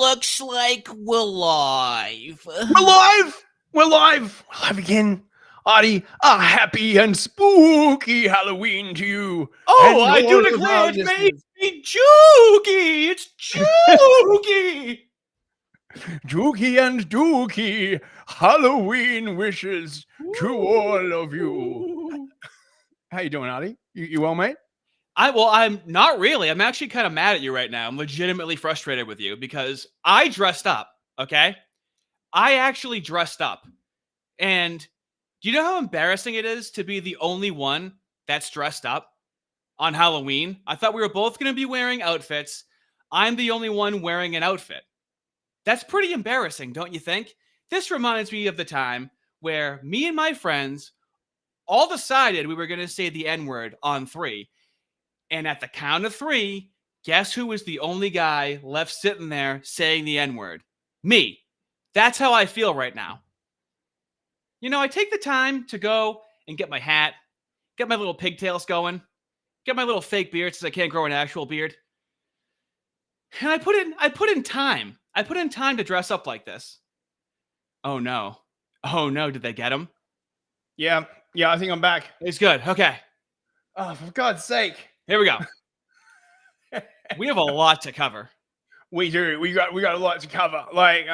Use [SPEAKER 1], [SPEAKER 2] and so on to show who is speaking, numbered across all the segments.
[SPEAKER 1] looks like we're live.
[SPEAKER 2] We're live! We're live! We're live again. Artie, a happy and spooky Halloween to you.
[SPEAKER 1] Oh,
[SPEAKER 2] and
[SPEAKER 1] I do
[SPEAKER 2] all of
[SPEAKER 1] declare
[SPEAKER 2] our
[SPEAKER 1] it's
[SPEAKER 2] listeners.
[SPEAKER 1] made Jooooooooooooooky. It's Jooooooooooooky.
[SPEAKER 2] Jooky and Dooky, Halloween wishes to all of you. How you doing, Artie? You well, mate?
[SPEAKER 1] I'm not really. I'm actually kind of mad at you right now. I'm legitimately frustrated with you because I dressed up, okay? I actually dressed up. And do you know how embarrassing it is to be the only one that's dressed up on Halloween? I thought we were both going to be wearing outfits. I'm the only one wearing an outfit. That's pretty embarrassing, don't you think? This reminds me of the time where me and my friends all decided we were going to say the N-word on 3. And at the count of 3, guess who was the only guy left sitting there saying the N-word? Me. That's how I feel right now. You know, I take the time to go and get my hat, get my little pigtails going, get my little fake beard since I can't grow an actual beard. And I put in time. I put in time to dress up like this. Oh no. Oh no, did they get him?
[SPEAKER 2] Yeah, I think I'm back.
[SPEAKER 1] It's good. Okay.
[SPEAKER 2] Oh, for God's sake.
[SPEAKER 1] Here we go. We have a lot to cover.
[SPEAKER 2] We do. We got a lot to cover. Like,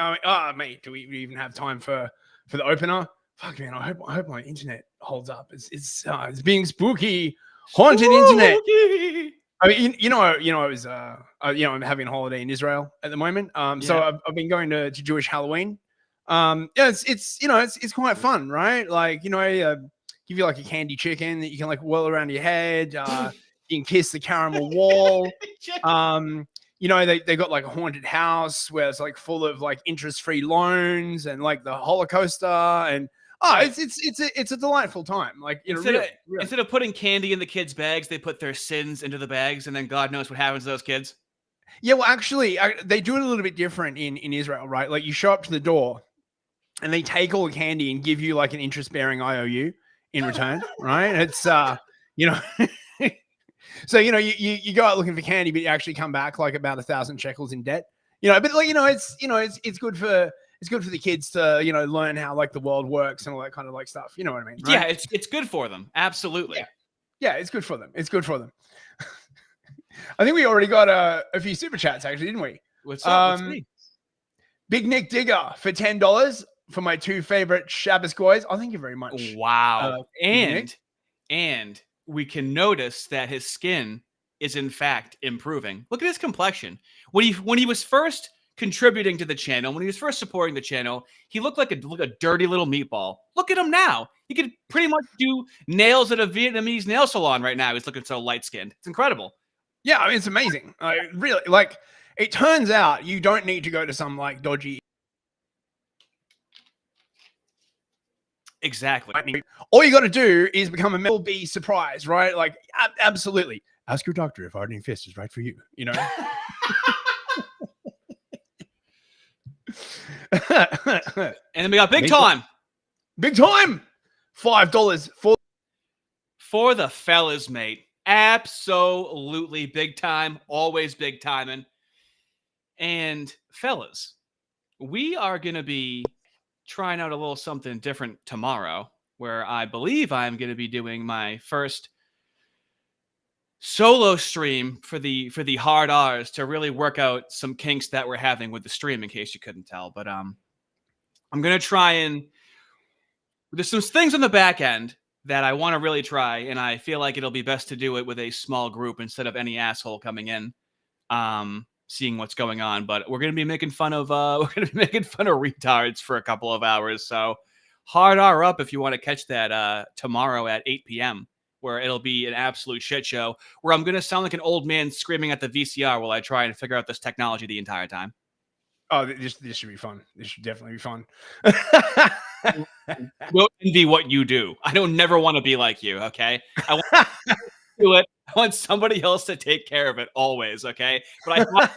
[SPEAKER 2] mate, do we even have time for the opener? Fuck, man, I hope my internet holds up. It's being spooky, haunted internet. I mean, I was I'm having a holiday in Israel at the moment. So I've been going to Jewish Halloween. It's quite fun, right? Like, give you like a candy chicken that you can like whirl around your head. You can kiss the caramel wall. They got like a haunted house where it's like full of like interest-free loans and like the Holocauster and it's a delightful time. Like,
[SPEAKER 1] instead of putting candy in the kids' bags, they put their sins into the bags, and then God knows what happens to those kids.
[SPEAKER 2] Yeah, well, actually, they do it a little bit different in Israel, right? Like, you show up to the door, and they take all the candy and give you like an interest-bearing IOU in return, right? It's So you go out looking for candy, but you actually come back like about 1,000 shekels in debt. But like it's good for the kids to learn how like the world works and all that kind of like stuff. You know what I mean? Right?
[SPEAKER 1] Yeah, it's good for them. Absolutely.
[SPEAKER 2] Yeah, it's good for them. It's good for them. I think we already got a few super chats actually, didn't we?
[SPEAKER 1] What's up? What's me?
[SPEAKER 2] Big Nick Digger for $10 for my 2 favorite Shabbos boys. Oh, thank you very much.
[SPEAKER 1] Wow. And we can notice that his skin is in fact improving. Look at his complexion. When he was first contributing to the channel, when he was first supporting the channel, he looked like a dirty little meatball. Look at him now. He could pretty much do nails at a Vietnamese nail salon right now. He's looking so light-skinned. It's incredible.
[SPEAKER 2] Yeah, I mean, it's amazing. Really, like, it turns out you don't need to go to some like dodgy.
[SPEAKER 1] Exactly.
[SPEAKER 2] All you got to do is become a metal bee surprise, right? Like, absolutely. Ask your doctor if Iron Fist is right for you. And
[SPEAKER 1] then we got big time.
[SPEAKER 2] Big time. $5
[SPEAKER 1] for the fellas, mate. Absolutely big time. Always big timing. And fellas, we are going to be trying out a little something different tomorrow, where I believe I'm going to be doing my first solo stream for the hard R's to really work out some kinks that we're having with the stream, in case you couldn't tell. But I'm going to try and there's some things on the back end that I want to really try, and I feel like it'll be best to do it with a small group instead of any asshole coming in, seeing what's going on. But we're going to be making fun of retards for a couple of hours. So hard R up if you want to catch that tomorrow at 8 p.m. where it'll be an absolute shit show where I'm going to sound like an old man screaming at the VCR while I try and figure out this technology the entire time.
[SPEAKER 2] Oh, this should be fun. This should definitely be fun.
[SPEAKER 1] Don't envy what you do. I don't never want to be like you, okay? I want to do it. I want somebody else to take care of it always, okay? But I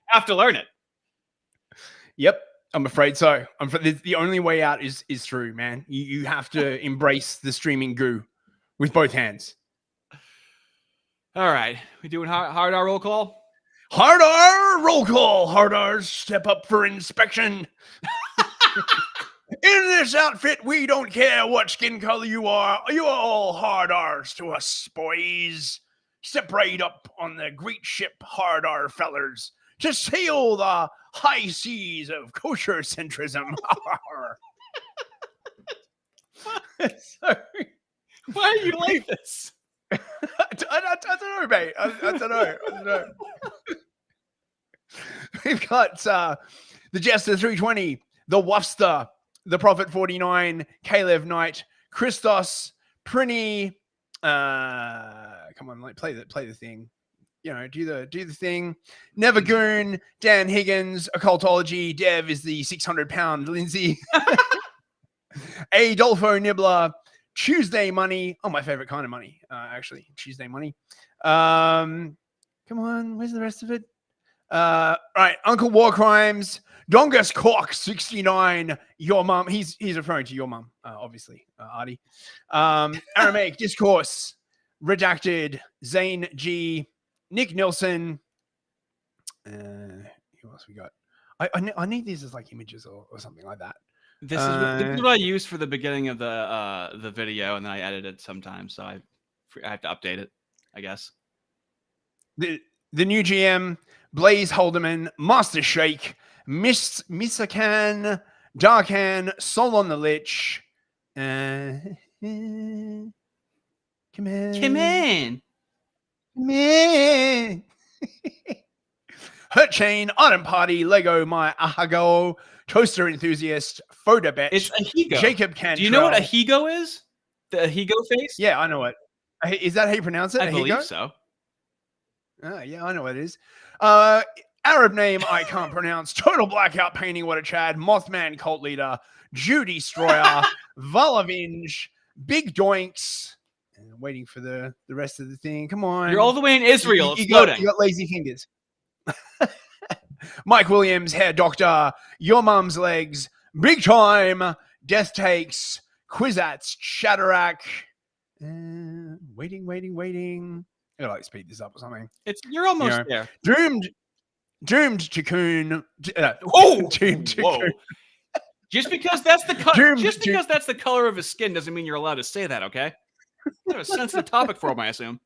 [SPEAKER 1] have to learn it.
[SPEAKER 2] Yep, I'm afraid so. The only way out is through, man. You have to embrace the streaming goo with both hands.
[SPEAKER 1] All right. We doing hard R roll call?
[SPEAKER 2] Hard R, roll call. Hard R's, step up for inspection. In this outfit, we don't care what skin color you are. You are all hard R's to us, boys. Step right up on the great ship, hard R fellers, to sail the high seas of kosher centrism. So,
[SPEAKER 1] why are you like this?
[SPEAKER 2] I don't know, mate. I don't know. We've got the Jester 320, the Wufster, the Prophet 49, Caleb Knight, Christos, Prinny. Come on, like play the thing. You know, do the thing. Nevergoon, Dan Higgins, Occultology. Dev is the 600-pound Lindsay. Adolfo Nibbler, Tuesday Money. Oh, my favorite kind of money, actually. Tuesday Money. Come on, where's the rest of it? Right, Uncle War Crimes, Dongus Cork 69, your mum. He's referring to your mum, obviously, Artie. Aramaic Discourse, Redacted, Zane G, Nick Nilsson. Who else we got? I need these as like images or something like that.
[SPEAKER 1] This is what I use for the beginning of the video, and then I edit it sometimes, so I have to update it, I guess.
[SPEAKER 2] The new GM, Blaze Holderman, Master Shake, Misakan, Darkan, Sol on the Lich. Come on. Hurt Chain, Autumn Party, Lego My Ahago, Toaster Enthusiast, Fodabet.
[SPEAKER 1] It's Ahigo.
[SPEAKER 2] Jacob Cantrell.
[SPEAKER 1] Do you know what Ahigo is? The Ahigo face?
[SPEAKER 2] Yeah, I know it. Is that how you pronounce it?
[SPEAKER 1] I
[SPEAKER 2] Ahigo?
[SPEAKER 1] believe so.
[SPEAKER 2] Yeah, I know what it is. Arab name I can't pronounce. Total Blackout Painting, what a Chad. Mothman Cult Leader, Jew Destroyer, Valavinge, Big Doinks. And I'm waiting for the rest of the thing. Come on.
[SPEAKER 1] You're all the way in Israel.
[SPEAKER 2] You
[SPEAKER 1] It's loading.
[SPEAKER 2] got lazy fingers. Mike Williams, Hair Doctor, Your Mum's Legs, Big Time, Death Takes, Quizats, Shatterack. Waiting. I gotta like speed this up or something.
[SPEAKER 1] You're almost there.
[SPEAKER 2] Doomed to Coon.
[SPEAKER 1] Doomed to Coon. Just because that's the because that's the color of his skin doesn't mean you're allowed to say that, okay? That's a sensitive topic for him, I assume.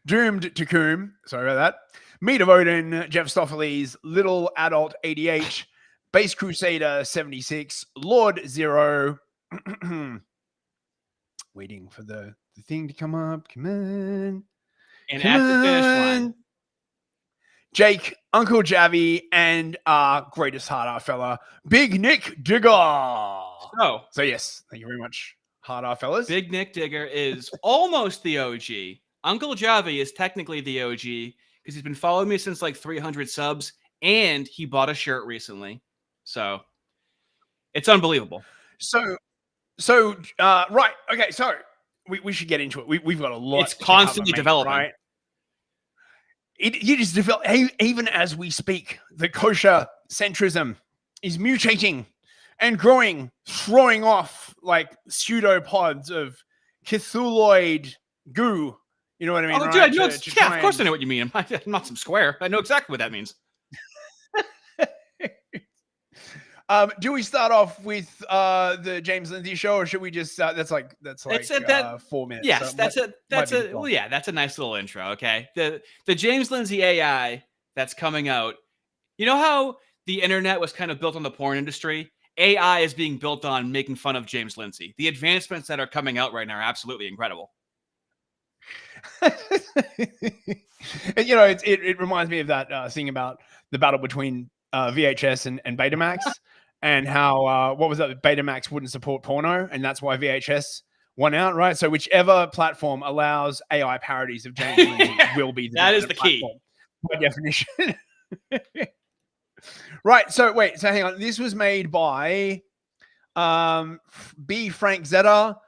[SPEAKER 2] Doomed to Coon. Sorry about that. Meat of Odin, Jeff Stoffeles, Little Adult 88, Base Crusader 76, Lord Zero. Waiting for the thing to come up. Come on.
[SPEAKER 1] And at the finish line.
[SPEAKER 2] Jake, Uncle Javi, and our greatest hard R fella, Big Nick Digger. So yes, thank you very much, hard R fellas.
[SPEAKER 1] Big Nick Digger is almost the OG. Uncle Javi is technically the OG because he's been following me since like 300 subs, and he bought a shirt recently. So it's unbelievable.
[SPEAKER 2] So right, okay, so we should get into it. We've got a lot.
[SPEAKER 1] It's constantly developing,
[SPEAKER 2] right? You just develop, even as we speak, the kosher centrism is mutating and growing, throwing off like pseudopods of Cthulhuid goo. You know what I mean?
[SPEAKER 1] Oh,
[SPEAKER 2] right?
[SPEAKER 1] dude, I know of course I know what you mean. I'm not some square. I know exactly what that means.
[SPEAKER 2] Do we start off with the James Lindsay show, or should we just? That's like 4 minutes.
[SPEAKER 1] Yes,
[SPEAKER 2] so
[SPEAKER 1] that's a nice little intro. Okay, the James Lindsay AI that's coming out. You know how the internet was kind of built on the porn industry? AI is being built on making fun of James Lindsay. The advancements that are coming out right now are absolutely incredible.
[SPEAKER 2] And, you know, it reminds me of that thing about the battle between VHS and Betamax. And how, what was that? Betamax wouldn't support porno, and that's why VHS won out, right? So whichever platform allows AI parodies of James Lindsay will be
[SPEAKER 1] the key.
[SPEAKER 2] By definition. Right, so wait, so hang on. This was made by B. Frank Zeta.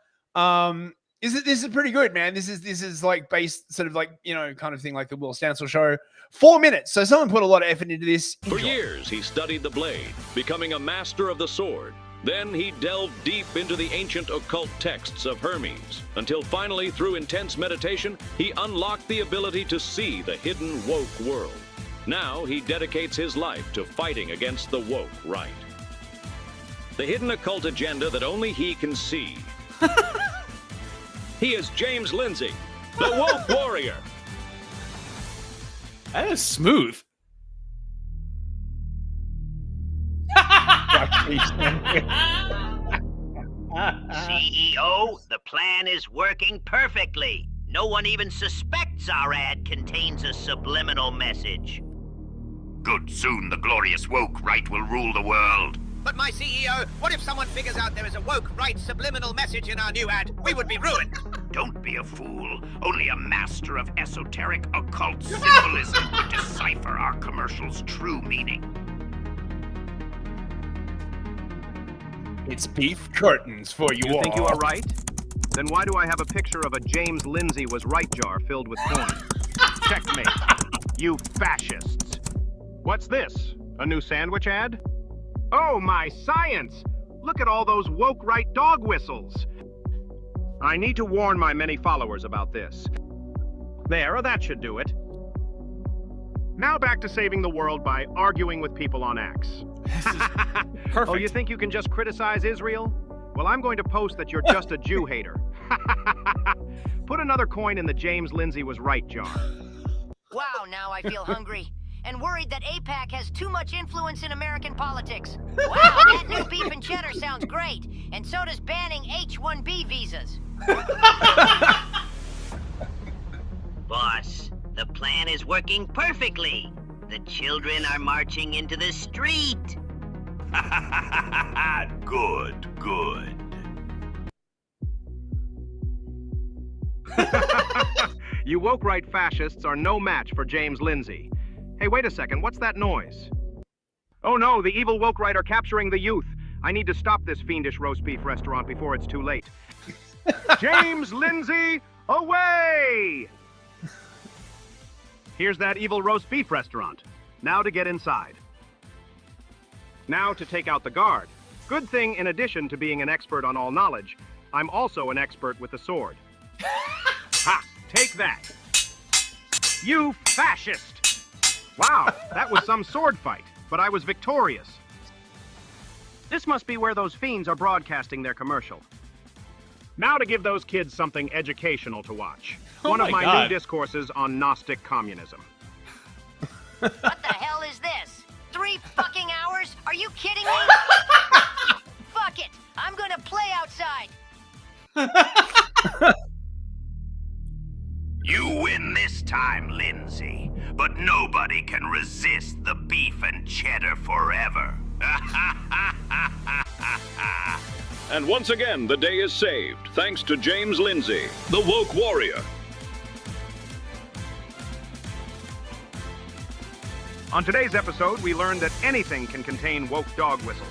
[SPEAKER 2] This is pretty good, man. This is like based sort of like, you know, kind of thing like the Will Stancil show. 4 minutes. So someone put a lot of effort into this.
[SPEAKER 3] For years, he studied the blade, becoming a master of the sword. Then he delved deep into the ancient occult texts of Hermes, until finally, through intense meditation, he unlocked the ability to see the hidden woke world. Now he dedicates his life to fighting against the woke right. The hidden occult agenda that only he can see. He is James Lindsay, the woke warrior.
[SPEAKER 1] That is smooth.
[SPEAKER 4] CEO, the plan is working perfectly. No one even suspects our ad contains a subliminal message.
[SPEAKER 5] Good, soon the glorious woke right will rule the world.
[SPEAKER 6] But my CEO, what if someone figures out there is a woke right subliminal message in our new ad? We would be ruined.
[SPEAKER 5] Don't be a fool. Only a master of esoteric occult symbolism would decipher our commercial's true meaning.
[SPEAKER 2] It's beef curtains for you all.
[SPEAKER 7] You think you are right? Then why do I have a picture of a James Lindsay was right jar filled with corn? Checkmate, you fascists. What's this? A new sandwich ad? Oh, my science! Look at all those woke right dog whistles. I need to warn my many followers about this. There, that should do it. Now back to saving the world by arguing with people on X.
[SPEAKER 1] Perfect.
[SPEAKER 7] Oh, you think you can just criticize Israel? Well, I'm going to post that you're just a Jew hater. Put another coin in the James Lindsay was right jar.
[SPEAKER 8] Wow, now I feel hungry. And worried that AIPAC has too much influence in American politics. Wow, that new beef and cheddar sounds great. And so does banning H-1B visas.
[SPEAKER 4] Boss, the plan is working perfectly. The children are marching into the street.
[SPEAKER 5] Good, good.
[SPEAKER 7] You woke right fascists are no match for James Lindsay. Hey, wait a second, what's that noise? Oh no, the evil woke right are capturing the youth. I need to stop this fiendish roast beef restaurant before it's too late. James Lindsay, away! Here's that evil roast beef restaurant. Now to get inside. Now to take out the guard. Good thing, in addition to being an expert on all knowledge, I'm also an expert with the sword. Ha! Take that! You fascist! Wow, that was some sword fight, but I was victorious. This must be where those fiends are broadcasting their commercial. Now to give those kids something educational to watch. One of my new discourses on Gnostic communism.
[SPEAKER 8] What the hell is this? 3 fucking hours? Are you kidding me? Fuck it, I'm gonna play outside.
[SPEAKER 5] You win this time, Lindsay, but nobody can resist the beef and cheddar forever.
[SPEAKER 3] And once again, the day is saved, thanks to James Lindsay, the woke warrior.
[SPEAKER 7] On today's episode, we learned that anything can contain woke dog whistles,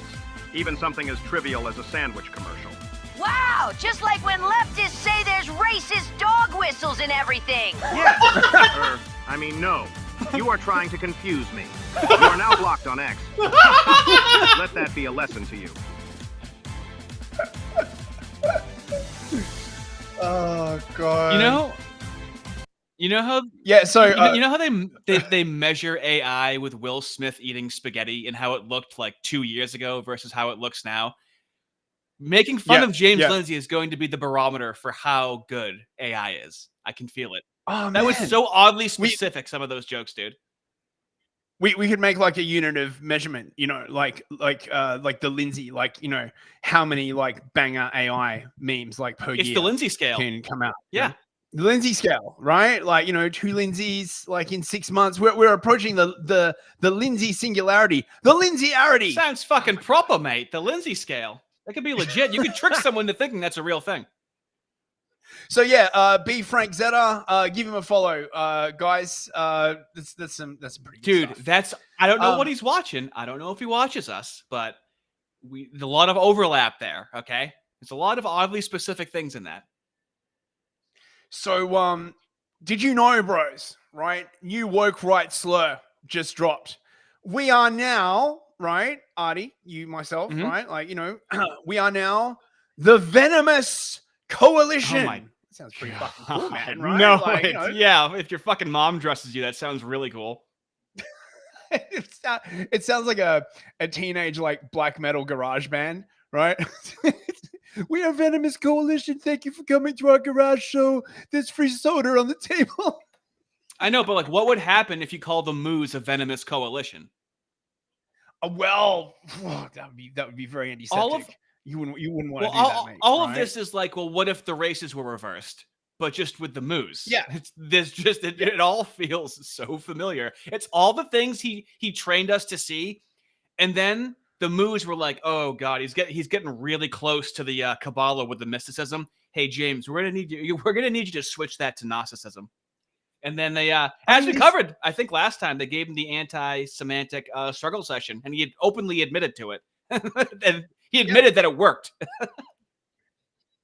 [SPEAKER 7] even something as trivial as a sandwich commercial.
[SPEAKER 8] Wow, just like when leftists say there's racist dog whistles and everything.
[SPEAKER 7] Yes. No. You are trying to confuse me. You are now blocked on X. Let that be a lesson to you.
[SPEAKER 2] Oh god.
[SPEAKER 1] You know how
[SPEAKER 2] Yeah, so
[SPEAKER 1] you know how they measure AI with Will Smith eating spaghetti and how it looked like 2 years ago versus how it looks now? Making fun of James Lindsay is going to be the barometer for how good AI is. I can feel it.
[SPEAKER 2] Oh,
[SPEAKER 1] that was
[SPEAKER 2] man.
[SPEAKER 1] so oddly specific, some of those jokes, dude.
[SPEAKER 2] We could make like a unit of measurement, like the Lindsay, how many banger AI memes per
[SPEAKER 1] It's
[SPEAKER 2] year
[SPEAKER 1] the Lindsay scale.
[SPEAKER 2] can come out.
[SPEAKER 1] Yeah.
[SPEAKER 2] The Lindsay scale, right? 2 Lindsays in 6 months. We're approaching the Lindsay singularity. The Lindsay-arity.
[SPEAKER 1] Sounds fucking proper, mate. The Lindsay scale. That could be legit. You could trick someone into thinking that's a real thing.
[SPEAKER 2] So yeah, B Frank Zeta, give him a follow, guys. That's some pretty good stuff.
[SPEAKER 1] I don't know what he's watching. I don't know if he watches us, but there's a lot of overlap there. Okay, there's a lot of oddly specific things in that.
[SPEAKER 2] So did you know, bros? Right, new woke right slur just dropped. We are now right? Artie, you, myself,
[SPEAKER 1] Mhm.
[SPEAKER 2] right? Like, you know, we are now the Venomous Coalition.
[SPEAKER 1] Oh my
[SPEAKER 2] That sounds pretty fucking cool, man, right?
[SPEAKER 1] No,
[SPEAKER 2] Like, you know,
[SPEAKER 1] yeah, if your fucking mom dresses you, that sounds really cool.
[SPEAKER 2] it sounds like a teenage like black metal garage band, right? We are Venomous Coalition. Thank you for coming to our garage show. There's free soda on the table.
[SPEAKER 1] I know, but like, what would happen if you call the Moos a venomous coalition?
[SPEAKER 2] Well, that would be very antiseptic.
[SPEAKER 1] All of-
[SPEAKER 2] you wouldn't want to
[SPEAKER 1] Well,
[SPEAKER 2] do that, mate.
[SPEAKER 1] all of
[SPEAKER 2] right?
[SPEAKER 1] this is like, well, what if the races were reversed, but just with the Moos?
[SPEAKER 2] Yeah.
[SPEAKER 1] It all feels so familiar. It's all the things he trained us to see, and then the Moos were like, oh god, he's getting really close to the Kabbalah with the mysticism. Hey James, we're gonna need you to switch that to Gnosticism. And then they, as we covered, I think last time, they gave him the anti-Semantic struggle session, and he had openly admitted to it. And he admitted that it worked.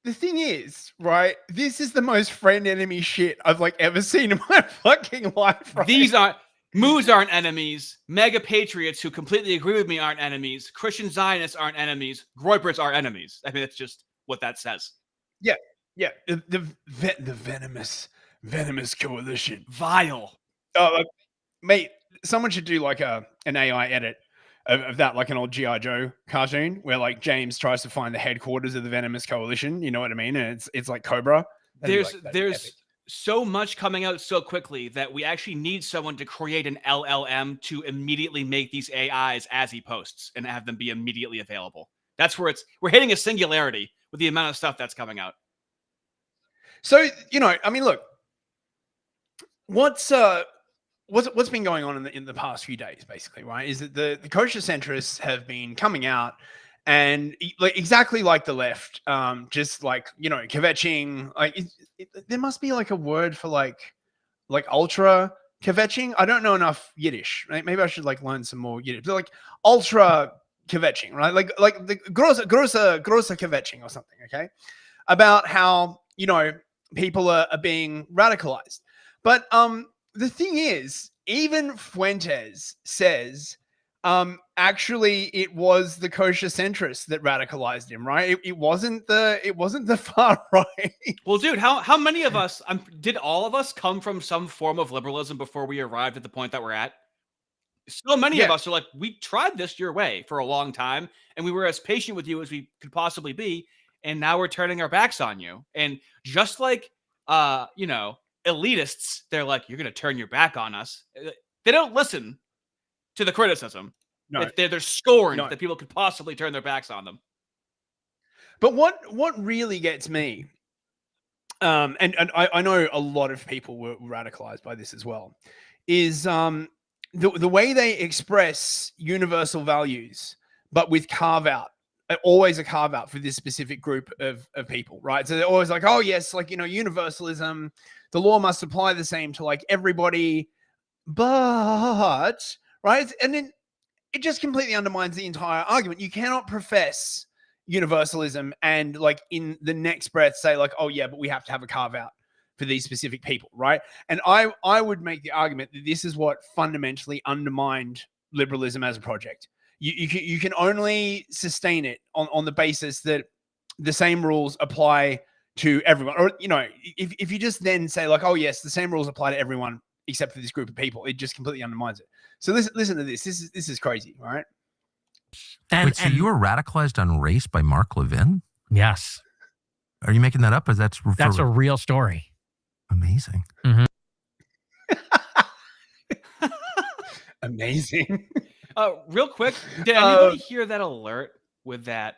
[SPEAKER 2] The thing is, right, this is the most friend-enemy shit I've like ever seen in my fucking life. Right?
[SPEAKER 1] Moos aren't enemies. Mega patriots who completely agree with me aren't enemies. Christian Zionists aren't enemies. Groypers are enemies. I mean, that's just what that says.
[SPEAKER 2] Yeah. The Venomous Coalition.
[SPEAKER 1] Vile.
[SPEAKER 2] Oh, mate, someone should do like an AI edit of that, like an old G.I. Joe cartoon where like James tries to find the headquarters of the Venomous Coalition. You know what I mean? And it's like Cobra.
[SPEAKER 1] There's so much coming out so quickly that we actually need someone to create an LLM to immediately make these AIs as he posts and have them be immediately available. That's where we're hitting a singularity with the amount of stuff that's coming out.
[SPEAKER 2] So, you know, I mean, look, what's been going on in the past few days, basically, right? Is that the kosher centrists have been coming out and like exactly like the left, just like, you know, kvetching. Like there must be like a word for like ultra kvetching. I don't know enough Yiddish. Right? Maybe I should like learn some more Yiddish. But like ultra kvetching, right? Like the grosse kvetching or something. Okay, about how, you know, people are being radicalized. But the thing is, even Fuentes says actually it was the kosher centrists that radicalized him, right? It wasn't the far right.
[SPEAKER 1] Well, dude, how many of us did all of us come from some form of liberalism before we arrived at the point that we're at? So many of us are like, we tried this your way for a long time, and we were as patient with you as we could possibly be, and now we're turning our backs on you. And just like you know, elitists, they're like, you're gonna turn your back on us. They don't listen to the criticism. No. They're scorned that people could possibly turn their backs on them.
[SPEAKER 2] But what really gets me, and I know a lot of people were radicalized by this as well, is the way they express universal values, but with carve out. Always a carve out for this specific group of people, right? So they're always like, oh yes, like, you know, universalism, the law must apply the same to like everybody, but right, and then it just completely undermines the entire argument. You cannot profess universalism and like in the next breath say like, oh yeah, but we have to have a carve out for these specific people, right? And I would make the argument that this is what fundamentally undermined liberalism as a project. You can only sustain it on the basis that the same rules apply to everyone. Or, you know, if you just then say like, oh yes, the same rules apply to everyone except for this group of people, it just completely undermines it. So listen to this. This is crazy, right?
[SPEAKER 9] And you were radicalized on race by Mark Levin?
[SPEAKER 10] Yes.
[SPEAKER 9] Are you making that up? Or that's
[SPEAKER 10] a real story.
[SPEAKER 9] Amazing.
[SPEAKER 10] Mm-hmm.
[SPEAKER 2] Amazing.
[SPEAKER 1] Real quick, did anybody hear that alert with that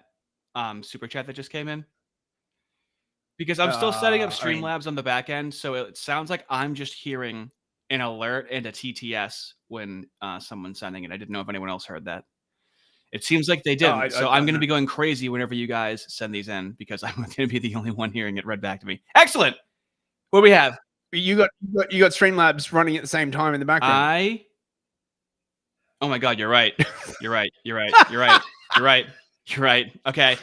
[SPEAKER 1] super chat that just came in? Because I'm still setting up Streamlabs on the back end, so it sounds like I'm just hearing an alert and a TTS when someone's sending it. I didn't know if anyone else heard that. It seems like they didn't, so I'm going to be going crazy whenever you guys send these in because I'm going to be the only one hearing it read back to me. Excellent. What do we have?
[SPEAKER 2] You got Streamlabs running at the same time in the background.
[SPEAKER 1] Oh my God, you're right. You're right. Okay.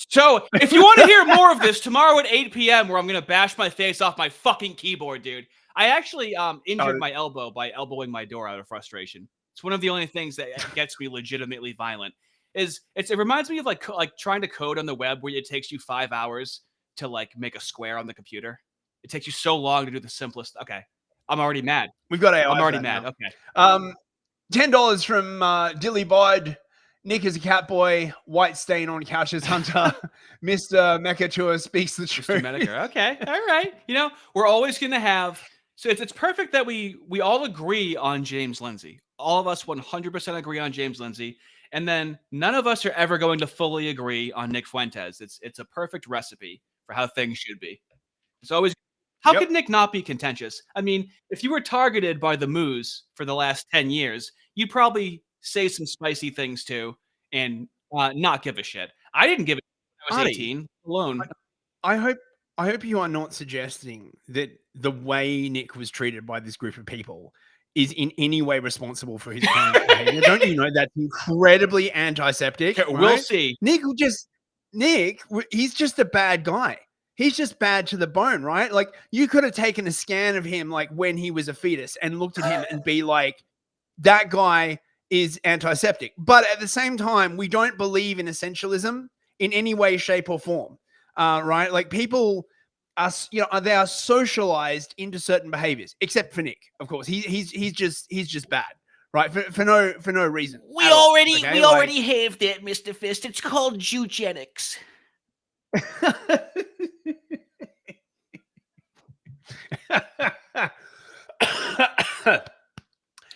[SPEAKER 1] So if you want to hear more of this, tomorrow at 8 p.m. where I'm going to bash my face off my fucking keyboard, dude. I actually injured my elbow by elbowing my door out of frustration. It's one of the only things that gets me legitimately violent. It reminds me of like trying to code on the web where it takes you 5 hours to like make a square on the computer. It takes you so long to do the simplest. Okay, I'm already mad.
[SPEAKER 2] We've got AI.
[SPEAKER 1] I'm already mad.
[SPEAKER 2] Now.
[SPEAKER 1] Okay.
[SPEAKER 2] $10 from Dilly Bod. Nick is a cat boy. White stain on couches hunter. Mr. Mechatua speaks the truth.
[SPEAKER 1] Mr. Medicare. Okay. All right. You know, we're always going to have. So it's perfect that we all agree on James Lindsay. All of us 100% agree on James Lindsay. And then none of us are ever going to fully agree on Nick Fuentes. It's a perfect recipe for how things should be. It's always. How could Nick not be contentious? I mean, if you were targeted by the Moose for the last 10 years, you'd probably say some spicy things too and not give a shit. I didn't give a shit when I was 18 alone.
[SPEAKER 2] I hope you are not suggesting that the way Nick was treated by this group of people is in any way responsible for his current behavior. Don't you know that's incredibly antiseptic?
[SPEAKER 1] Okay, we'll see.
[SPEAKER 2] Nick, he's just a bad guy. He's just bad to the bone, right? Like you could have taken a scan of him like when he was a fetus and looked at him and be like, that guy is antiseptic. But at the same time, we don't believe in essentialism in any way, shape, or form. Right? Like people are, they are socialized into certain behaviors, except for Nick, of course. He's just bad, right? For no reason.
[SPEAKER 11] We already have that, Mr. Fist. It's called eugenics.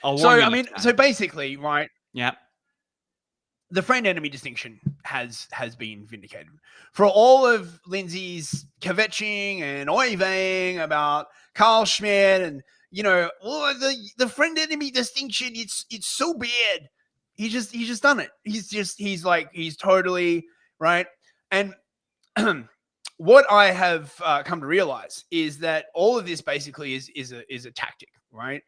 [SPEAKER 2] So basically, right?
[SPEAKER 1] Yeah.
[SPEAKER 2] The friend-enemy distinction has been vindicated. For all of Lindsay's kvetching and oiving about Carl Schmidt and, the friend-enemy distinction, it's so bad. He's just done it. He's totally right. And what I have come to realize is that all of this basically is a tactic, right?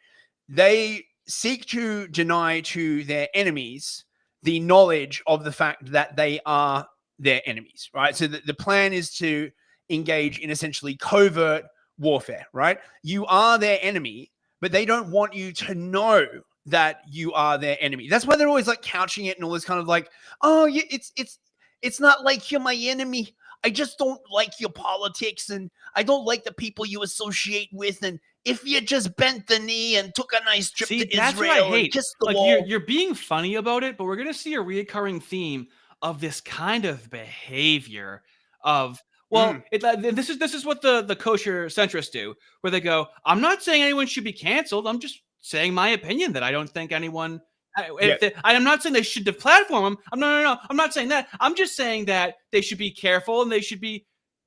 [SPEAKER 2] They seek to deny to their enemies the knowledge of the fact that they are their enemies, right? So the plan is to engage in essentially covert warfare, right? You are their enemy, but they don't want you to know that you are their enemy. That's why they're always like couching it and all this kind of like, oh, yeah, it's not like you're my enemy. I just don't like your politics and I don't like the people you associate with. And if you just bent the knee and took a nice trip to
[SPEAKER 1] that's
[SPEAKER 2] Israel,
[SPEAKER 1] what I hate.
[SPEAKER 2] Kiss the
[SPEAKER 1] like
[SPEAKER 2] wall.
[SPEAKER 1] You're being funny about it, but we're going to see a reoccurring theme of this kind of behavior of, this is what the kosher centrists do, where they go, I'm not saying anyone should be canceled. I'm just saying my opinion that I don't think anyone. I'm not saying they should deplatform them. No. I'm not saying that. I'm just saying that they should be careful and they should do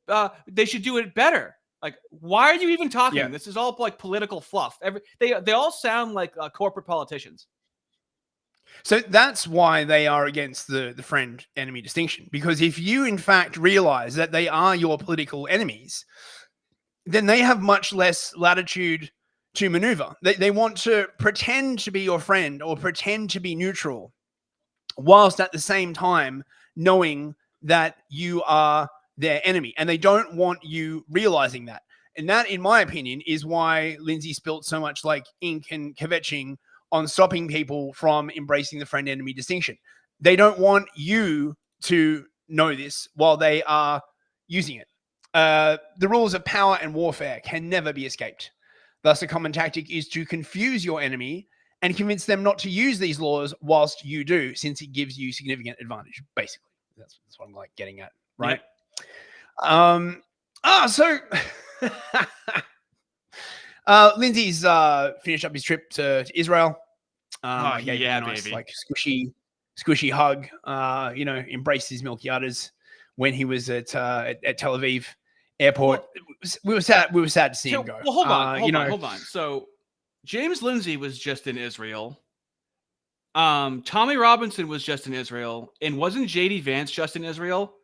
[SPEAKER 1] it better. Like, why are you even talking?
[SPEAKER 2] Yeah.
[SPEAKER 1] This is all like political fluff. They all sound like corporate politicians.
[SPEAKER 2] So that's why they are against the friend-enemy distinction. Because if you, in fact, realize that they are your political enemies, then they have much less latitude to maneuver. They want to pretend to be your friend or pretend to be neutral, whilst at the same time knowing that you are their enemy. And they don't want you realizing that. And that, in my opinion, is why Lindsay spilt so much like ink and kvetching on stopping people from embracing the friend-enemy distinction. They don't want you to know this while they are using it. The rules of power and warfare can never be escaped. Thus, a common tactic is to confuse your enemy and convince them not to use these laws whilst you do, since it gives you significant advantage. Basically, that's what I'm like getting at, right? Yep. Lindsay's finished up his trip to Israel. Gave him a nice, baby. Like squishy hug. Embraced his milky udders when he was at Tel Aviv airport. We were sad to see him go.
[SPEAKER 1] Well, hold on. So James Lindsay was just in Israel. Tommy Robinson was just in Israel, and wasn't JD Vance just in Israel?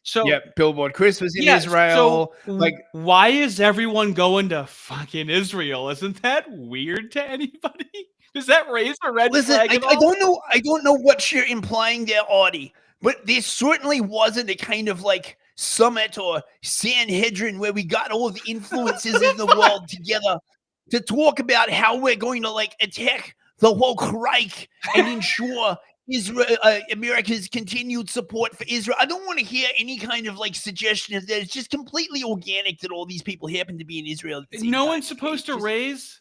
[SPEAKER 1] So
[SPEAKER 2] Billboard Chris was in Israel.
[SPEAKER 1] So why is everyone going to fucking Israel? Isn't that weird to anybody? Does that raise a red flag?
[SPEAKER 2] I don't know what you're implying there, Audie, but there certainly wasn't a kind of like summit or Sanhedrin where we got all the influences in the world together to talk about how we're going to like attack the woke Reich and ensure Israel, America's continued support for Israel. I don't want to hear any kind of like suggestion of that. It's just completely organic that all these people happen to be in Israel. At the same
[SPEAKER 1] No
[SPEAKER 2] time.
[SPEAKER 1] one's supposed to raise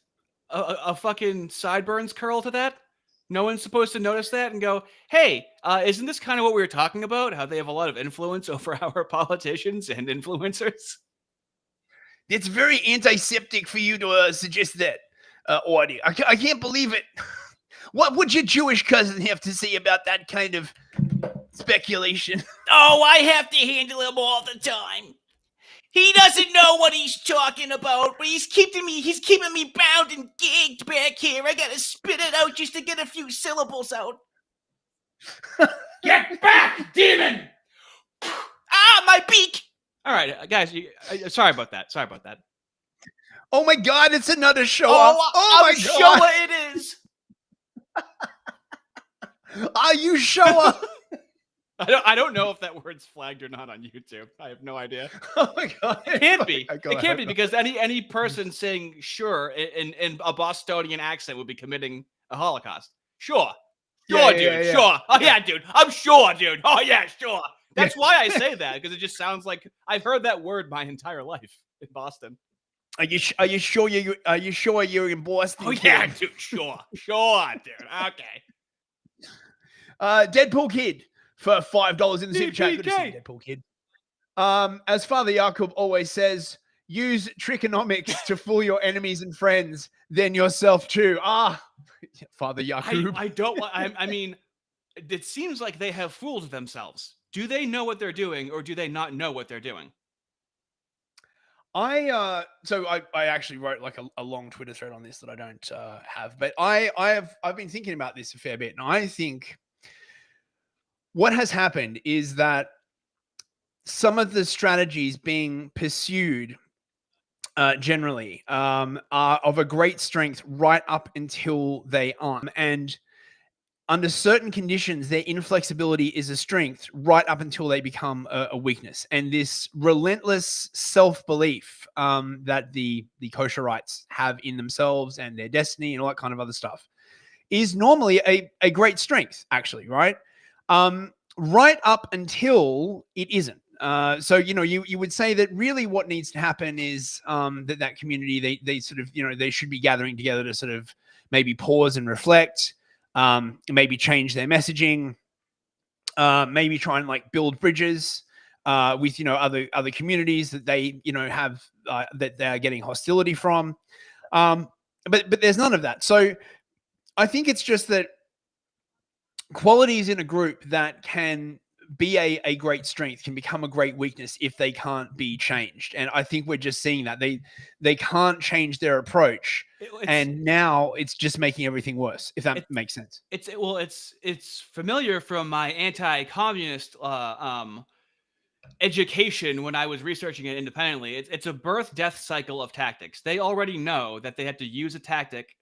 [SPEAKER 1] a fucking sideburns curl to that. No one's supposed to notice that and go, hey, isn't this kind of what we were talking about? How they have a lot of influence over our politicians and influencers?
[SPEAKER 2] It's very antiseptic for you to suggest that, Audie. I can't believe it. What would your Jewish cousin have to say about that kind of speculation?
[SPEAKER 11] Oh, I have to handle him all the time. He doesn't know what he's talking about, but he's keeping me bound and gagged back here. I gotta spit it out just to get a few syllables out.
[SPEAKER 1] Get back, demon!
[SPEAKER 11] Ah, my beak!
[SPEAKER 1] All right, guys, sorry about that. Sorry about that.
[SPEAKER 2] Oh my God, it's another show.
[SPEAKER 11] Oh
[SPEAKER 2] my
[SPEAKER 11] sure
[SPEAKER 2] God.
[SPEAKER 11] it is.
[SPEAKER 2] Are you sure?
[SPEAKER 1] I don't know if that word's flagged or not on YouTube. I have no idea.
[SPEAKER 2] Oh my God.
[SPEAKER 1] It can't be. It can't be because any person saying sure in a Bostonian accent would be committing a Holocaust. Sure. Sure, dude. Sure. Oh, yeah, dude. I'm sure, dude. Oh, yeah, sure. That's why I say that, because it just sounds like I've heard that word my entire life in Boston.
[SPEAKER 2] Are you sure you're in Boston?
[SPEAKER 1] Oh, yeah, dude. Sure. Sure, dude. Okay.
[SPEAKER 2] Deadpool Kid for $5 in the super chat. Good to see you, Deadpool Kid. As Father Jacob always says, use trickonomics to fool your enemies and friends, then yourself too. Father Jacob.
[SPEAKER 1] I mean, it seems like they have fooled themselves. Do they know what they're doing, or do they not know what they're doing?
[SPEAKER 2] I actually wrote like a long Twitter thread on this that I don't have, but I've been thinking about this a fair bit, and I think what has happened is that some of the strategies being pursued generally are of a great strength right up until they aren't. And under certain conditions, their inflexibility is a strength right up until they become a weakness. And this relentless self-belief that the kosherites have in themselves and their destiny and all that kind of other stuff is normally a great strength, actually, right? Right up until it isn't. So, you would say that really what needs to happen is that community, they sort of, they should be gathering together to sort of maybe pause and reflect, maybe change their messaging, maybe try and like build bridges with, other communities that they, have that they are getting hostility from. But there's none of that. So I think it's just that qualities in a group that can be a great strength can become a great weakness if they can't be changed. And I think we're just seeing that they can't change their approach. And now it's just making everything worse, if that makes sense.
[SPEAKER 1] It's familiar from my anti-communist education when I was researching it independently. It's a birth-death cycle of tactics. They already know that they have to use a tactic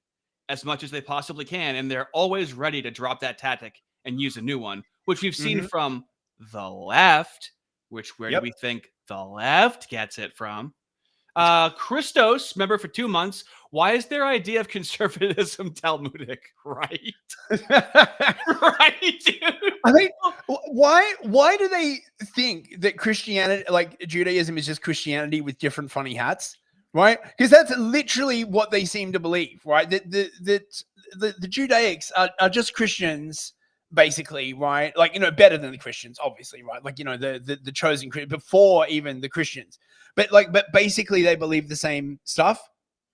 [SPEAKER 1] as much as they possibly can, and they're always ready to drop that tactic and use a new one, which we've seen from the left. Where do we think the left gets it from? Christos, remember, for 2 months, why is their idea of conservatism Talmudic? Right? Right, dude?
[SPEAKER 2] I mean, why do they think that Christianity, like Judaism, is just Christianity with different funny hats? Right? Because that's literally what they seem to believe, right? That the Judaics are just Christians, basically, right? Like, better than the Christians, obviously, right? Like, the chosen before even the Christians. But basically they believe the same stuff.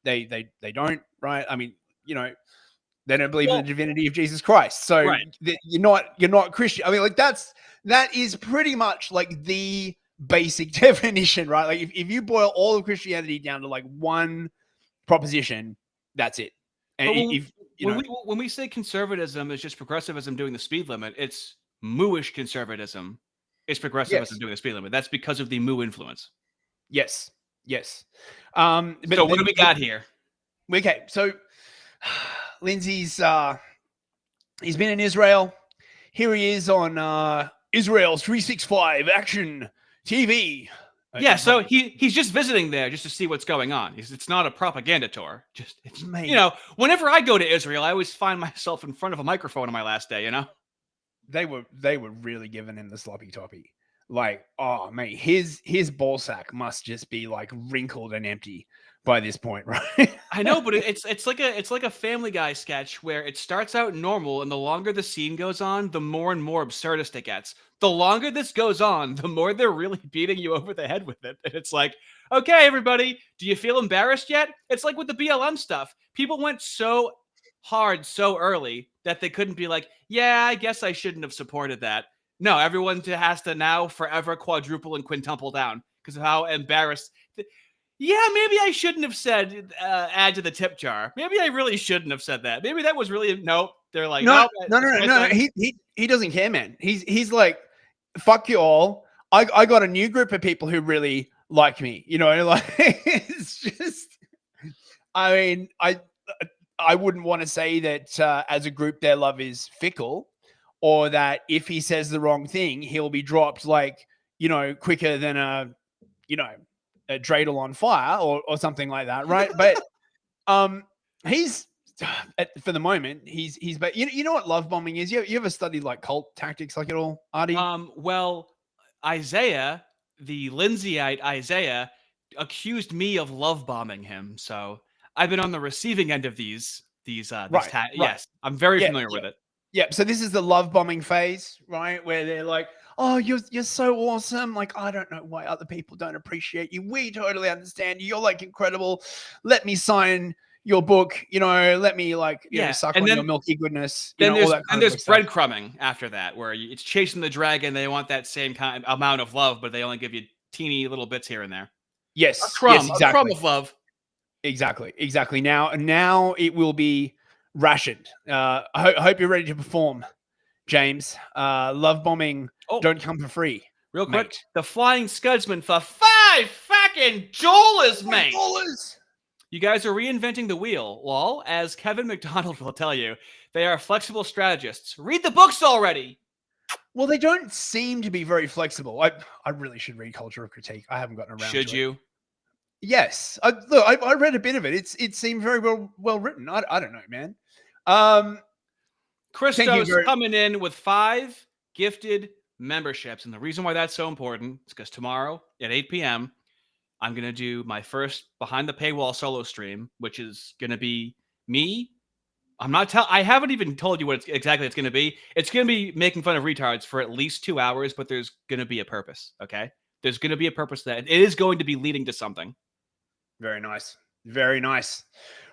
[SPEAKER 2] They don't, right? I mean, they don't believe in the divinity of Jesus Christ. So you're not Christian. I mean, like that is pretty much like the basic definition, right? Like if you boil all of Christianity down to like one proposition, that's it. And
[SPEAKER 1] when we say conservatism is just progressivism doing the speed limit, it's Mooish conservatism is progressivism doing the speed limit. That's because of the Moo influence.
[SPEAKER 2] Yes.
[SPEAKER 1] But so what do we got here?
[SPEAKER 2] Okay, so Lindsay's he's been in Israel. Here he is on Israel's 365 Action TV.
[SPEAKER 1] Yeah, so he's just visiting there just to see what's going on. It's not a propaganda tour. Just it's, you know, whenever I go to Israel, I always find myself in front of a microphone on my last day. You know,
[SPEAKER 2] they were really giving him the sloppy toppy. Like, oh mate, his ball sack must just be like wrinkled and empty by this point, right?
[SPEAKER 1] I know, but it's like a Family Guy sketch where it starts out normal, and the longer the scene goes on, the more and more absurdist it gets. The longer this goes on, the more they're really beating you over the head with it. And it's like, okay, everybody, do you feel embarrassed yet? It's like with the BLM stuff. People went so hard so early that they couldn't be like, yeah, I guess I shouldn't have supported that. No, everyone has to now forever quadruple and quintuple down because of how embarrassed. Yeah, maybe I shouldn't have said add to the tip jar. Maybe I really shouldn't have said that. Maybe that was really nope. They're like,
[SPEAKER 2] no. He doesn't care, man. He's like, fuck you all. I got a new group of people who really like me. You know, like it's just. I mean, I wouldn't want to say that as a group their love is fickle, or that if he says the wrong thing, he'll be dropped like, you know, quicker than a dreidel on fire or something like that, right? But he's for the moment he's but you know what love bombing is? You ever studied like cult tactics like it all, Artie?
[SPEAKER 1] Well, Isaiah, the Lindsayite Isaiah, accused me of love bombing him, so I've been on the receiving end of these
[SPEAKER 2] Right.
[SPEAKER 1] Yes, I'm very familiar with it.
[SPEAKER 2] Yeah, so this is the love bombing phase, right? Where they're like, oh, you're so awesome. Like, I don't know why other people don't appreciate you. We totally understand you. You're like incredible. Let me sign your book. You know, let me like suck on your milky goodness.
[SPEAKER 1] Then there's breadcrumbing after that, where it's chasing the dragon. They want that same kind amount of love, but they only give you teeny little bits here and there.
[SPEAKER 2] Yes,
[SPEAKER 1] a crumb of love.
[SPEAKER 2] Exactly. Now it will be rationed. I hope you're ready to perform, James. Love bombing don't come for free.
[SPEAKER 1] Real quick, mate. The Flying Scudsman for $5 fucking dollars, mate.
[SPEAKER 2] $5.
[SPEAKER 1] You guys are reinventing the wheel. Well, as Kevin McDonald will tell you, they are flexible strategists. Read the books already.
[SPEAKER 2] Well, they don't seem to be very flexible. I really should read Culture of Critique. I haven't gotten around to it.
[SPEAKER 1] Should you?
[SPEAKER 2] Yes. I read a bit of it. It seemed very well written. I don't know, man.
[SPEAKER 1] Christo's coming in with 5 gifted memberships. And the reason why that's so important is because tomorrow at 8 p.m., I'm going to do my first behind the paywall solo stream, which is going to be me. I haven't even told you what exactly it's going to be. It's going to be making fun of retards for at least 2 hours, but there's going to be a purpose. Okay. There's going to be a purpose that it is going to be leading to something.
[SPEAKER 2] Very nice. Very nice.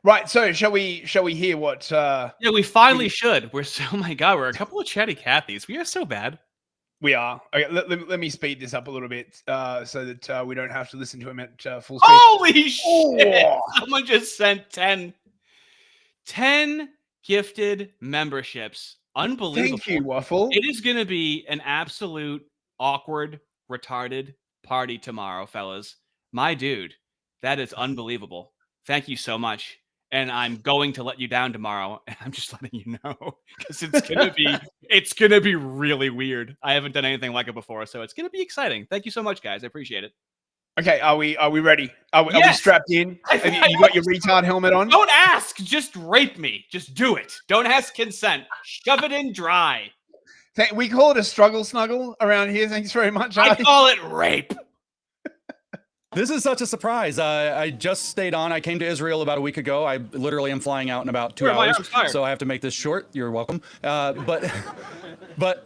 [SPEAKER 2] Right. So shall we hear what,
[SPEAKER 1] yeah, we finally should. Oh my God, we're a couple of chatty Cathys. We are so bad.
[SPEAKER 2] We are. Okay, let me speed this up a little bit so that we don't have to listen to him at full speed.
[SPEAKER 1] Holy shit! Someone just sent 10 gifted memberships. Unbelievable.
[SPEAKER 2] Thank you, Waffle.
[SPEAKER 1] It is going to be an absolute awkward, retarded party tomorrow, fellas. My dude, that is unbelievable. Thank you so much. And I'm going to let you down tomorrow. And I'm just letting you know because it's gonna be really weird. I haven't done anything like it before, so it's gonna be exciting. Thank you so much, guys. I appreciate it.
[SPEAKER 2] Okay, are we ready? Are we strapped in? You got your retard helmet on?
[SPEAKER 1] Don't ask. Just rape me. Just do it. Don't ask consent. Shove it in dry.
[SPEAKER 2] We call it a struggle snuggle around here. Thanks very much.
[SPEAKER 1] I call it rape.
[SPEAKER 12] This is such a surprise. I just stayed on. I came to Israel about a week ago. I literally am flying out in about 2 hours, so I have to make this short. You're welcome. But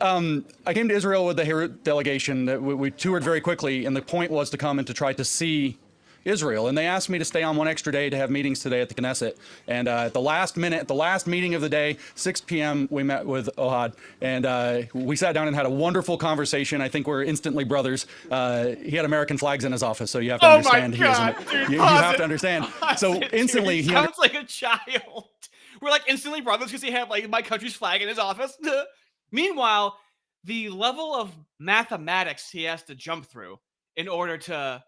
[SPEAKER 12] I came to Israel with the Herut delegation. We toured very quickly, and the point was to come and to try to see Israel. And they asked me to stay on one extra day to have meetings today at the Knesset. And at the last minute, at the last meeting of the day, 6 p.m., we met with Ohad. And we sat down and had a wonderful conversation. I think we're instantly brothers. He had American flags in his office, so you have to understand. You have to understand. So instantly,
[SPEAKER 1] he sounds like a child. We're like instantly brothers because he had like my country's flag in his office. Meanwhile, the level of mathematics he has to jump through in order to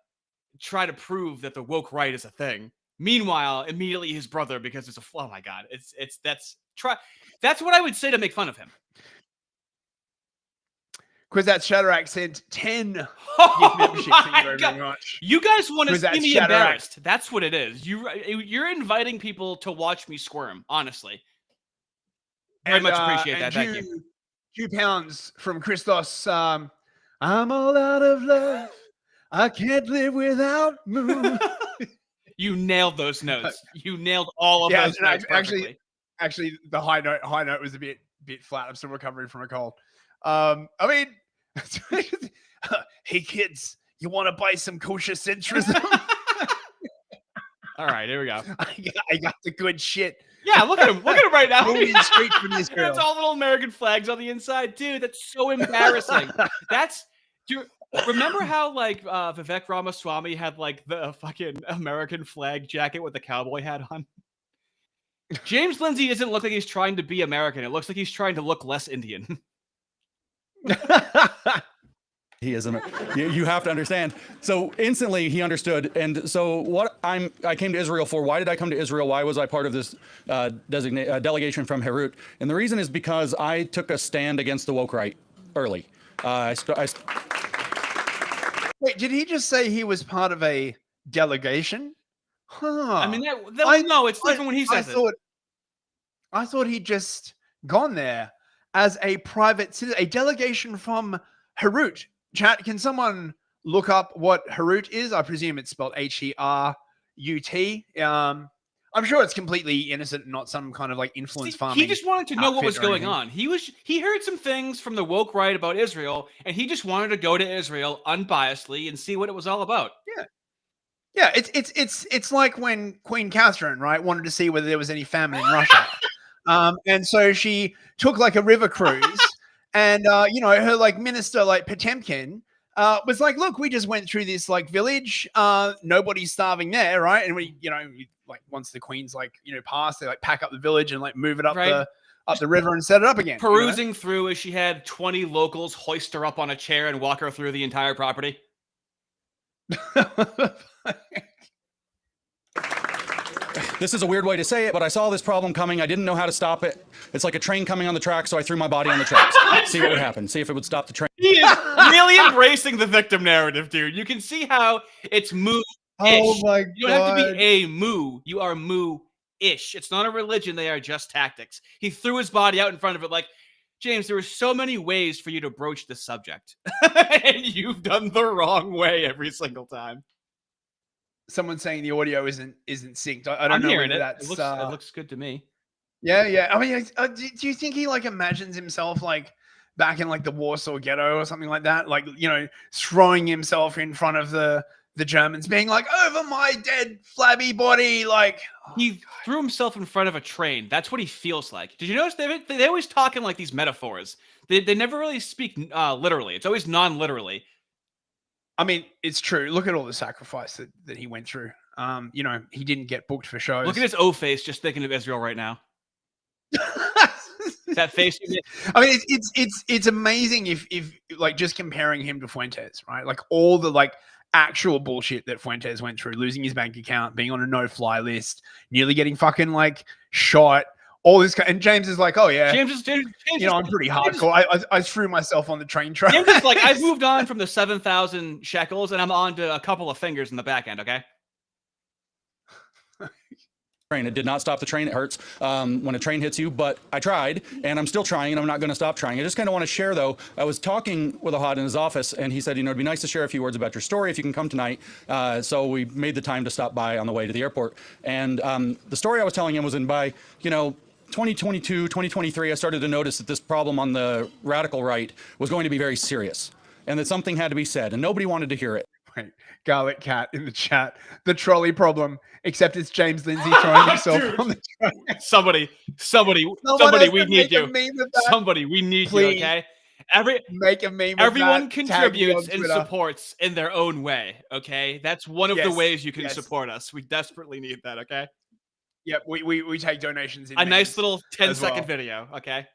[SPEAKER 1] try to prove that the woke right is a thing. Meanwhile, immediately his brother, because it's oh my God, that's what I would say to make fun of him.
[SPEAKER 2] Quizat Shatterack sent 10 gift
[SPEAKER 1] Oh
[SPEAKER 2] memberships. Thank you
[SPEAKER 1] my
[SPEAKER 2] very,
[SPEAKER 1] God.
[SPEAKER 2] very much.
[SPEAKER 1] You guys want to
[SPEAKER 2] Quizat
[SPEAKER 1] see me
[SPEAKER 2] Shatterack.
[SPEAKER 1] embarrassed. That's what it is. You're inviting people to watch me squirm, honestly. Very much appreciate that. Thank you.
[SPEAKER 2] £2 from Christos. I'm all out of love. I can't live without moon.
[SPEAKER 1] You nailed those notes. You nailed all of those notes perfectly.
[SPEAKER 2] Actually, the high note was a bit flat. I'm still recovering from a cold. I mean, hey kids, you want to buy some kosher centrism?
[SPEAKER 1] All right, here we go.
[SPEAKER 2] I got the good shit.
[SPEAKER 1] Yeah, look at him. Look at him right now.
[SPEAKER 2] Straight from Israel.
[SPEAKER 1] That's all little American flags on the inside, dude. That's so embarrassing. Remember how like Vivek Ramaswamy had like the fucking American flag jacket with the cowboy hat on? James Lindsay doesn't look like he's trying to be American. It looks like he's trying to look less Indian.
[SPEAKER 12] He isn't. You have to understand. So instantly he understood. And so I came to Israel for. Why did I come to Israel? Why was I part of this delegation from Herut? And the reason is because I took a stand against the woke right early.
[SPEAKER 2] Wait, did he just say he was part of a delegation? Huh.
[SPEAKER 1] I mean, no, it's different when he says it.
[SPEAKER 2] I thought he'd just gone there as a private citizen, a delegation from Herut. Chat, can someone look up what Herut is? I presume it's spelled H-E-R-U-T. I'm sure it's completely innocent, not some kind of like influence farming.
[SPEAKER 1] He just wanted to know what was going on. He heard some things from the woke right about Israel, and he just wanted to go to Israel unbiasedly and see what it was all about.
[SPEAKER 2] Yeah, it's like when Queen Catherine, right, wanted to see whether there was any famine in Russia. And so she took like a river cruise, and her like minister, like Potemkin, was like, look, we just went through this like village, nobody's starving there, right? And we like once the Queen's like passed, they like pack up the village and like move it up the river and set it up again.
[SPEAKER 1] Perusing through as she had 20 locals hoist her up on a chair and walk her through the entire property.
[SPEAKER 12] This is a weird way to say it, but I saw this problem coming. I didn't know how to stop it. It's like a train coming on the track, so I threw my body on the tracks. See what would happen. See if it would stop the train.
[SPEAKER 1] He is really embracing the victim narrative, dude. You can see how it's moo-ish.
[SPEAKER 2] Oh my God.
[SPEAKER 1] You don't have to be a moo. You are moo-ish. It's not a religion. They are just tactics. He threw his body out in front of it like, James, there were so many ways for you to broach the subject. And you've done the wrong way every single time.
[SPEAKER 2] Someone saying the audio isn't synced. I don't know whether that's.
[SPEAKER 1] It looks good to me.
[SPEAKER 2] Yeah. I mean, do you think he like imagines himself like back in like the Warsaw Ghetto or something like that? Like throwing himself in front of the Germans, being like, over my dead flabby body, like.
[SPEAKER 1] He threw himself in front of a train. That's what he feels like. Did you notice they always talk in like these metaphors? They never really speak literally. It's always non-literally.
[SPEAKER 2] I mean, it's true. Look at all the sacrifice that he went through. He didn't get booked for shows.
[SPEAKER 1] Look at his O face just thinking of Israel right now. That face.
[SPEAKER 2] I mean, it's amazing if like just comparing him to Fuentes, right? Like all the like actual bullshit that Fuentes went through, losing his bank account, being on a no-fly list, nearly getting fucking like shot. All this, and James is like, oh yeah,
[SPEAKER 1] James
[SPEAKER 2] I'm pretty hardcore. I threw myself on the train track.
[SPEAKER 1] James is like, I've moved on from the 7,000 shekels, and I'm on to a couple of fingers in the back end. Okay.
[SPEAKER 12] It did not stop the train. It hurts when a train hits you, but I tried, and I'm still trying, and I'm not going to stop trying. I just kind of want to share, though. I was talking with Ahad in his office, and he said, it'd be nice to share a few words about your story if you can come tonight. So we made the time to stop by on the way to the airport. And the story I was telling him was 2022, 2023, I started to notice that this problem on the radical right was going to be very serious and that something had to be said, and nobody wanted to hear it.
[SPEAKER 2] Wait, Garlic Cat in the chat. The trolley problem, except it's James Lindsay throwing himself on the trolley.
[SPEAKER 1] Somebody, we need you. Somebody, we need you, okay?
[SPEAKER 2] Make a meme.
[SPEAKER 1] Everyone contributes and supports in their own way, okay? That's one of the ways you can support us. We desperately need that, okay?
[SPEAKER 2] Yep, we take donations.
[SPEAKER 1] A nice little 10-second video, okay?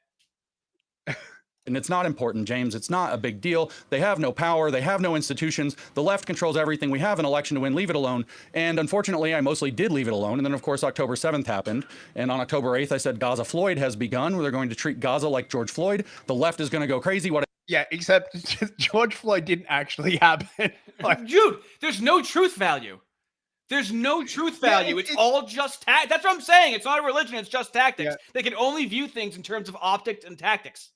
[SPEAKER 12] And it's not important, James. It's not a big deal. They have no power. They have no institutions. The left controls everything. We have an election to win. Leave it alone. And unfortunately, I mostly did leave it alone. And then, of course, October 7th happened. And on October 8th, I said, Gaza Floyd has begun, where they're going to treat Gaza like George Floyd. The left is going to go crazy. What
[SPEAKER 2] Yeah, except George Floyd didn't actually happen. Like,
[SPEAKER 1] dude, there's no truth value. There's no truth value. It's all just that's what I'm saying. It's not a religion. It's just tactics.
[SPEAKER 2] Yeah.
[SPEAKER 1] They can only view things in terms of optics and tactics.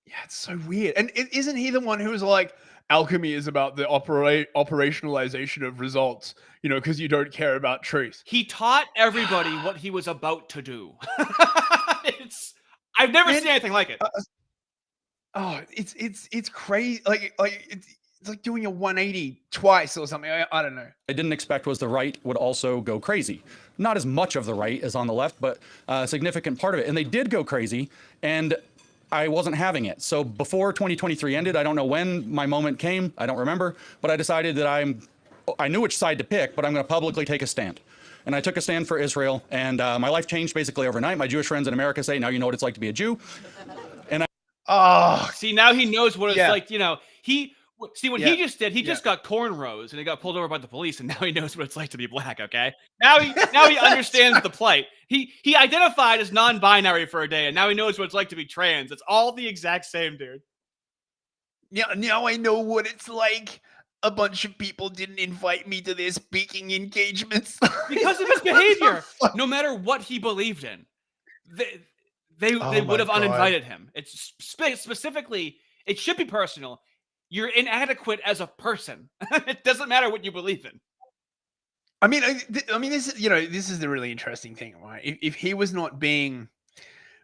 [SPEAKER 2] Yeah, it's so weird. And isn't he the one who was like, alchemy is about the operationalization of results, you know, because you don't care about truth.
[SPEAKER 1] He taught everybody what he was about to do. I've never seen anything like it.
[SPEAKER 2] It's crazy. Like it's like doing a 180 twice or something. I don't know.
[SPEAKER 12] I didn't expect was the right would also go crazy. Not as much of the right as on the left, but a significant part of it. And they did go crazy, and I wasn't having it. So before 2023 ended, I don't know when my moment came, I don't remember, but I decided that I knew which side to pick, but I'm going to publicly take a stand. And I took a stand for Israel, and my life changed basically overnight. My Jewish friends in America say, now you know what it's like to be a Jew. And
[SPEAKER 1] see, now he knows what it's like, you know, he just got cornrows and he got pulled over by the police, and now he knows what it's like to be black. Okay, now he understands the plight. He identified as non-binary for a day, and now he knows what it's like to be trans. It's all the exact same, dude.
[SPEAKER 2] Yeah, now I know what it's like. A bunch of people didn't invite me to their speaking engagements
[SPEAKER 1] because of his behavior. No matter what he believed in, they would have uninvited him. It's specifically, it should be personal. You're inadequate as a person. It doesn't matter what you believe in.
[SPEAKER 2] I mean, this is, you know, this is the really interesting thing, right? If he was not being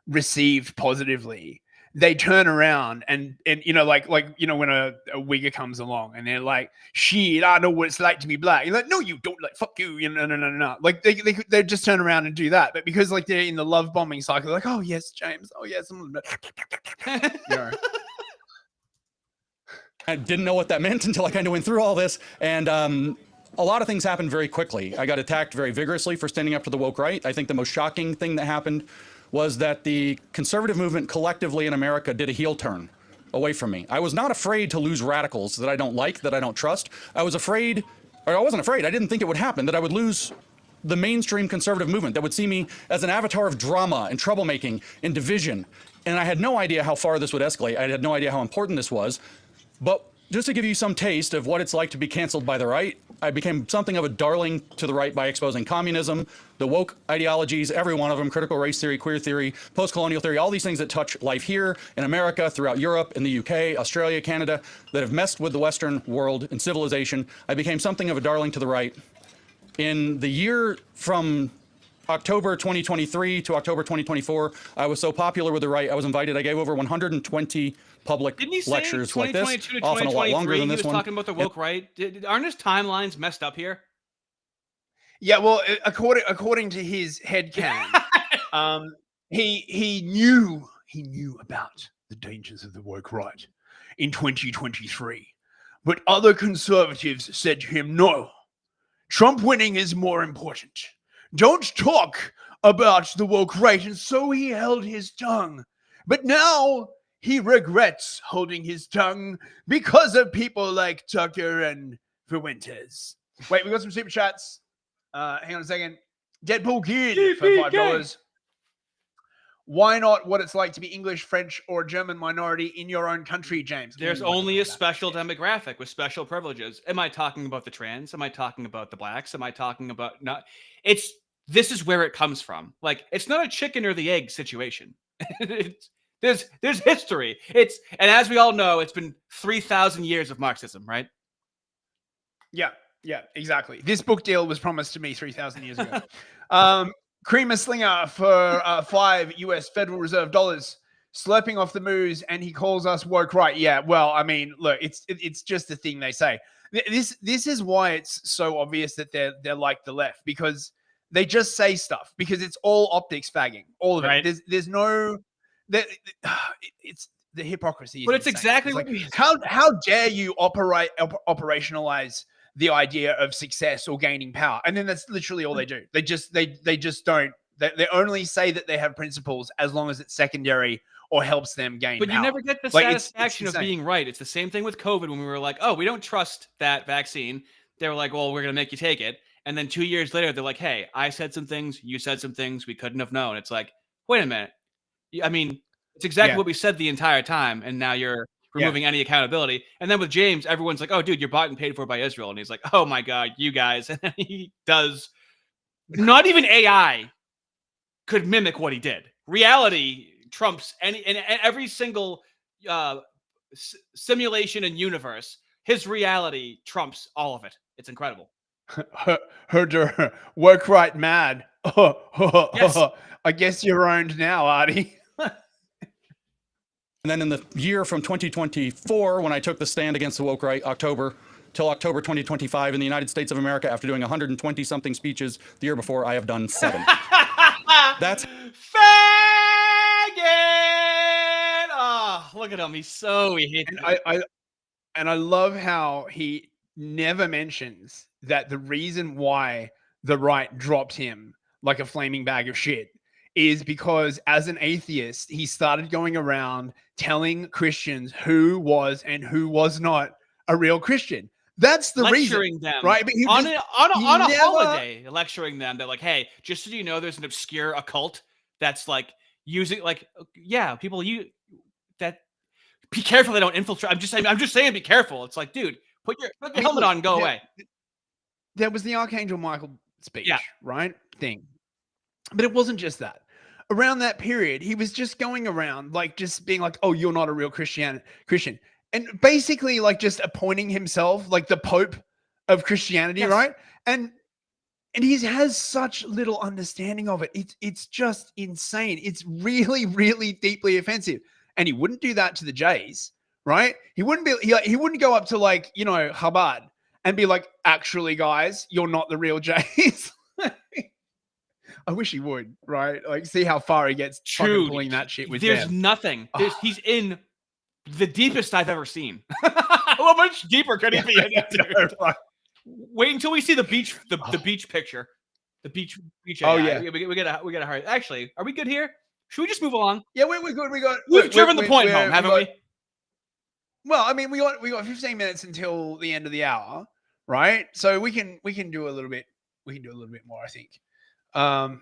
[SPEAKER 2] received positively, they turn around and you know, like you know, when a wigger comes along and they're like, "Shit, I know what it's like to be black." You're like, "No, you don't. Like, fuck you." You know, no. Like they just turn around and do that, but because like they're in the love bombing cycle, they're like, "Oh yes, James. Oh yes." You know.
[SPEAKER 12] I didn't know what that meant until I kind of went through all this. And a lot of things happened very quickly. I got attacked very vigorously for standing up to the woke right. I think the most shocking thing that happened was that the conservative movement collectively in America did a heel turn away from me. I was not afraid to lose radicals that I don't like, that I don't trust. I wasn't afraid. I didn't think it would happen, that I would lose the mainstream conservative movement that would see me as an avatar of drama and troublemaking and division. And I had no idea how far this would escalate. I had no idea how important this was. But just to give you some taste of what it's like to be canceled by the right, I became something of a darling to the right by exposing communism, the woke ideologies, every one of them, critical race theory, queer theory, post-colonial theory, all these things that touch life here in America, throughout Europe, in the UK, Australia, Canada, that have messed with the Western world and civilization. I became something of a darling to the right. In the year from October 2023 to October 2024, I was so popular with the right, I was invited, I gave over 120 public lectures like this, often a lot longer than this one.
[SPEAKER 1] He was talking about the woke right. Aren't his timelines messed up here?
[SPEAKER 2] Yeah, well, according to his headcanon, he knew about the dangers of the woke right in 2023, but other conservatives said to him, "No, Trump winning is more important. Don't talk about the woke right," and so he held his tongue. But now he regrets holding his tongue because of people like Tucker and Fuentes. Wait, we got some super chats. Hang on a second. Deadpool Kid for $5. Why not what it's like to be English, French, or German minority in your own country, James?
[SPEAKER 1] There's only a special demographic with special privileges. Am I talking about the trans? Am I talking about the blacks? Am I talking about not? This is where it comes from. Like, it's not a chicken or the egg situation. There's history. And as we all know, it's been 3,000 years of Marxism, right?
[SPEAKER 2] Yeah, exactly. This book deal was promised to me 3,000 years ago. Creamer Slinger for $5 US Federal Reserve dollars, slurping off the moose, and he calls us woke right. Yeah, well, I mean, look, it's just the thing they say. This is why it's so obvious that they're like the left, because they just say stuff, because it's all optics fagging, all of it. There's no it's the hypocrisy.
[SPEAKER 1] But it's exactly
[SPEAKER 2] what how dare you operationalize the idea of success or gaining power, and then that's literally all they do. They just don't. They only say that they have principles as long as it's secondary or helps them gain power.
[SPEAKER 1] But you never get the satisfaction of being right. It's the same thing with COVID when we were like, oh, we don't trust that vaccine. They were like, well, we're going to make you take it. And then 2 years later, they're like, hey, I said some things, you said some things, we couldn't have known. It's like, wait a minute. I mean, It's exactly what we said the entire time, and now you're removing any accountability. And then with James, everyone's like, "Oh, dude, you're bought and paid for by Israel," and he's like, "Oh my god, you guys!" And then he does. Not even AI could mimic what he did. Reality trumps every single simulation and universe. His reality trumps all of it. It's incredible.
[SPEAKER 2] Herder, work right mad.
[SPEAKER 1] Yes.
[SPEAKER 2] I guess you're owned now, Artie.
[SPEAKER 12] And then in the year from 2024, when I took the stand against the woke right, October till October 2025 in the United States of America, after doing 120 something speeches the year before, I have done 7. That's
[SPEAKER 1] faggot. Oh, look at him. He's so he hates it.
[SPEAKER 2] And I love how he never mentions that the reason why the right dropped him like a flaming bag of shit is because as an atheist, he started going around telling Christians who was and who was not a real Christian. That's the
[SPEAKER 1] lecturing
[SPEAKER 2] reason,
[SPEAKER 1] them,
[SPEAKER 2] right? But
[SPEAKER 1] on a holiday, lecturing them. They're like, "Hey, just so you know, there's an obscure occult that's like using, like, people that. Be careful they don't infiltrate." I'm just saying, be careful. It's like, dude, put your helmet on, and go away.
[SPEAKER 2] There was the Archangel Michael speech, right? Thing, but it wasn't just that. Around that period, he was just going around like just being like, "Oh, you're not a real Christian," and basically like just appointing himself like the Pope of Christianity, right? And he has such little understanding of it. It's just insane. It's really, really deeply offensive. And he wouldn't do that to the Jays, right? He wouldn't go up to like, Chabad and be like, "Actually, guys, you're not the real Jays." I wish he would, right? Like, see how far he gets fucking pulling that shit with
[SPEAKER 1] There's
[SPEAKER 2] them.
[SPEAKER 1] nothing. He's in the deepest I've ever seen. How much deeper could he be in it, dude? Wait until we see the beach, the beach picture. The beach.
[SPEAKER 2] Oh,
[SPEAKER 1] AI.
[SPEAKER 2] yeah.
[SPEAKER 1] We gotta hurry. Actually, are we good here? Should we just move along?
[SPEAKER 2] Yeah, we're good.
[SPEAKER 1] We've driven the point home, haven't we?
[SPEAKER 2] Well, I mean, we got 15 minutes until the end of the hour, right? So we can do a little bit. We can do a little bit more, I think. I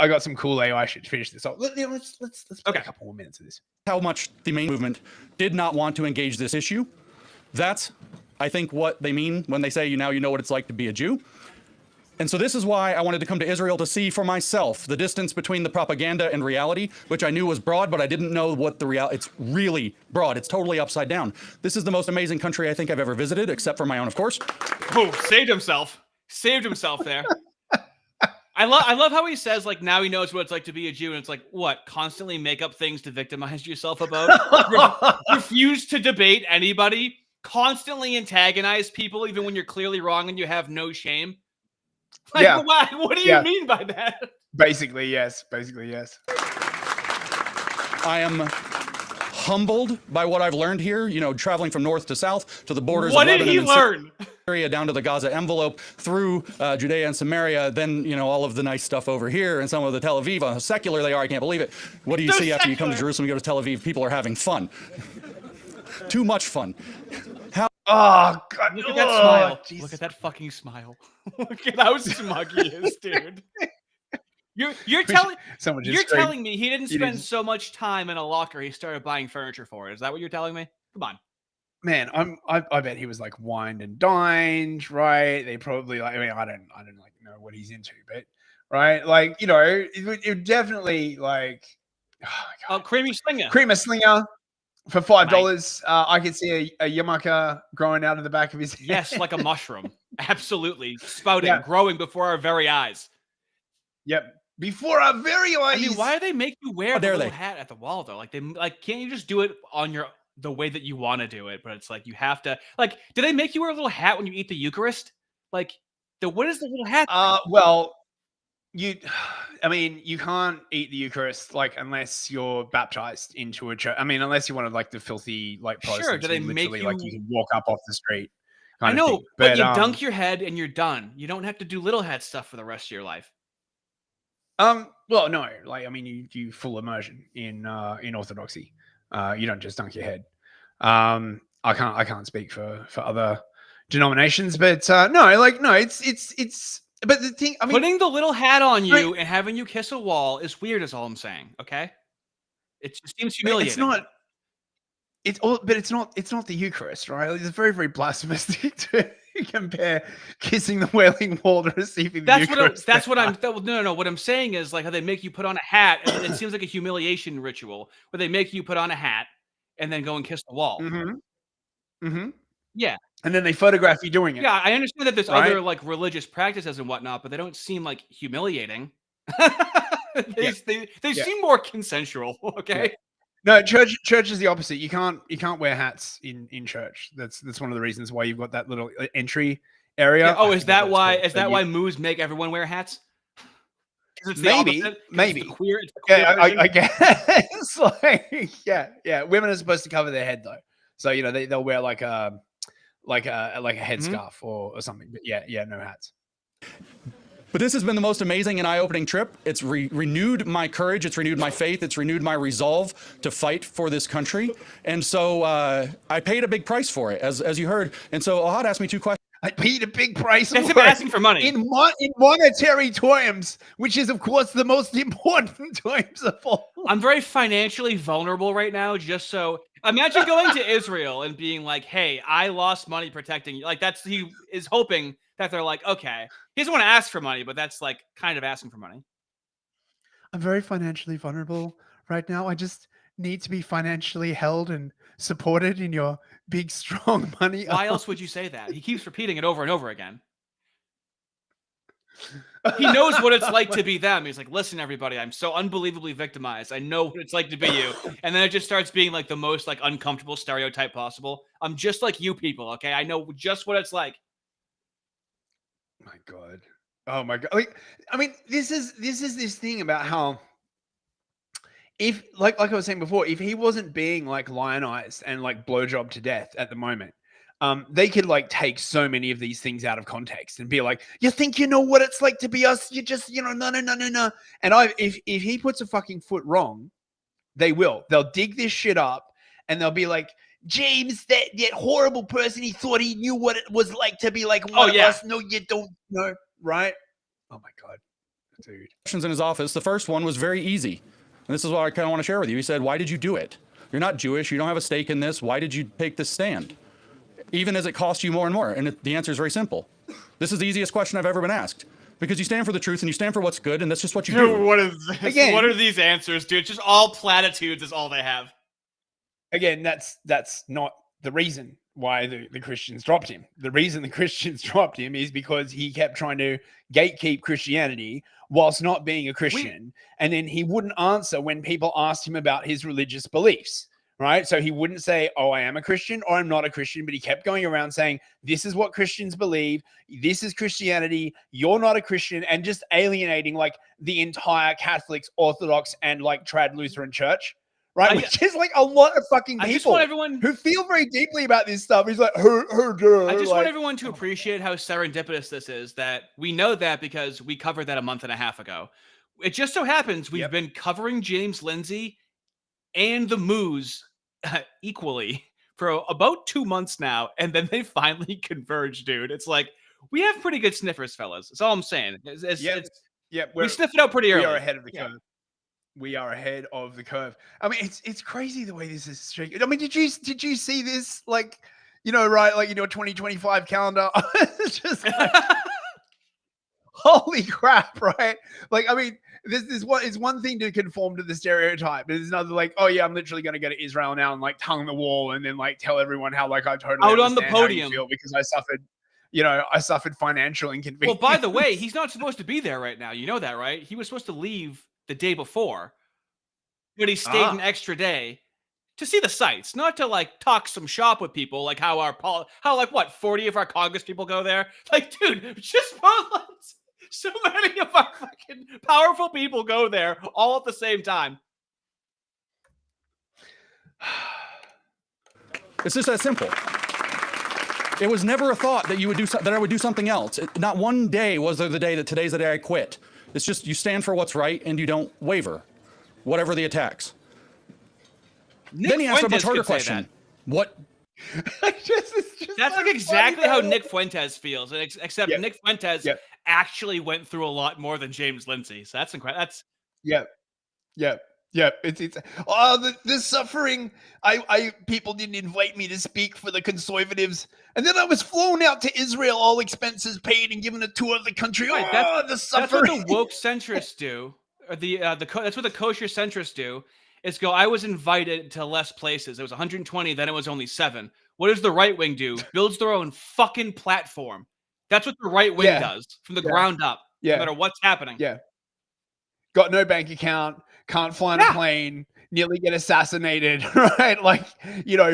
[SPEAKER 2] got some cool AI shit to finish this off. Let's play a couple more minutes of this.
[SPEAKER 12] how much the main movement did not want to engage this issue. That's, I think, what they mean when they say, now you know what it's like to be a Jew. And so this is why I wanted to come to Israel to see for myself the distance between the propaganda and reality, which I knew was broad, but I didn't know what the reality. It's really broad. It's totally upside down. This is the most amazing country I think I've ever visited, except for my own, of course.
[SPEAKER 1] Oh, saved himself there. I love how he says, like, now he knows what it's like to be a Jew, and it's like, what? Constantly make up things to victimize yourself about? Refuse to debate anybody? Constantly antagonize people even when you're clearly wrong and you have no shame? Like,
[SPEAKER 2] yeah.
[SPEAKER 1] What do you mean by that?
[SPEAKER 2] Basically, yes.
[SPEAKER 12] I am humbled by what I've learned here, traveling from north to south to the borders
[SPEAKER 1] what
[SPEAKER 12] of
[SPEAKER 1] did
[SPEAKER 12] Lebanon
[SPEAKER 1] he learn?
[SPEAKER 12] Syria, down to the Gaza envelope, through Judea and Samaria, then, all of the nice stuff over here, and some of the Tel Aviv, how secular they are, I can't believe it. What do you see after you come to Jerusalem, you go to Tel Aviv? People are having fun. Too much fun.
[SPEAKER 2] Oh, God.
[SPEAKER 1] Look at that smile. Geez. Look at that fucking smile. Look at how smug he is, dude. You're telling me he didn't spend so much time in a locker he started buying furniture for it. Is that what you're telling me? Come on.
[SPEAKER 2] Man, I bet he was like wined and dined, right? They probably I don't know what he's into, but right, it definitely like
[SPEAKER 1] creamy slinger.
[SPEAKER 2] Creamer slinger for $5. I could see a yarmulke growing out of the back of his head.
[SPEAKER 1] Yes, like a mushroom. Absolutely. Spouting, growing before our very eyes.
[SPEAKER 2] Yep. Before our very eyes.
[SPEAKER 1] I mean, why do they make you wear the little hat at the wall though? Like can't you just do it on the way that you want to do it? But it's like you have to do they make you wear a little hat when you eat the Eucharist? What is the little hat?
[SPEAKER 2] Well, you can't eat the Eucharist unless you're baptized into a church. I mean, unless you want to the filthy Protestants.
[SPEAKER 1] Sure, do they make you
[SPEAKER 2] you can walk up off the street?
[SPEAKER 1] I know, but you dunk your head and you're done. You don't have to do little hat stuff for the rest of your life.
[SPEAKER 2] Well, no, you do full immersion in Orthodoxy. You don't just dunk your head. I can't speak for other denominations, but no, it's. But the thing,
[SPEAKER 1] putting the little hat on you and having you kiss a wall is weird. Is all I'm saying. Okay. It just seems humiliating.
[SPEAKER 2] It's not. It's all, but it's not. It's not the Eucharist, right? It's very, very blasphemous to compare kissing the Wailing Wall to receiving the Eucharist.
[SPEAKER 1] That's what I'm. No. What I'm saying is like how they make you put on a hat, and it seems like a humiliation ritual where they make you put on a hat and then go and kiss the wall. Yeah.
[SPEAKER 2] And then they photograph you doing it.
[SPEAKER 1] Yeah, I understand that there's other like religious practices and whatnot, but they don't seem like humiliating. They seem more consensual. Okay.
[SPEAKER 2] Yeah. No, church is the opposite. You can't wear hats in church. That's one of the reasons why you've got that little entry area.
[SPEAKER 1] Yeah. Oh, is that why? Is that why moos make everyone wear hats? It's
[SPEAKER 2] maybe.
[SPEAKER 1] It's the queer
[SPEAKER 2] I guess. Like, yeah. Women are supposed to cover their head though, so you know they'll wear like a headscarf or something. But yeah, no hats.
[SPEAKER 12] But this has been the most amazing and eye-opening trip. It's renewed my courage. It's renewed my faith. It's renewed my resolve to fight for this country. And so I paid a big price for it, as you heard. And so Ohad asked me 2 questions.
[SPEAKER 2] I paid a big price
[SPEAKER 1] for asking for money
[SPEAKER 2] in monetary terms, which is of course the most important terms of all.
[SPEAKER 1] I'm very financially vulnerable right now. Just so imagine going to Israel and being like, "Hey, I lost money protecting you." Like he is hoping that they're like, okay, he doesn't want to ask for money, but that's like kind of asking for money.
[SPEAKER 2] I'm very financially vulnerable right now. I just need to be financially held and supported in your big, strong money.
[SPEAKER 1] Why else would you say that? He keeps repeating it over and over again. He knows what it's like to be them. He's like, listen, everybody, I'm so unbelievably victimized. I know what it's like to be you. And then it just starts being like the most like uncomfortable stereotype possible. I'm just like you people, okay? I know just what it's like.
[SPEAKER 2] My God. Oh my God. Like, I mean, this is this thing about how if like I was saying before, if he wasn't being like lionized and like blowjob to death at the moment, they could like take so many of these things out of context and be like, you think you know what it's like to be us? You just, no. And if he puts a fucking foot wrong, they will. They'll dig this shit up and they'll be like, James, that horrible person, he thought he knew what it was like to be like one of us. No, you don't know, right? Oh my God, dude.
[SPEAKER 12] Questions in his office. The first one was very easy. And this is what I kind of want to share with you. He said, why did you do it? You're not Jewish. You don't have a stake in this. Why did you take this stand? Even as it costs you more and more. And the answer is very simple. This is the easiest question I've ever been asked. Because you stand for the truth and you stand for what's good, and that's just what you do.
[SPEAKER 1] What is this? Again, what are these answers, dude? It's just all platitudes is all they have.
[SPEAKER 2] Again, that's not the reason why the Christians dropped him. The reason the Christians dropped him is because he kept trying to gatekeep Christianity whilst not being a Christian. And then he wouldn't answer when people asked him about his religious beliefs, right? So he wouldn't say, oh, I am a Christian or I'm not a Christian, but he kept going around saying, this is what Christians believe. This is Christianity. You're not a Christian, and just alienating like the entire Catholics, Orthodox, and like Trad Lutheran Church. Right, which is like a lot of fucking people who feel very deeply about this stuff. He's like,
[SPEAKER 1] I just want everyone to appreciate how serendipitous this is. That we know that because we covered that a month and a half ago. It just so happens we've been covering James Lindsay and the Moos equally for about 2 months now, and then they finally converged, dude. It's like we have pretty good sniffers, fellas. That's all I'm saying. We sniff it out pretty early.
[SPEAKER 2] We are ahead of the curve. We are ahead of the curve. I mean, it's crazy the way this is streaking. I mean, did you see this? Like, right? Like, 2025 calendar. It's just like, holy crap, right? Like, I mean, this is it's one thing to conform to the stereotype, but it's another like, oh yeah, I'm literally going to go to Israel now and like tongue the wall and then like tell everyone how like I totally
[SPEAKER 1] out on the podium
[SPEAKER 2] how you feel because I suffered. I suffered financial inconvenience.
[SPEAKER 1] Well, by the way, he's not supposed to be there right now. You know that, right? He was supposed to leave the day before, but he stayed an extra day to see the sights, not to like talk some shop with people, like how like 40 of our Congress people go there. Like, dude, just so many of our fucking powerful people go there all at the same time.
[SPEAKER 12] It's just that simple. It was never a thought that you would that I would do something else. Not one day was there the day that today's the day I quit. It's just you stand for what's right and you don't waver, whatever the attacks. Then he asked a much harder question. What?
[SPEAKER 1] That's like exactly how Nick Fuentes feels, except Nick Fuentes actually went through a lot more than James Lindsay. So that's incredible. That's
[SPEAKER 2] yeah. Yeah, it's the suffering. People didn't invite me to speak for the conservatives, and then I was flown out to Israel, all expenses paid, and given a tour of the country.
[SPEAKER 1] Right,
[SPEAKER 2] The suffering.
[SPEAKER 1] That's what the woke centrists do. Or that's what the kosher centrists do. Is go. I was invited to less places. It was 120. Then it was only 7. What does the right wing do? Builds their own fucking platform. That's what the right wing does from the ground up. No matter what's happening.
[SPEAKER 2] Yeah. Got no bank account. Can't fly on a plane. Nearly get assassinated. Right. Like,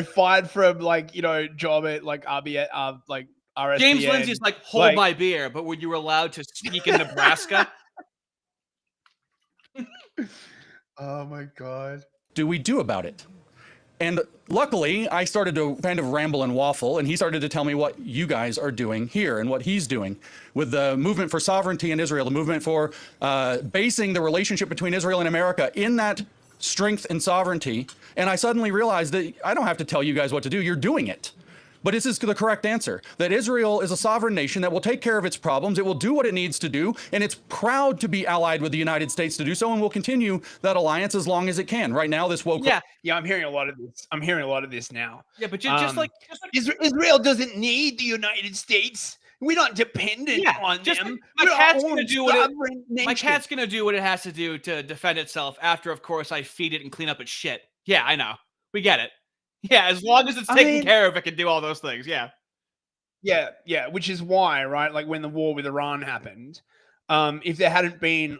[SPEAKER 2] fired from job at RSBN. Like RSBN.
[SPEAKER 1] James Lindsay's like, hold my beer, but when you were allowed to speak in Nebraska.
[SPEAKER 2] Oh my God.
[SPEAKER 12] Do we do about it? And luckily, I started to kind of ramble and waffle, and he started to tell me what you guys are doing here and what he's doing with the movement for sovereignty in Israel, the movement for basing the relationship between Israel and America in that strength and sovereignty. And I suddenly realized that I don't have to tell you guys what to do. You're doing it. But this is the correct answer, that Israel is a sovereign nation that will take care of its problems. It will do what it needs to do, and it's proud to be allied with the United States to do so, and will continue that alliance as long as it can. Right now, this woke.
[SPEAKER 2] Yeah, I'm hearing a lot of this. I'm hearing a lot of this now.
[SPEAKER 1] Yeah, but just like
[SPEAKER 2] Israel doesn't need the United States. We're not dependent on them.
[SPEAKER 1] My cat's gonna do what it has to do to defend itself. After, of course, I feed it and clean up its shit. Yeah, I know. We get it. Yeah, as long as it's taken care of, it can do all those things. Yeah.
[SPEAKER 2] Yeah, which is why, right? Like when the war with Iran happened, if there hadn't been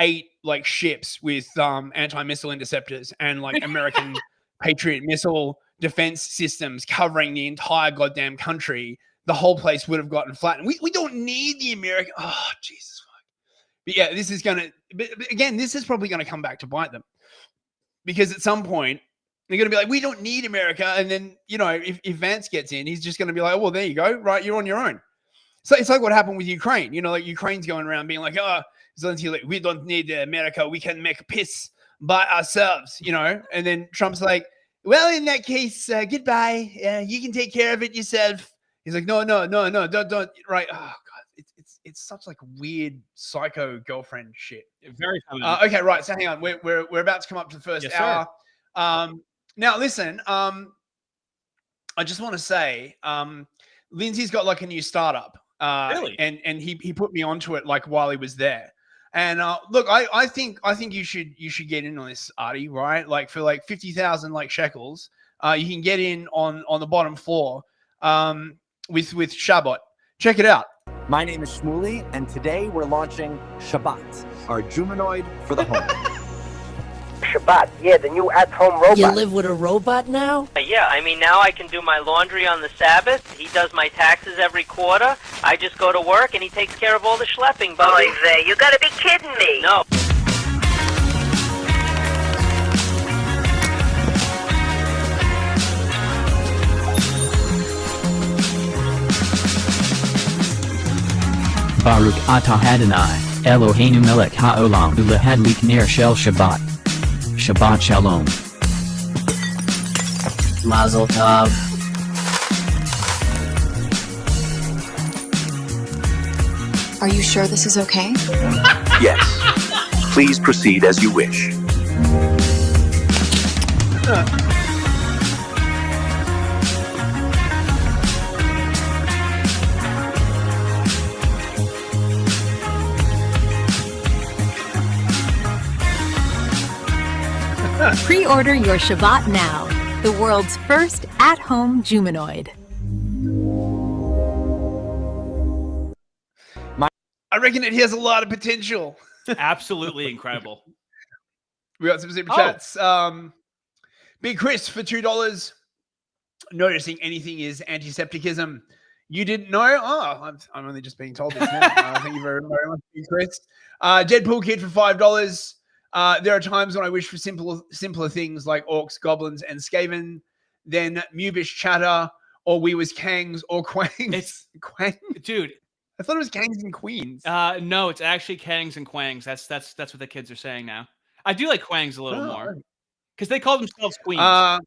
[SPEAKER 2] 8 ships with anti-missile interceptors and American Patriot missile defense systems covering the entire goddamn country, the whole place would have gotten flattened. We don't need the American. Oh, Jesus fuck. But yeah, this is probably gonna come back to bite them, because at some point they're going to be like, we don't need America. And then, if Vance gets in, he's just going to be like, oh, well, there you go. Right. You're on your own. So it's like what happened with Ukraine. Ukraine's going around being like, oh, Zelensky, we don't need America. We can make peace by ourselves, And then Trump's like, well, in that case, goodbye. You can take care of it yourself. He's like, no, don't. Right. Oh, God. It's such weird psycho girlfriend shit.
[SPEAKER 1] Very
[SPEAKER 2] okay. Right. So hang on. We're about to come up to the first hour. Now, listen, I just want to say, Lindsay's got a new startup.
[SPEAKER 1] Really?
[SPEAKER 2] And he put me onto it while he was there. And look, I think you should get in on this, Artie, right? For 50,000 shekels, you can get in on the bottom floor with Shabbat. Check it out.
[SPEAKER 13] My name is Shmuley, and today we're launching Shabbat, our Jumanoid for the home.
[SPEAKER 14] Shabbat, the new at-home robot.
[SPEAKER 15] You live with a robot now?
[SPEAKER 16] Yeah, now I can do my laundry on the Sabbath. He does my taxes every quarter. I just go to work and he takes care of all the schlepping, buddy.
[SPEAKER 14] Oy, you gotta be kidding me.
[SPEAKER 16] No.
[SPEAKER 17] Baruch atah Adonai, Eloheinu melech haolam ulahadlik ner shel Shabbat. Shabbat Shalom.
[SPEAKER 15] Mazel Tov.
[SPEAKER 18] Are you sure this is okay?
[SPEAKER 5] Yes. Please proceed as you wish.
[SPEAKER 19] Pre-order your Shabbat now, the world's first at-home Jumanoid.
[SPEAKER 2] I reckon it has a lot of potential.
[SPEAKER 1] Absolutely incredible.
[SPEAKER 2] We got some super chats. Big Chris for $2. Noticing anything is antisepticism. You didn't know? Oh, I'm only just being told this now. Thank you very, very much, Big Chris. Deadpool Kid for $5. There are times when I wish for simpler things like orcs, goblins, and skaven than Mubish chatter, or we was Kangs or Quangs.
[SPEAKER 1] It's
[SPEAKER 2] Quang,
[SPEAKER 1] dude.
[SPEAKER 2] I thought it was Kangs and Queens.
[SPEAKER 1] No, it's actually Kangs and Quangs. That's what the kids are saying now. I do like Quangs a little more because they call themselves queens.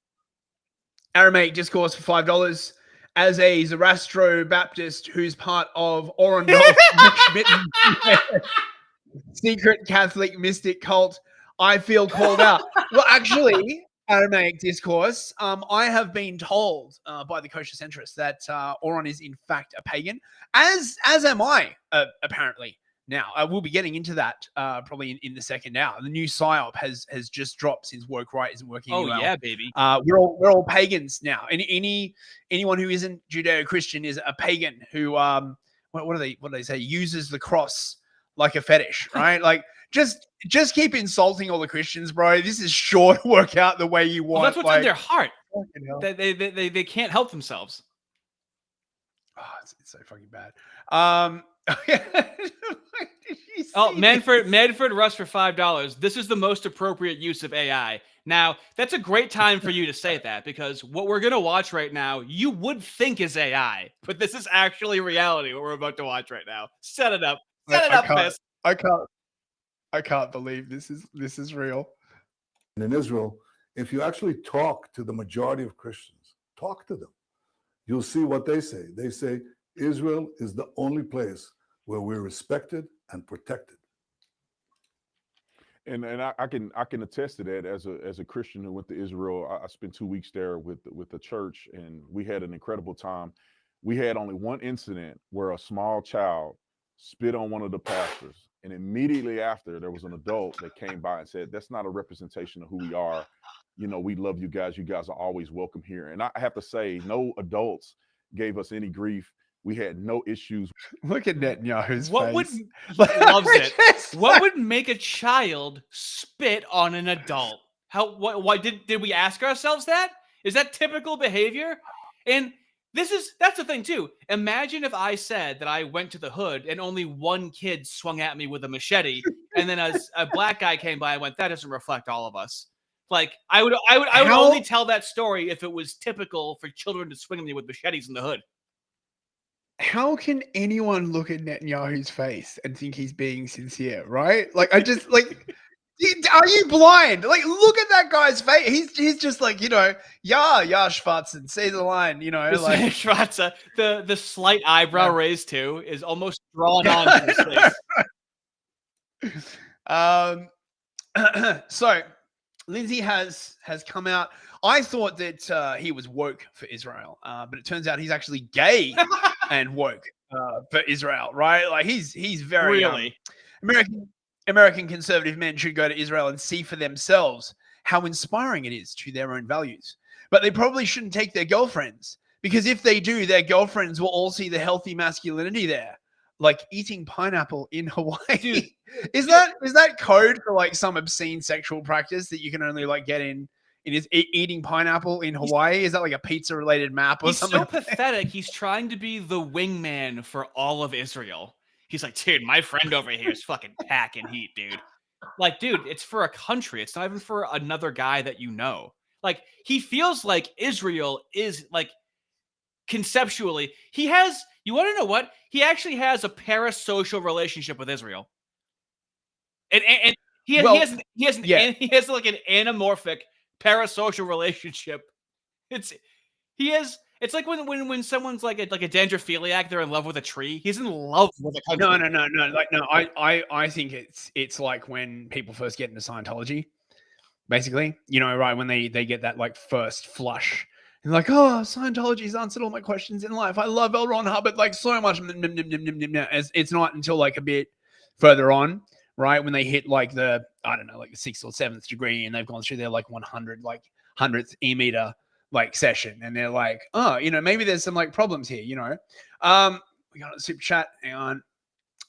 [SPEAKER 2] Aramaic Discourse for $5. As a Zoroastro Baptist who's part of Orandolph secret Catholic mystic cult, I feel called out. Well, actually, Aramaic discourse. I have been told by the kosher centrist that Auron is in fact a pagan, as am I apparently. Now I will be getting into that probably in the second hour. The new psyop has just dropped since woke right isn't working.
[SPEAKER 1] Oh
[SPEAKER 2] well.
[SPEAKER 1] yeah, baby.
[SPEAKER 2] We're all pagans now. And anyone who isn't Judeo-Christian is a pagan who what do they say? Uses the cross like a fetish, right? Like just keep insulting all the Christians, bro. This is sure to work out the way you want.
[SPEAKER 1] Well, that's what's in their heart. They can't help themselves.
[SPEAKER 2] Oh, it's so fucking bad.
[SPEAKER 1] Oh, Manfred Russ for $5. This is the most appropriate use of AI. Now, that's a great time for you to say that, because what we're going to watch right now, you would think is AI, but this is actually reality, what we're about to watch right now. Set it up. Set it up, Piss.
[SPEAKER 2] I can't believe this is real.
[SPEAKER 20] And in Israel, if you actually talk to the majority of Christians, talk to them, you'll see what they say. They say Israel is the only place where we're respected and protected.
[SPEAKER 21] And I can attest to that as a Christian who went to Israel. I spent 2 weeks there with the church, and we had an incredible time. We had only one incident where a small child spit on one of the pastors, and immediately after there was an adult that came by and said, "That's not a representation of who we are. You know, we love you guys. You guys are always welcome here." And I have to say, no adults gave us any grief. We had no issues.
[SPEAKER 2] Look at Netanyahu's
[SPEAKER 1] face.
[SPEAKER 2] Loves
[SPEAKER 1] it. What would make a child spit on an adult? Why did we ask ourselves that? Is that typical behavior? And that's the thing too. Imagine if I said that I went to the hood and only one kid swung at me with a machete, and then a black guy came by and went, "That doesn't reflect all of us." Like I would only tell that story if it was typical for children to swing at me with machetes in the hood.
[SPEAKER 2] How can anyone look at Netanyahu's face and think he's being sincere, right? Like, I just, like, are you blind? Like, look at that guy's face. He's just like, yeah, Schwarzen, say the line, like.
[SPEAKER 1] Schwarzer, the slight eyebrow raise too is almost drawn on his face.
[SPEAKER 2] So, Lindsay has come out. I thought that he was woke for Israel, but it turns out he's actually gay and woke for Israel, right? Like he's very
[SPEAKER 1] really
[SPEAKER 2] American conservative men should go to Israel and see for themselves how inspiring it is to their own values. But they probably shouldn't take their girlfriends, because if they do, their girlfriends will all see the healthy masculinity there, like eating pineapple in Hawaii. Dude, is that code for like some obscene sexual practice that you can only like get in eating pineapple in Hawaii? Is that like a pizza related map or something?
[SPEAKER 1] He's so pathetic. He's trying to be the wingman for all of Israel. He's like, dude, my friend over here is fucking packing heat, dude. Like, dude, it's for a country. It's not even for another guy that you know. Like, he feels like Israel is like conceptually, you want to know what? He actually has a parasocial relationship with Israel. And he has like an anamorphic parasocial relationship. It's like when someone's like a dendrophiliac, they're in love with a tree. He's in love with a country.
[SPEAKER 2] No. Like, no, I think it's like when people first get into Scientology, basically, right, when they get that like first flush. And like, oh, Scientology's answered all my questions in life. I love L. Ron Hubbard like so much. It's not until like a bit further on, right, when they hit like the, I don't know, like the 6th or 7th degree, and they've gone through their like 100th e-meter like session, and they're like, oh, maybe there's some like problems here, We got a super chat. Hang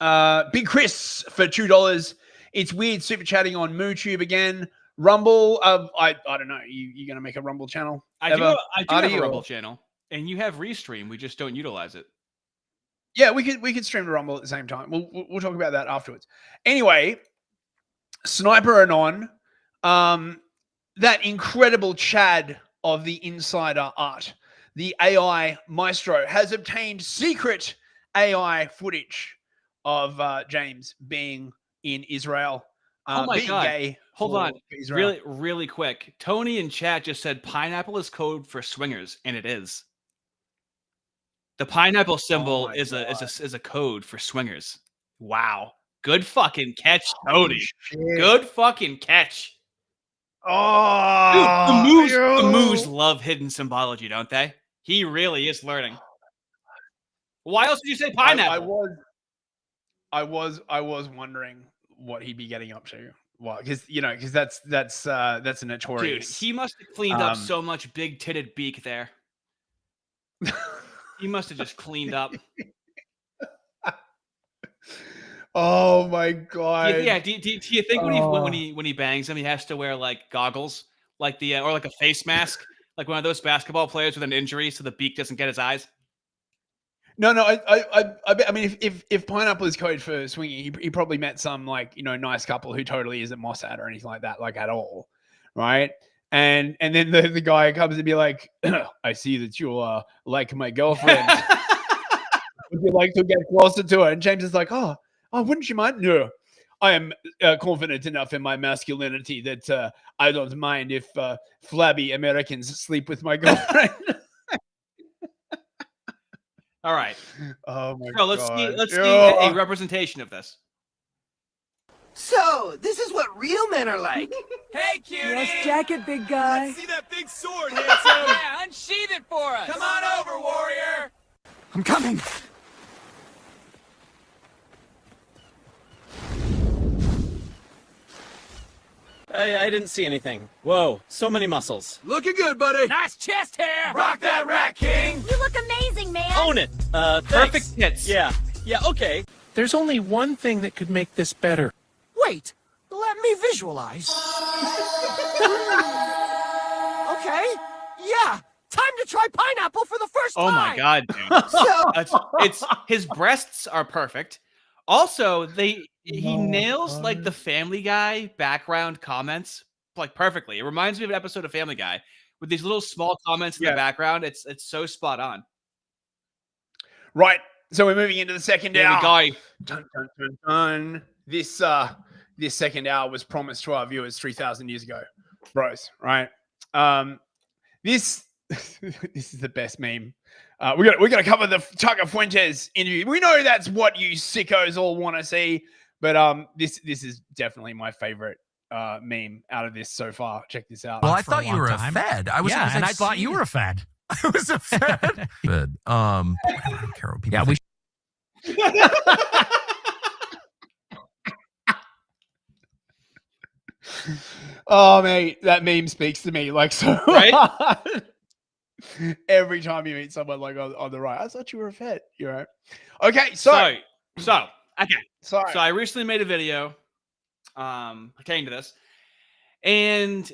[SPEAKER 2] on. Big Chris for $2. It's weird super chatting on MooTube again. Rumble, I don't know. You gonna make a Rumble channel?
[SPEAKER 1] I do have a Rumble channel, and you have Restream. We just don't utilize it.
[SPEAKER 2] Yeah, we could stream to Rumble at the same time. We'll talk about that afterwards. Anyway, Sniper Anon, that incredible Chad of the Insider Art, the AI maestro, has obtained secret AI footage of James being in Israel.
[SPEAKER 1] Oh my God.
[SPEAKER 2] Gay.
[SPEAKER 1] Hold on. Really quick. Tony in chat just said pineapple is code for swingers, and it is. The pineapple symbol is a code for swingers. Wow. Good fucking catch, Tony. Good fucking catch.
[SPEAKER 2] Oh,
[SPEAKER 1] dude, the moose love hidden symbology, don't they? He really is learning. Why else did you say pineapple?
[SPEAKER 2] I was wondering what he'd be getting up to. Well, because that's a notorious.
[SPEAKER 1] Dude, he must have cleaned up so much big titted beak there. He must have just cleaned up.
[SPEAKER 2] Oh my god!
[SPEAKER 1] Yeah. Do you think when he bangs him, he has to wear like goggles, like or like a face mask, like one of those basketball players with an injury, so the beak doesn't get his eyes?
[SPEAKER 2] No. I mean, if Pineapple is code for swinging, he probably met some nice couple who totally isn't Mossad or anything like that, like at all, right? And then the guy comes and be like, I see that you like my girlfriend. Would you like to get closer to her? And James is like, oh, wouldn't you mind? No, I am confident enough in my masculinity that I don't mind if flabby Americans sleep with my girlfriend.
[SPEAKER 1] All right.
[SPEAKER 2] Oh my
[SPEAKER 1] god. Let's see a representation of this.
[SPEAKER 14] So, this is what real men are like.
[SPEAKER 15] Hey, cutie! Yes, jacket, big guy.
[SPEAKER 14] Let's see that big sword, handsome.
[SPEAKER 15] Yeah, unsheath it for us.
[SPEAKER 14] Come on over, warrior.
[SPEAKER 15] I'm coming.
[SPEAKER 6] I didn't see anything. Whoa, so many muscles.
[SPEAKER 14] Looking good, buddy.
[SPEAKER 15] Nice chest hair.
[SPEAKER 14] Rock that rat, king.
[SPEAKER 8] You look amazing, man.
[SPEAKER 6] Own it.
[SPEAKER 1] Perfect hits.
[SPEAKER 6] Yeah, okay.
[SPEAKER 22] There's only one thing that could make this better.
[SPEAKER 14] Wait, let me visualize. Okay, yeah. Time to try pineapple for the first time.
[SPEAKER 1] Oh my god, dude. It's his breasts are perfect. Also, he nails like the Family Guy background comments like perfectly. It reminds me of an episode of Family Guy with these little small comments in the background. It's so spot on.
[SPEAKER 2] Right. So we're moving into the second hour.
[SPEAKER 1] Here we go.
[SPEAKER 2] Dun, dun, dun, dun. This second hour was promised to our viewers 3,000 years ago, bros. Right. This is the best meme. We're gonna cover the Tucker Fuentes interview. We know that's what you sickos all want to see, but this is definitely my favorite meme out of this so far. Check this out.
[SPEAKER 9] Well, I thought you were a Fed. I
[SPEAKER 10] thought you were a Fed.
[SPEAKER 9] I was a Fed. Fed. I don't care what people think.
[SPEAKER 2] Oh, mate, that meme speaks to me like so hard. Every time you meet someone like on the right, I thought you were a Fed. You're right. Okay, so
[SPEAKER 1] I recently made a video pertaining to this, and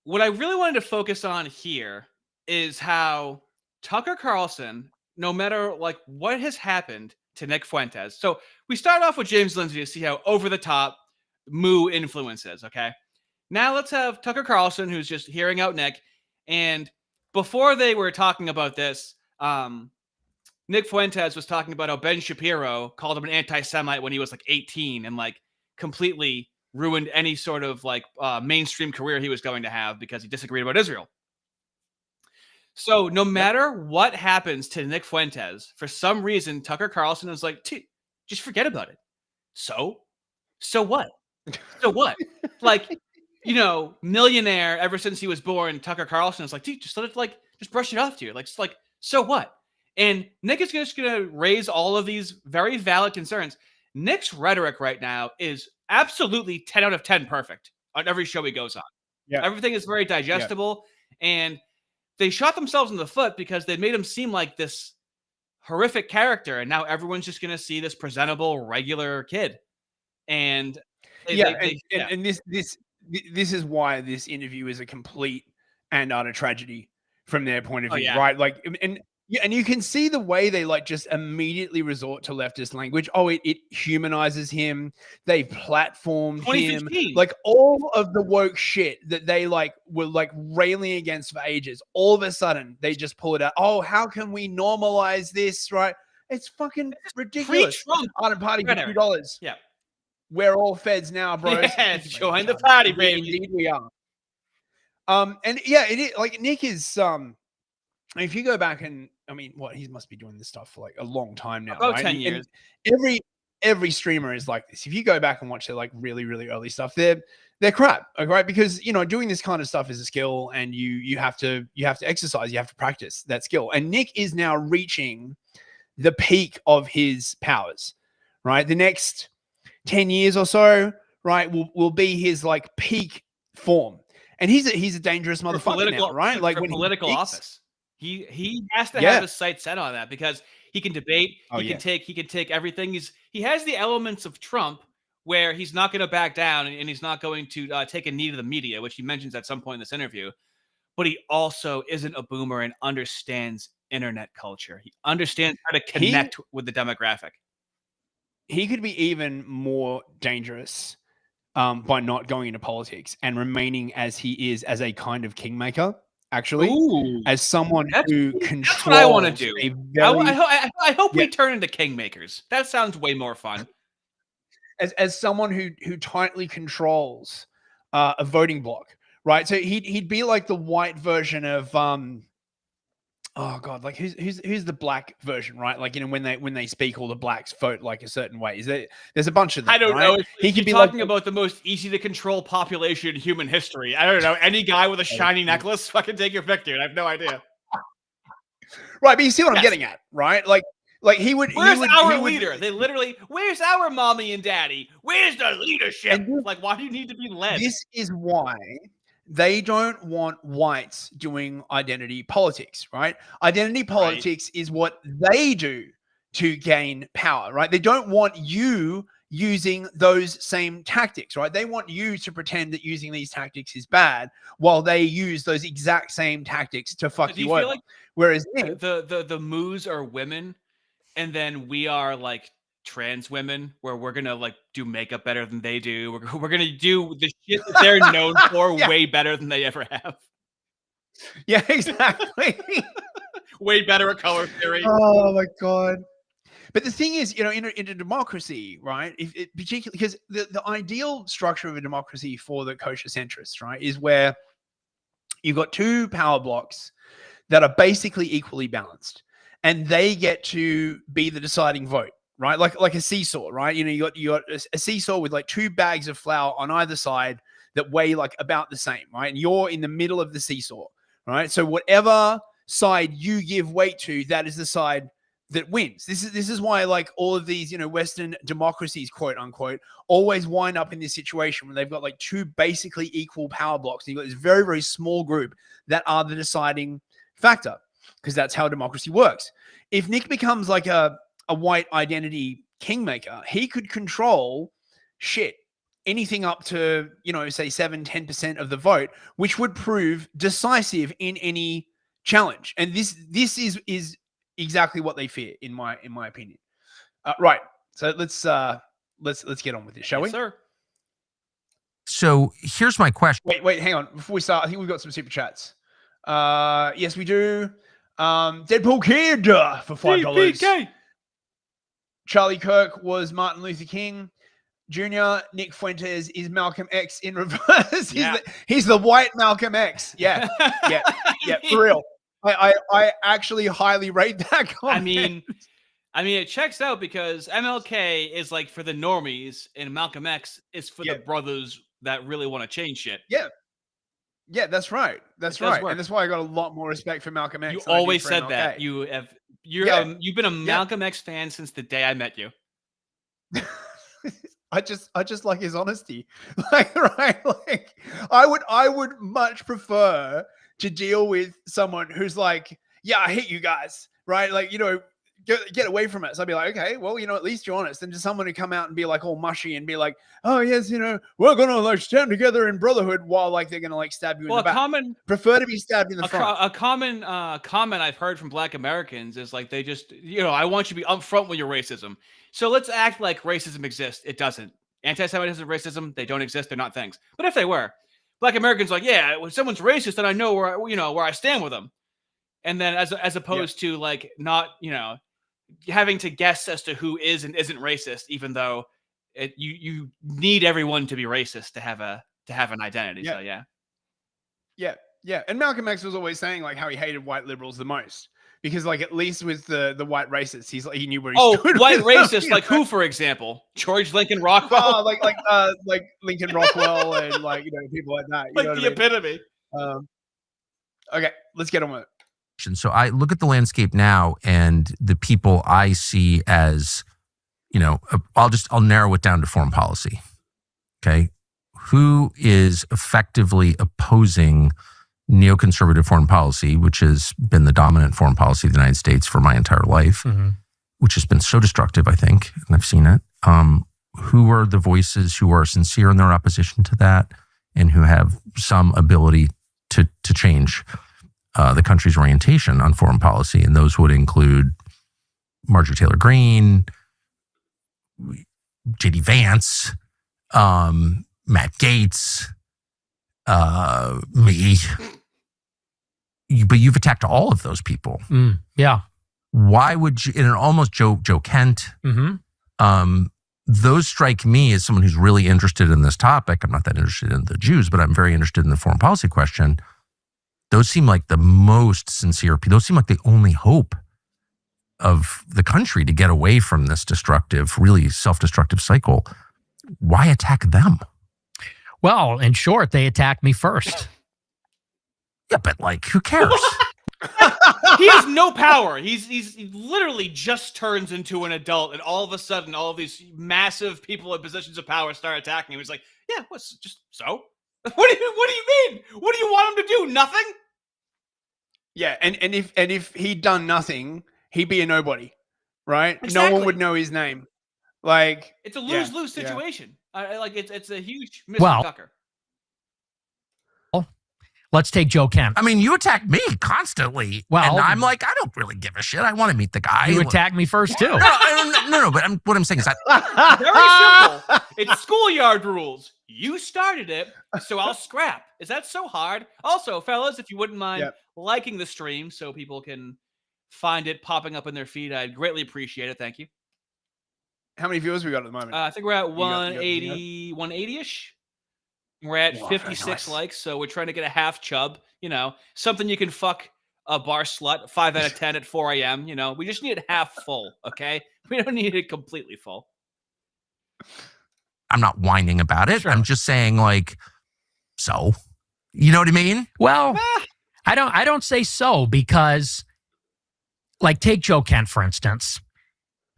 [SPEAKER 1] what I really wanted to focus on here is how Tucker Carlson, no matter like what has happened to Nick Fuentes. So we start off with James Lindsay to see how over the top Moo influence is. Okay, now let's have Tucker Carlson, who's just hearing out Nick, and before they were talking about this, Nick Fuentes was talking about how Ben Shapiro called him an anti-Semite when he was like 18 and like completely ruined any sort of like mainstream career he was going to have because he disagreed about Israel. So no matter what happens to Nick Fuentes, for some reason, Tucker Carlson is like, just forget about it. So what? So what? Like, millionaire ever since he was born, Tucker Carlson is like, dude, just let it just brush it off to you. Like, so what? And Nick is just going to raise all of these very valid concerns. Nick's rhetoric right now is absolutely 10 out of 10 perfect on every show he goes on.
[SPEAKER 2] Yeah.
[SPEAKER 1] Everything is very digestible. Yeah. And they shot themselves in the foot because they made him seem like this horrific character. And now everyone's just going to see this presentable, regular kid. And
[SPEAKER 2] this is why this interview is a complete and utter tragedy from their point of view, right? Like, and you can see the way they just immediately resort to leftist language. Oh, it humanizes him. They platformed him. Like all of the woke shit that they were railing against for ages. All of a sudden, they just pull it out. Oh, how can we normalize this? Right? It's fucking ridiculous. Art Party for $2. Yeah. We're all feds now, bros.
[SPEAKER 1] Yeah, join the party, baby.
[SPEAKER 2] Indeed we are. And yeah, it is like Nick is if you go back and he must be doing this stuff for a long time now.
[SPEAKER 1] About
[SPEAKER 2] right?
[SPEAKER 1] 10 years.
[SPEAKER 2] And every streamer is like this. If you go back and watch their like really, really early stuff, they're crap, right? Because you know, doing this kind of stuff is a skill, and you have to exercise, you have to practice that skill. And Nick is now reaching the peak of his powers, right? The next 10 years or so, right, will be his like peak form. And he's a dangerous motherfucker now, right? Like
[SPEAKER 1] for
[SPEAKER 2] when
[SPEAKER 1] political office, he has to have his sights set on that, because he can debate, he can take everything. He has the elements of Trump, where he's not going to back down, and he's not going to take a knee to the media, which he mentions at some point in this interview. But he also isn't a boomer and understands internet culture. He understands how to connect with the demographic.
[SPEAKER 2] He could be even more dangerous by not going into politics and remaining as he is, as a kind of kingmaker. Actually, as someone who controls.
[SPEAKER 1] That's what I want to do.
[SPEAKER 2] Very,
[SPEAKER 1] I hope we turn into kingmakers. That sounds way more fun.
[SPEAKER 2] As someone who tightly controls a voting bloc, right? So he'd be like the white version of oh god, like who's the black version, right? Like, you know, when they speak, all the blacks vote like a certain way. There's a bunch of them.
[SPEAKER 1] I don't
[SPEAKER 2] right?
[SPEAKER 1] know.
[SPEAKER 2] He could be
[SPEAKER 1] talking
[SPEAKER 2] like,
[SPEAKER 1] about the most easy to control population in human history. I don't know. Any guy with a shiny necklace, fucking take your pick, dude. I have no idea.
[SPEAKER 2] Right, but you see what I'm getting at, right? Like he would.
[SPEAKER 1] Where's our leader? They literally. Where's our mommy and daddy? Where's the leadership? Like, why do you need to be led?
[SPEAKER 2] This is why they don't want whites doing identity politics, right? Identity politics is what they do to gain power, right? They don't want you using those same tactics, right? They want you to pretend that using these tactics is bad, while they use those exact same tactics to fuck you over.
[SPEAKER 1] Like
[SPEAKER 2] whereas
[SPEAKER 1] the moos are women, and then we are like trans women, where we're gonna like do makeup better than they do. We're gonna do the shit that they're known for way better than they ever have.
[SPEAKER 2] Yeah, exactly.
[SPEAKER 1] Way better at color theory.
[SPEAKER 2] Oh my god. But the thing is, you know, in a democracy, right? Particularly because the ideal structure of a democracy for the kosher centrists, right, is where you've got two power blocks that are basically equally balanced, and they get to be the deciding vote, right? Like a seesaw, right? You know, you got a seesaw with like two bags of flour on either side that weigh like about the same, right? And you're in the middle of the seesaw, right? So whatever side you give weight to, that is the side that wins. This is why like all of these, you know, Western democracies, quote unquote, always wind up in this situation where they've got like two basically equal power blocks. And you've got this very, very small group that are the deciding factor, because that's how democracy works. If Nick becomes like a white identity kingmaker, he could control shit, anything up to, you know, say 7-10% of the vote, which would prove decisive in any challenge. And this is exactly what they fear, in my opinion. Right. So let's get on with this, shall we?
[SPEAKER 1] Sir.
[SPEAKER 9] So here's my question.
[SPEAKER 2] Wait, hang on. Before we start, I think we've got some super chats. Yes, we do. Deadpool Kid for $5. Charlie Kirk was Martin Luther King Jr. Nick Fuentes is Malcolm X in reverse. He's the white Malcolm X. Yeah, for real. I actually highly rate that comment.
[SPEAKER 1] I mean, it checks out, because MLK is like for the normies, and Malcolm X is for the brothers that really want to change shit.
[SPEAKER 2] Yeah, that's right. That's right. And that's why I got a lot more respect for Malcolm X.
[SPEAKER 1] You always said that. You've been a Malcolm X fan since the day I met you.
[SPEAKER 2] I just like his honesty. Like, right? Like, I would much prefer to deal with someone who's like, yeah, I hate you guys, right? Like, you know, get away from us. I'd be like, okay, well, you know, at least you're honest. And just someone who come out and be like all mushy and be like, oh yes, you know, we're gonna like stand together in brotherhood, while like they're gonna like stab you in the back. Prefer to be stabbed in the front.
[SPEAKER 1] A common comment I've heard from Black Americans is like, they just, you know, I want you to be upfront with your racism. So let's act like racism exists. It doesn't. Anti-Semitism, racism, they don't exist. They're not things. But if they were, Black Americans like, yeah, when someone's racist, then I know where I stand with them. And then as opposed to like not, you know, having to guess as to who is and isn't racist, even though you need everyone to be racist to have an identity. So yeah.
[SPEAKER 2] And Malcolm X was always saying like how he hated white liberals the most, because like at least with the white racist, he knew where he stood.
[SPEAKER 1] Oh, white
[SPEAKER 2] with them,
[SPEAKER 1] racist, like who, for example? George Lincoln Rockwell,
[SPEAKER 2] like Lincoln Rockwell, and like people like that. You
[SPEAKER 1] like
[SPEAKER 2] know
[SPEAKER 1] the
[SPEAKER 2] what
[SPEAKER 1] epitome.
[SPEAKER 2] Okay, let's get on with it.
[SPEAKER 9] So I look at the landscape now, and the people I see as, I'll narrow it down to foreign policy. Okay, who is effectively opposing neoconservative foreign policy, which has been the dominant foreign policy of the United States for my entire life, which has been so destructive, I think, and I've seen it. Who are the voices who are sincere in their opposition to that and who have some ability to change the country's orientation on foreign policy? And those would include Marjorie Taylor Greene, J.D. Vance, Matt Gaetz, me. But you've attacked all of those people.
[SPEAKER 10] Yeah.
[SPEAKER 9] Why would you, and almost Joe Kent, those strike me as someone who's really interested in this topic. I'm not that interested in the Jews, but I'm very interested in the foreign policy question. Those seem like the most sincere people. Those seem like the only hope of the country to get away from this destructive, really self-destructive cycle. Why attack them?
[SPEAKER 10] Well, in short, they attacked me first.
[SPEAKER 9] Yeah, but like, who cares?
[SPEAKER 1] He has no power. He literally just turns into an adult, and all of a sudden, all of these massive people in positions of power start attacking him. He's like, "Yeah, what's just so? What do you mean? What do you want him to do? Nothing?"
[SPEAKER 2] Yeah, and if he'd done nothing, he'd be a nobody, right?
[SPEAKER 1] Exactly.
[SPEAKER 2] No one would know his name. Like,
[SPEAKER 1] it's a lose-lose situation. It's a huge Mr.
[SPEAKER 10] Well,
[SPEAKER 1] Tucker.
[SPEAKER 10] Let's take Joe Kent.
[SPEAKER 9] I mean, you attack me constantly.
[SPEAKER 10] Well,
[SPEAKER 9] and I'm like, I don't really give a shit. I want to meet the guy.
[SPEAKER 10] You attacked me first, too.
[SPEAKER 9] No, but what I'm saying is
[SPEAKER 1] Very simple. It's schoolyard rules. You started it, so I'll scrap. Is that so hard? Also, fellas, if you wouldn't mind liking the stream so people can find it popping up in their feed, I'd greatly appreciate it. Thank you.
[SPEAKER 2] How many viewers we got at the moment?
[SPEAKER 1] I think we're at 180, 180-ish. We're at 56 likes, so we're trying to get a half chub. Something you can fuck a bar slut 5 out of 10 at 4 a.m. We just need it half full, okay? We don't need it completely full.
[SPEAKER 9] I'm not whining about it. Sure. I'm just saying, like, so, you know what I mean?
[SPEAKER 10] Well, I don't say so because, like, take Joe Kent, for instance.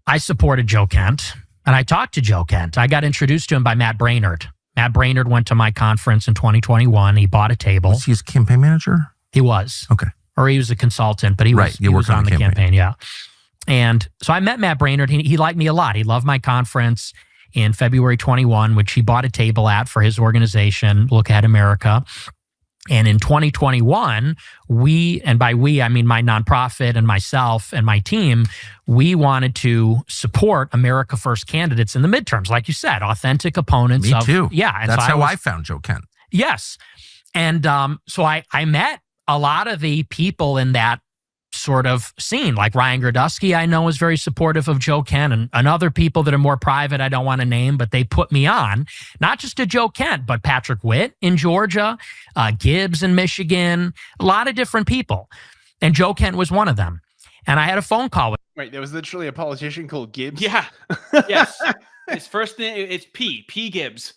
[SPEAKER 10] I supported Joe Kent, and I talked to Joe Kent. I got introduced to him by Matt Brainerd. Matt Brainerd went to my conference in 2021. He bought a table.
[SPEAKER 9] Was he his campaign manager?
[SPEAKER 10] He was.
[SPEAKER 9] Okay.
[SPEAKER 10] Or he was a consultant, but he was on the campaign. Yeah. And so I met Matt Brainerd. He liked me a lot. He loved my conference in February 21, which he bought a table at for his organization, Look Ahead America. And in 2021, and by we, I mean my nonprofit and myself and my team, we wanted to support America First candidates in the midterms. Like you said, authentic opponents.
[SPEAKER 9] Me too.
[SPEAKER 10] Yeah. And
[SPEAKER 9] that's how I found Joe Kent.
[SPEAKER 10] Yes. And so I met a lot of the people in that sort of scene, like Ryan Gerdusky, I know is very supportive of Joe Kent, and other people that are more private, I don't want to name, but they put me on, not just to Joe Kent, but Patrick Witt in Georgia, Gibbs in Michigan, a lot of different people. And Joe Kent was one of them. And I had a phone call with.
[SPEAKER 2] Wait, there was literally a politician called Gibbs?
[SPEAKER 1] Yeah. Yes. His first name, it's P Gibbs.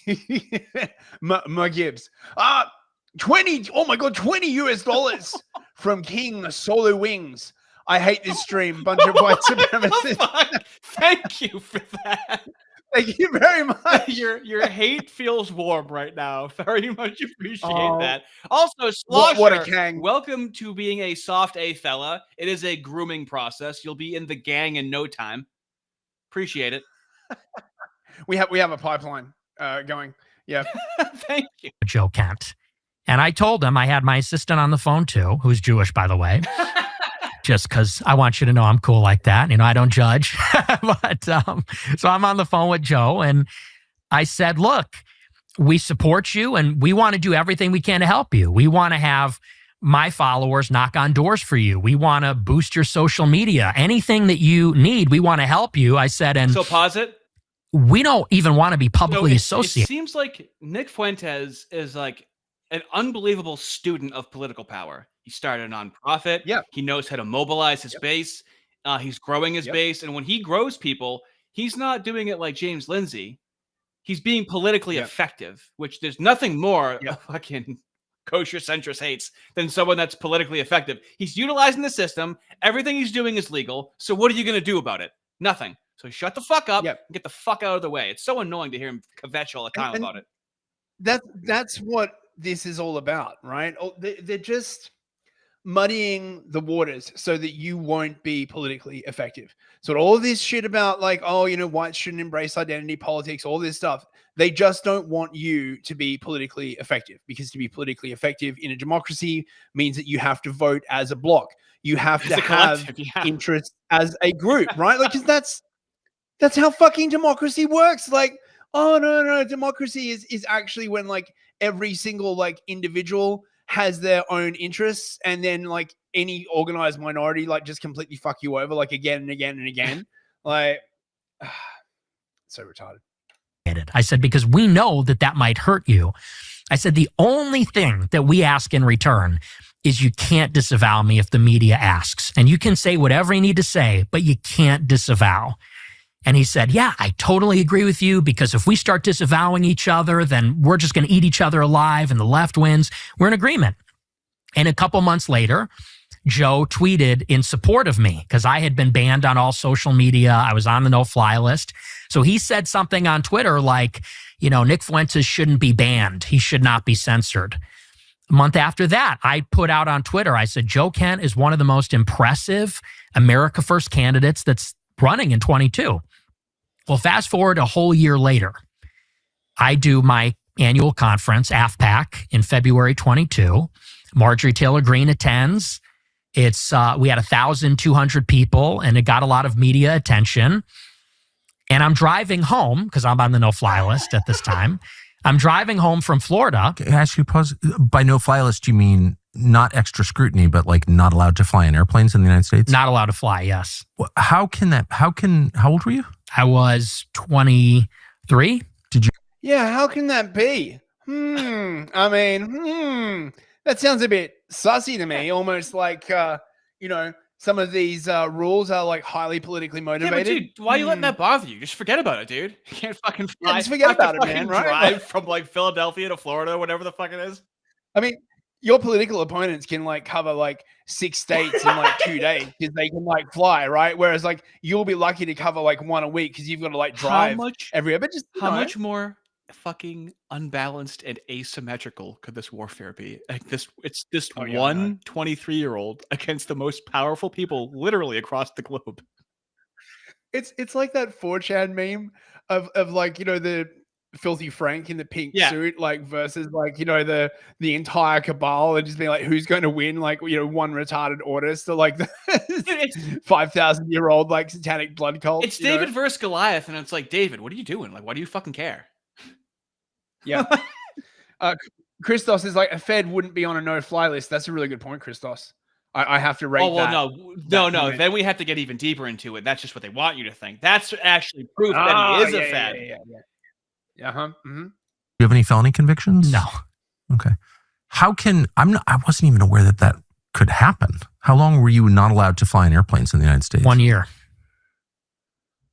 [SPEAKER 2] Gibbs. 20 $20 from King Solo Wings. I hate this stream. Bunch of white supremacists.
[SPEAKER 1] Thank you for that.
[SPEAKER 2] Thank you very much.
[SPEAKER 1] Your hate feels warm right now. Very much appreciate that. Also, Slosher,
[SPEAKER 2] what a gang.
[SPEAKER 1] Welcome to being a soft A fella. It is a grooming process. You'll be in the gang in no time. Appreciate it.
[SPEAKER 2] We have a pipeline going. Yeah.
[SPEAKER 1] Thank you.
[SPEAKER 10] Joe Kent. And I told him, I had my assistant on the phone too, who's Jewish, by the way, just because I want you to know I'm cool like that. I don't judge. But so I'm on the phone with Joe, and I said, look, we support you, and we want to do everything we can to help you. We want to have my followers knock on doors for you. We want to boost your social media. Anything that you need, we want to help you. I said, and
[SPEAKER 1] so pause it.
[SPEAKER 10] We don't even want to be publicly associated.
[SPEAKER 1] It seems like Nick Fuentes is like an unbelievable student of political power. He started a nonprofit.
[SPEAKER 2] Yeah.
[SPEAKER 1] He knows how to mobilize his base. He's growing his base. And when he grows people, he's not doing it like James Lindsay. He's being politically effective, which there's nothing more fucking kosher centrist hates than someone that's politically effective. He's utilizing the system. Everything he's doing is legal. So what are you going to do about it? Nothing. So shut the fuck up and get the fuck out of the way. It's so annoying to hear him kvetch all the time about it.
[SPEAKER 2] That's what this is all about, right? They're just muddying the waters so that you won't be politically effective. So all this shit about like, oh, you know, whites shouldn't embrace identity politics, all this stuff, they just don't want you to be politically effective, because to be politically effective in a democracy means that you have to vote as a bloc. You have to have interests as a group, right? Like, because that's how fucking democracy works. Like, oh no, democracy is actually when like every single like individual has their own interests, and then like any organized minority like just completely fuck you over like again and again and again. Like, so retarded.
[SPEAKER 10] I said, because we know that might hurt you. I said, the only thing that we ask in return is you can't disavow me if the media asks. And you can say whatever you need to say, but you can't disavow. And he said, yeah, I totally agree with you, because if we start disavowing each other, then we're just going to eat each other alive and the left wins. We're in agreement. And a couple months later, Joe tweeted in support of me, because I had been banned on all social media. I was on the no-fly list. So he said something on Twitter like, you know, Nick Fuentes shouldn't be banned. He should not be censored. A month after that, I put out on Twitter, I said, Joe Kent is one of the most impressive America First candidates that's running in 22. Well, fast forward a whole year later, I do my annual conference, AFPAC, in February 22. Marjorie Taylor Greene attends. It's we had 1,200 people, and it got a lot of media attention. And I'm driving home, because I'm on the no-fly list at this time. I'm driving home from Florida.
[SPEAKER 9] Can I ask you, pause? By no-fly list, you mean not extra scrutiny, but like not allowed to fly in airplanes in the United States?
[SPEAKER 10] Not allowed to fly, yes.
[SPEAKER 9] How old were you?
[SPEAKER 10] I was 23.
[SPEAKER 9] Did you?
[SPEAKER 2] Yeah, how can that be? I mean, that sounds a bit sussy to me. Almost like, you know, some of these rules are like highly politically motivated.
[SPEAKER 1] Yeah, but dude, why are you letting that bother you? Just forget about it, dude. You can't fucking fly.
[SPEAKER 2] Yeah, just forget about it, man, right?
[SPEAKER 1] Drive from like Philadelphia to Florida, whatever the fuck it is.
[SPEAKER 2] I mean, your political opponents can like cover like 6 states in like 2 days because they can like fly, right? Whereas like you'll be lucky to cover like 1 a week because you've got to like drive everywhere. But just
[SPEAKER 1] how much more fucking unbalanced and asymmetrical could this warfare be? Like this, it's this 23-year-old against the most powerful people literally across the globe.
[SPEAKER 2] It's like that 4chan meme of like, you know, the Filthy Frank in the pink suit, like versus like, you know, the entire cabal, and just being like, who's going to win? Like, you know, one retarded autist or like the 5,000-year-old like satanic blood cult.
[SPEAKER 1] It's David versus Goliath, and it's like, David, what are you doing? Like, why do you fucking care?
[SPEAKER 2] Yeah. Christos is like, a Fed wouldn't be on a no-fly list. That's a really good point, Christos. I have to rate that.
[SPEAKER 1] No. Then we have to get even deeper into it. That's just what they want you to think. That's actually proof that he is a Fed.
[SPEAKER 2] Mm-hmm.
[SPEAKER 9] Do you have any felony convictions?
[SPEAKER 10] No.
[SPEAKER 9] Okay. How can I wasn't even aware that could happen. How long were you not allowed to fly in airplanes in the United States?
[SPEAKER 10] 1 year.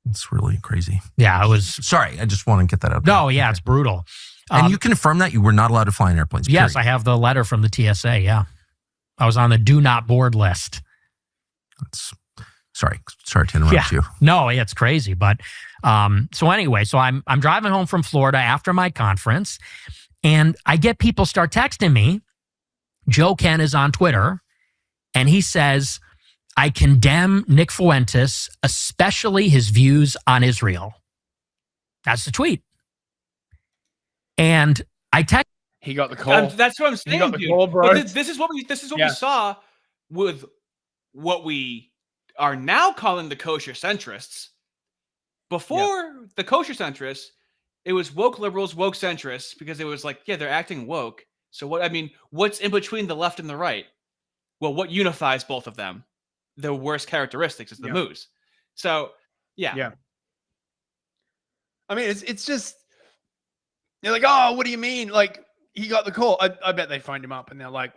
[SPEAKER 9] It's really crazy.
[SPEAKER 10] Yeah, it was.
[SPEAKER 9] Sorry, I just want to get that out there.
[SPEAKER 10] No, yeah, it's brutal.
[SPEAKER 9] And you confirm that you were not allowed to fly in airplanes? Period.
[SPEAKER 10] Yes, I have the letter from the TSA. Yeah, I was on the do not board list. Sorry to interrupt you. No, it's crazy. But so anyway, so I'm driving home from Florida after my conference, and I get people start texting me. Joe Kent is on Twitter, and he says, I condemn Nick Fuentes, especially his views on Israel. That's the tweet. And I text.
[SPEAKER 2] He got the call.
[SPEAKER 1] That's what I'm saying.
[SPEAKER 2] He got the call, bro.
[SPEAKER 1] But this is what we saw with what we are now calling the kosher centrists. Before the kosher centrists, it was woke liberals, woke centrists, because it was like, yeah, they're acting woke. So what's in between the left and the right? Well, what unifies both of them? The worst characteristics is the moose. So, yeah.
[SPEAKER 2] I mean, it's just, they're like, oh, what do you mean? Like, he got the call. I bet they phoned him up and they're like,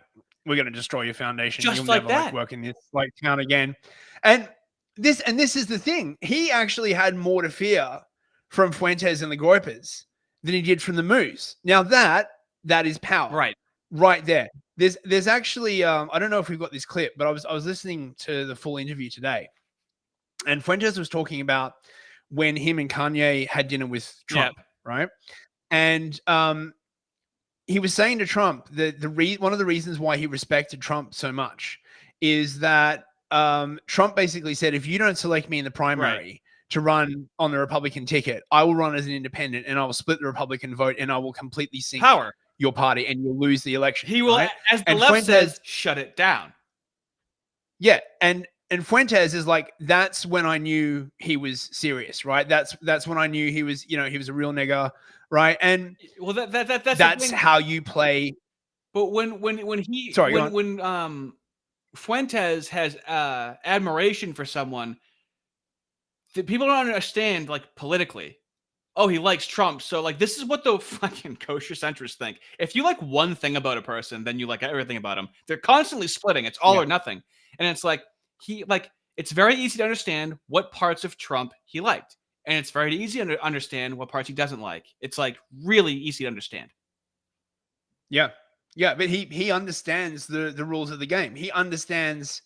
[SPEAKER 2] we're going to destroy your foundation.
[SPEAKER 1] Just
[SPEAKER 2] You'll
[SPEAKER 1] like
[SPEAKER 2] never
[SPEAKER 1] that.
[SPEAKER 2] work in this town again. And this is the thing. He actually had more to fear from Fuentes and the Groypers than he did from the Moose. Now that is power. Right there. There's actually I don't know if we've got this clip, but I was listening to the full interview today, and Fuentes was talking about when him and Kanye had dinner with Trump, right? And he was saying to Trump that one of the reasons why he respected Trump so much is that Trump basically said, if you don't select me in the primary to run on the Republican ticket, I will run as an independent and I will split the Republican vote and I will completely sink your party and you'll lose the election.
[SPEAKER 1] He will, as the left says, shut it down.
[SPEAKER 2] Yeah, and Fuentes is like, that's when I knew he was serious, right? That's when I knew he was, he was a real nigger, right? And
[SPEAKER 1] well, that's
[SPEAKER 2] that's how you play.
[SPEAKER 1] But when Fuentes has admiration for someone, people don't understand, like, politically. Oh, he likes Trump. So, like, this is what the fucking kosher centrists think. If you like one thing about a person, then you like everything about him. They're constantly splitting. It's all or nothing. And it's like, it's very easy to understand what parts of Trump he liked. And it's very easy to understand what parts he doesn't like. It's, like, really easy to understand.
[SPEAKER 2] Yeah. Yeah, but he understands the rules of the game. He understands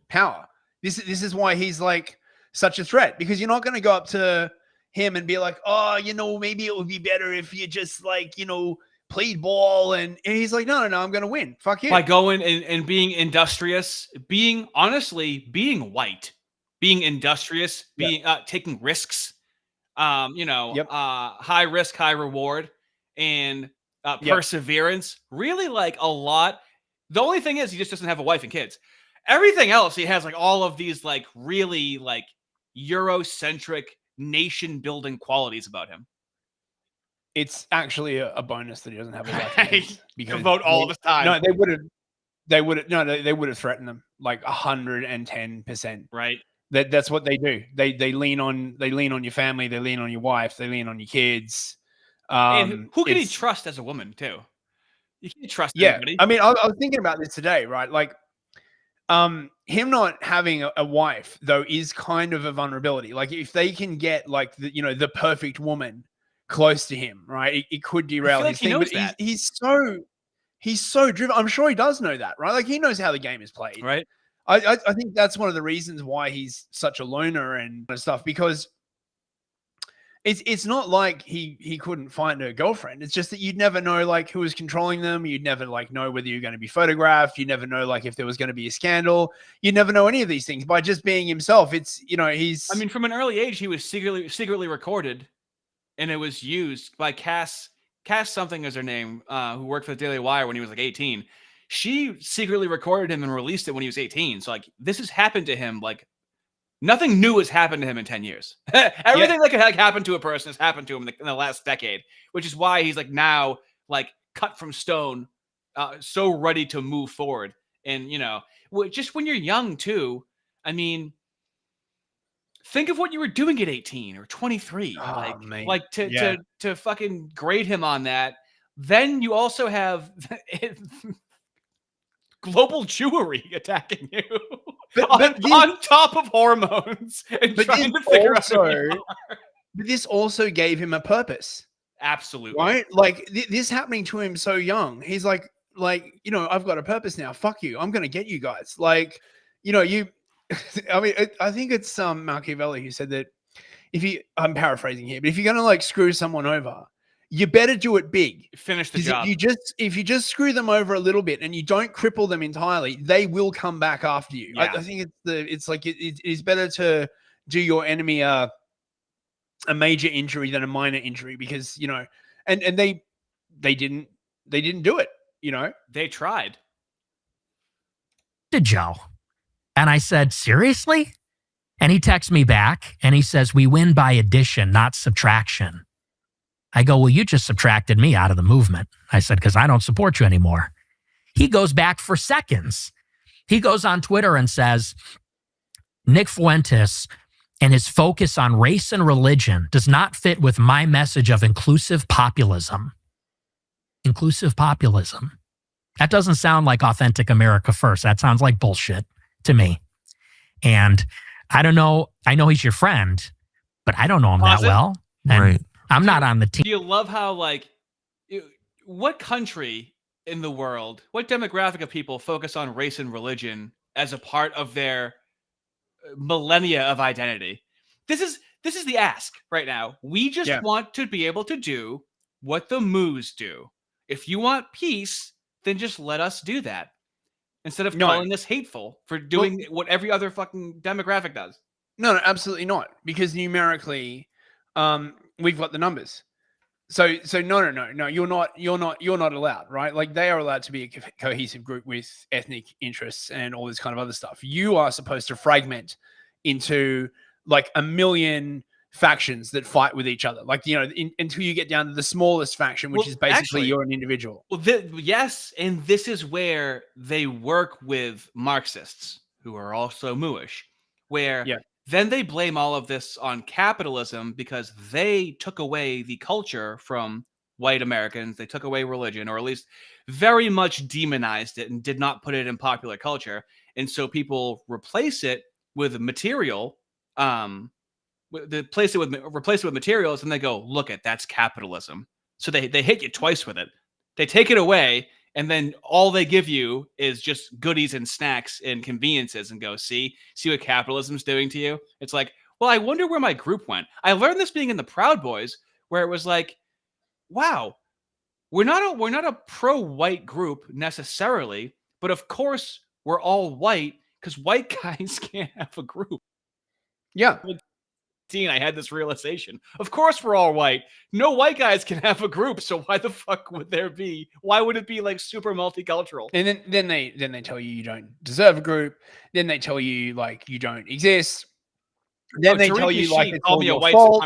[SPEAKER 2] power. This is why he's, like, such a threat, because you're not going to go up to him and be like, oh, maybe it would be better if you just, like, played ball. And he's like, no, I'm going to win. Fuck you.
[SPEAKER 1] By going and being industrious, being white, being industrious, taking risks, high risk, high reward, and perseverance. Really, like, a lot. The only thing is he just doesn't have a wife and kids. Everything else, he has, like, all of these, like, really, like, Eurocentric nation building qualities about him.
[SPEAKER 2] It's actually a bonus that he doesn't have a wife and kids,
[SPEAKER 1] because vote all the time.
[SPEAKER 2] No, they would have threatened them like 110%.
[SPEAKER 1] Right.
[SPEAKER 2] That's what they do. They lean on your family, they lean on your wife, they lean on your kids.
[SPEAKER 1] And who can he trust as a woman too? You can't trust anybody.
[SPEAKER 2] I mean, I was thinking about this today, right? Like, him not having a wife though is kind of a vulnerability. Like, if they can get, like, the perfect woman close to him, right? It could derail his thing. But he's so driven. I'm sure he does know that, right? Like, he knows how the game is played,
[SPEAKER 1] right?
[SPEAKER 2] I think that's one of the reasons why he's such a loner and stuff, because it's not like he couldn't find a girlfriend. It's just that you'd never know, like, who was controlling them. You'd never, like, know whether you're going to be photographed. You never know, like, if there was going to be a scandal. You'd never know any of these things by just being himself. It's, he's.
[SPEAKER 1] I mean, from an early age, he was secretly recorded, and it was used by Cass something is her name, who worked for the Daily Wire when he was like 18. She secretly recorded him and released it when he was 18. So, like, this has happened to him, like. Nothing new has happened to him in 10 years. Everything that could happen to a person has happened to him in the last decade, which is why he's, like, now, like, cut from stone, so ready to move forward. And, just when you're young too, I mean, think of what you were doing at 18 or 23. To fucking grade him on that. Then you also have global Jewry attacking you on top of hormones and trying to figure out who you are.
[SPEAKER 2] But this also gave him a purpose.
[SPEAKER 1] Absolutely.
[SPEAKER 2] Right? Like, this happening to him so young. He's like, I've got a purpose now. Fuck you. I'm going to get you guys. Like, I mean, I think it's Machiavelli who said that I'm paraphrasing here, but if you're going to, like, screw someone over, you better do it big.
[SPEAKER 1] Finish the job.
[SPEAKER 2] If you just screw them over a little bit and you don't cripple them entirely, they will come back after you.
[SPEAKER 1] Yeah.
[SPEAKER 2] I think it is better to do your enemy a major injury than a minor injury, because and they didn't do it.
[SPEAKER 1] They tried.
[SPEAKER 10] To Joe, and I said, seriously? And he texts me back and he says, we win by addition, not subtraction. I go, well, you just subtracted me out of the movement. I said, because I don't support you anymore. He goes back for seconds. He goes on Twitter and says, Nick Fuentes and his focus on race and religion does not fit with my message of inclusive populism. Inclusive populism. That doesn't sound like authentic America first. That sounds like bullshit to me. And I don't know. I know he's your friend, but I don't know him that well. And I'm not on the team.
[SPEAKER 1] Do you love how, like, what country in the world, what demographic of people focus on race and religion as a part of their millennia of identity? This is the ask right now. We just want to be able to do what the moos do. If you want peace, then just let us do that. Instead of calling us hateful for doing what every other fucking demographic does.
[SPEAKER 2] No, absolutely not. Because numerically, we've got the numbers. So no, you're not allowed, right? Like, they are allowed to be a cohesive group with ethnic interests and all this kind of other stuff. You are supposed to fragment into like a million factions that fight with each other, like, you know, until you get down to the smallest faction, which is basically actually, you're an individual.
[SPEAKER 1] Well, yes, and this is where they work with Marxists, who are also mooish, where then they blame all of this on capitalism because they took away the culture from white Americans. They took away religion, or at least very much demonized it and did not put it in popular culture. And so people replace it with material, replace it with materials, and they go, look at, that's capitalism. So they hit you twice with it. They take it away, and then all they give you is just goodies and snacks and conveniences, and go, see what capitalism's doing to you. It's like, well, I wonder where my group went. I learned this being in the Proud Boys, where it was like, wow, we're not a pro-white group necessarily, but of course we're all white because white guys can't have a group.
[SPEAKER 2] Yeah.
[SPEAKER 1] I had this realization. Of course we're all white. No white guys can have a group, so why the fuck would there be? Why would it be like super multicultural?
[SPEAKER 2] And then they tell you don't deserve a group. Then they tell you like you don't exist. Then they tell you like it's all your fault,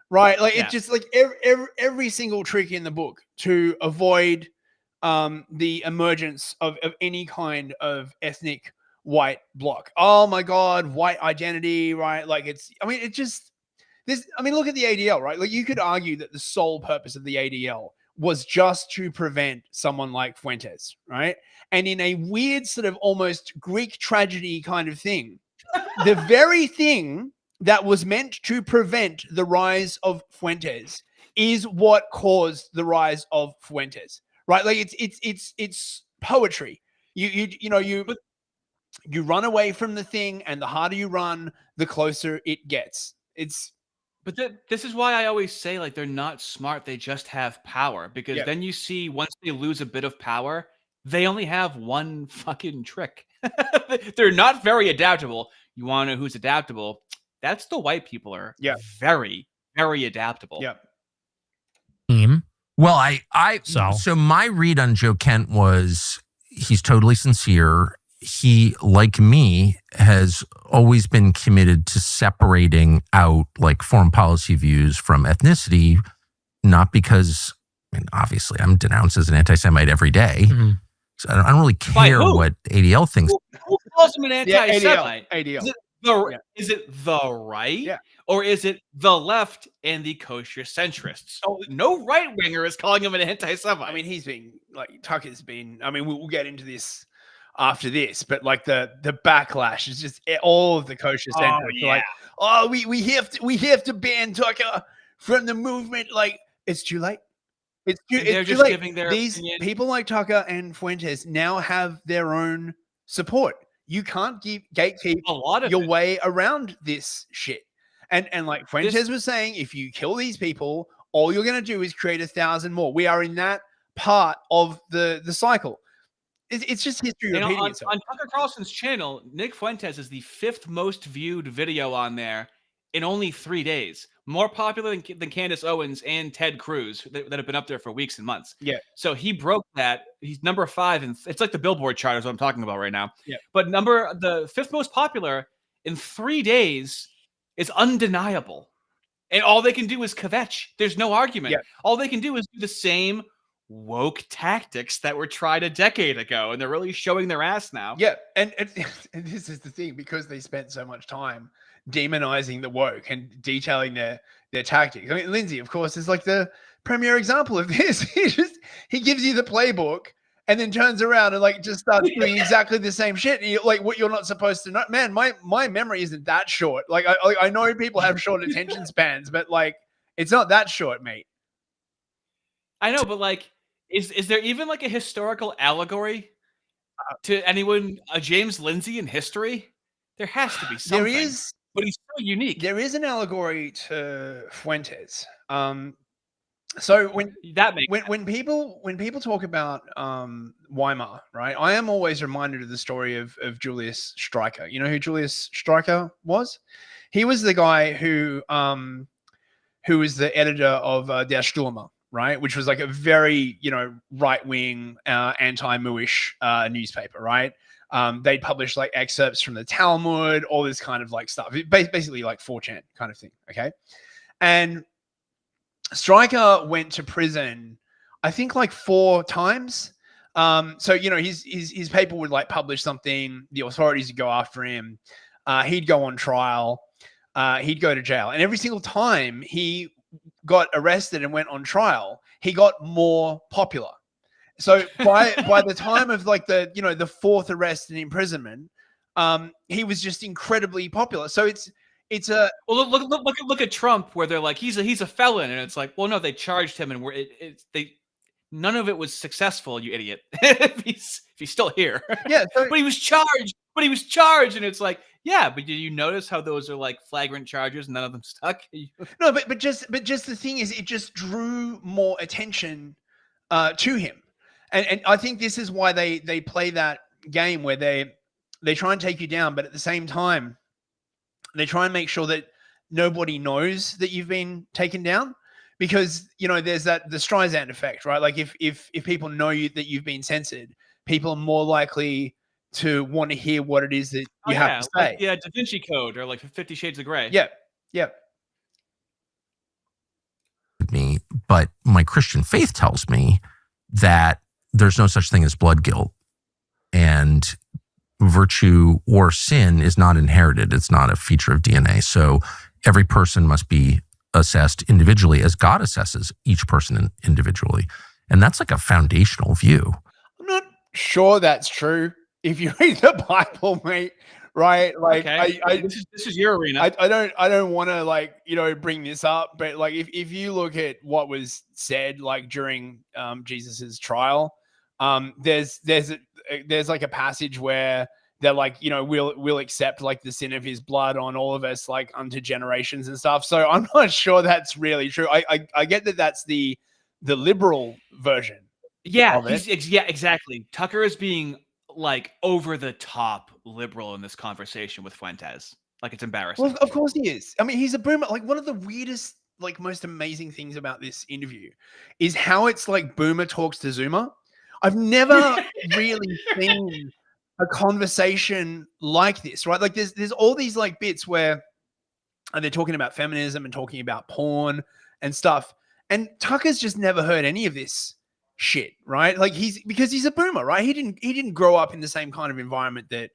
[SPEAKER 2] right? Like it's just like every single trick in the book to avoid the emergence of any kind of ethnic white block. Oh my God, white identity, right? Like look at the ADL, right? Like, you could argue that the sole purpose of the ADL was just to prevent someone like Fuentes, right? And in a weird sort of almost Greek tragedy kind of thing, the very thing that was meant to prevent the rise of Fuentes is what caused the rise of Fuentes, right? Like it's poetry. You run away from the thing, and the harder you run, the closer it gets.
[SPEAKER 1] But this is why I always say, like, they're not smart. They just have power. Because then you see, once they lose a bit of power, they only have one fucking trick. They're not very adaptable. You want to know who's adaptable? That's the white people are very, very adaptable.
[SPEAKER 10] Team.
[SPEAKER 9] Well, so my read on Joe Kent was he's totally sincere. He, like me, has always been committed to separating out like foreign policy views from ethnicity, not because, I mean, obviously I'm denounced as an anti-Semite every day. Mm-hmm. So I don't really care what ADL thinks.
[SPEAKER 1] Who calls him an anti-Semite?
[SPEAKER 2] ADL.
[SPEAKER 1] Is it the right? Or is it the left and the kosher centrists? So no right-winger is calling him an anti-Semite.
[SPEAKER 2] I mean, Tucker's been, I mean, we'll get into this after this, but like the backlash is just all of the kosher centrists. Like, we have to ban Tucker from the movement. Like, it's too late. It's too late.
[SPEAKER 1] Giving their
[SPEAKER 2] These opinion. People like Tucker and Fuentes now have their own support. You can't gatekeep your way around this shit. And like Fuentes was saying, if you kill these people, all you're going to do is create 1,000 more. We are in that part of the cycle. It's just history repeating itself.
[SPEAKER 1] On Tucker Carlson's channel, Nick Fuentes is the 5th most viewed video on there in only 3 days. More popular than Candace Owens and Ted Cruz that have been up there for weeks and months.
[SPEAKER 2] Yeah.
[SPEAKER 1] So he broke that. He's number 5, and it's like the Billboard chart is what I'm talking about right now.
[SPEAKER 2] Yeah.
[SPEAKER 1] But the 5th most popular in 3 days is undeniable. And all they can do is kvetch. There's no argument.
[SPEAKER 2] Yeah.
[SPEAKER 1] All they can do is do the same woke tactics that were tried a decade ago, and they're really showing their ass now.
[SPEAKER 2] Yeah, and this is the thing, because they spent so much time demonizing the woke and detailing their tactics. I mean, Lindsay, of course, is like the premier example of this. He gives you the playbook, and then turns around and like just starts doing exactly the same shit. And like what you're not supposed to know. Man, my memory isn't that short. Like I know people have short attention spans, but like it's not that short, mate.
[SPEAKER 1] I know, but like, is there even like a historical allegory to anyone, a James Lindsay in history? There has to be something.
[SPEAKER 2] There is,
[SPEAKER 1] but he's so unique.
[SPEAKER 2] There is an allegory to Fuentes. So when people talk about Weimar, right? I am always reminded of the story of Julius Streicher. You know who Julius Streicher was? He was the guy who was the editor of Der Stürmer, right? Which was like a very, right-wing, anti-Muish newspaper, right? They'd publish like excerpts from the Talmud, all this kind of like stuff, basically like 4chan kind of thing, okay? And Streicher went to prison, I think like 4 times. So, his paper would like publish something, the authorities would go after him, he'd go on trial, he'd go to jail. And every single time he got arrested and went on trial, he got more popular. So by the time of like the 4th arrest and imprisonment, he was just incredibly popular. So it's a
[SPEAKER 1] look at Trump, where they're like he's a felon, and it's like, well, no, they charged him, and none of it was successful, you idiot. if he's still here,
[SPEAKER 2] yeah. So,
[SPEAKER 1] but he was charged, and it's like, yeah, but did you notice how those are like flagrant charges, and none of them stuck?
[SPEAKER 2] No, but just the thing is, it just drew more attention to him, and I think this is why they play that game where they try and take you down, but at the same time, they try and make sure that nobody knows that you've been taken down, because there's the Streisand effect, right? Like if people know that you've been censored, people are more likely to want to hear what it is that you have to say.
[SPEAKER 1] Like, yeah, Da Vinci Code or like 50 Shades of Grey.
[SPEAKER 2] Yeah.
[SPEAKER 9] Me, but my Christian faith tells me that there's no such thing as blood guilt, and virtue or sin is not inherited. It's not a feature of DNA. So every person must be assessed individually as God assesses each person individually. And that's like a foundational view.
[SPEAKER 2] I'm not sure that's true. If you read the Bible, mate, right? Like,
[SPEAKER 1] okay. This is your arena.
[SPEAKER 2] I don't want to like, bring this up, but like if you look at what was said like during Jesus's trial, there's like a passage where they're like, we'll accept like the sin of his blood on all of us, like unto generations and stuff. So I'm not sure that's really true. I get that that's the liberal version.
[SPEAKER 1] Yeah, yeah, exactly. Tucker is being like over the top liberal in this conversation with Fuentes. Like, it's embarrassing.
[SPEAKER 2] Well, of course he is. I mean, he's a boomer. Like, one of the weirdest, like most amazing things about this interview is how it's like boomer talks to Zoomer. I've never really seen a conversation like this, right? Like there's all these like bits where they're talking about feminism and talking about porn and stuff. And Tucker's just never heard any of this shit, right? Like because he's a boomer, right? He didn't grow up in the same kind of environment that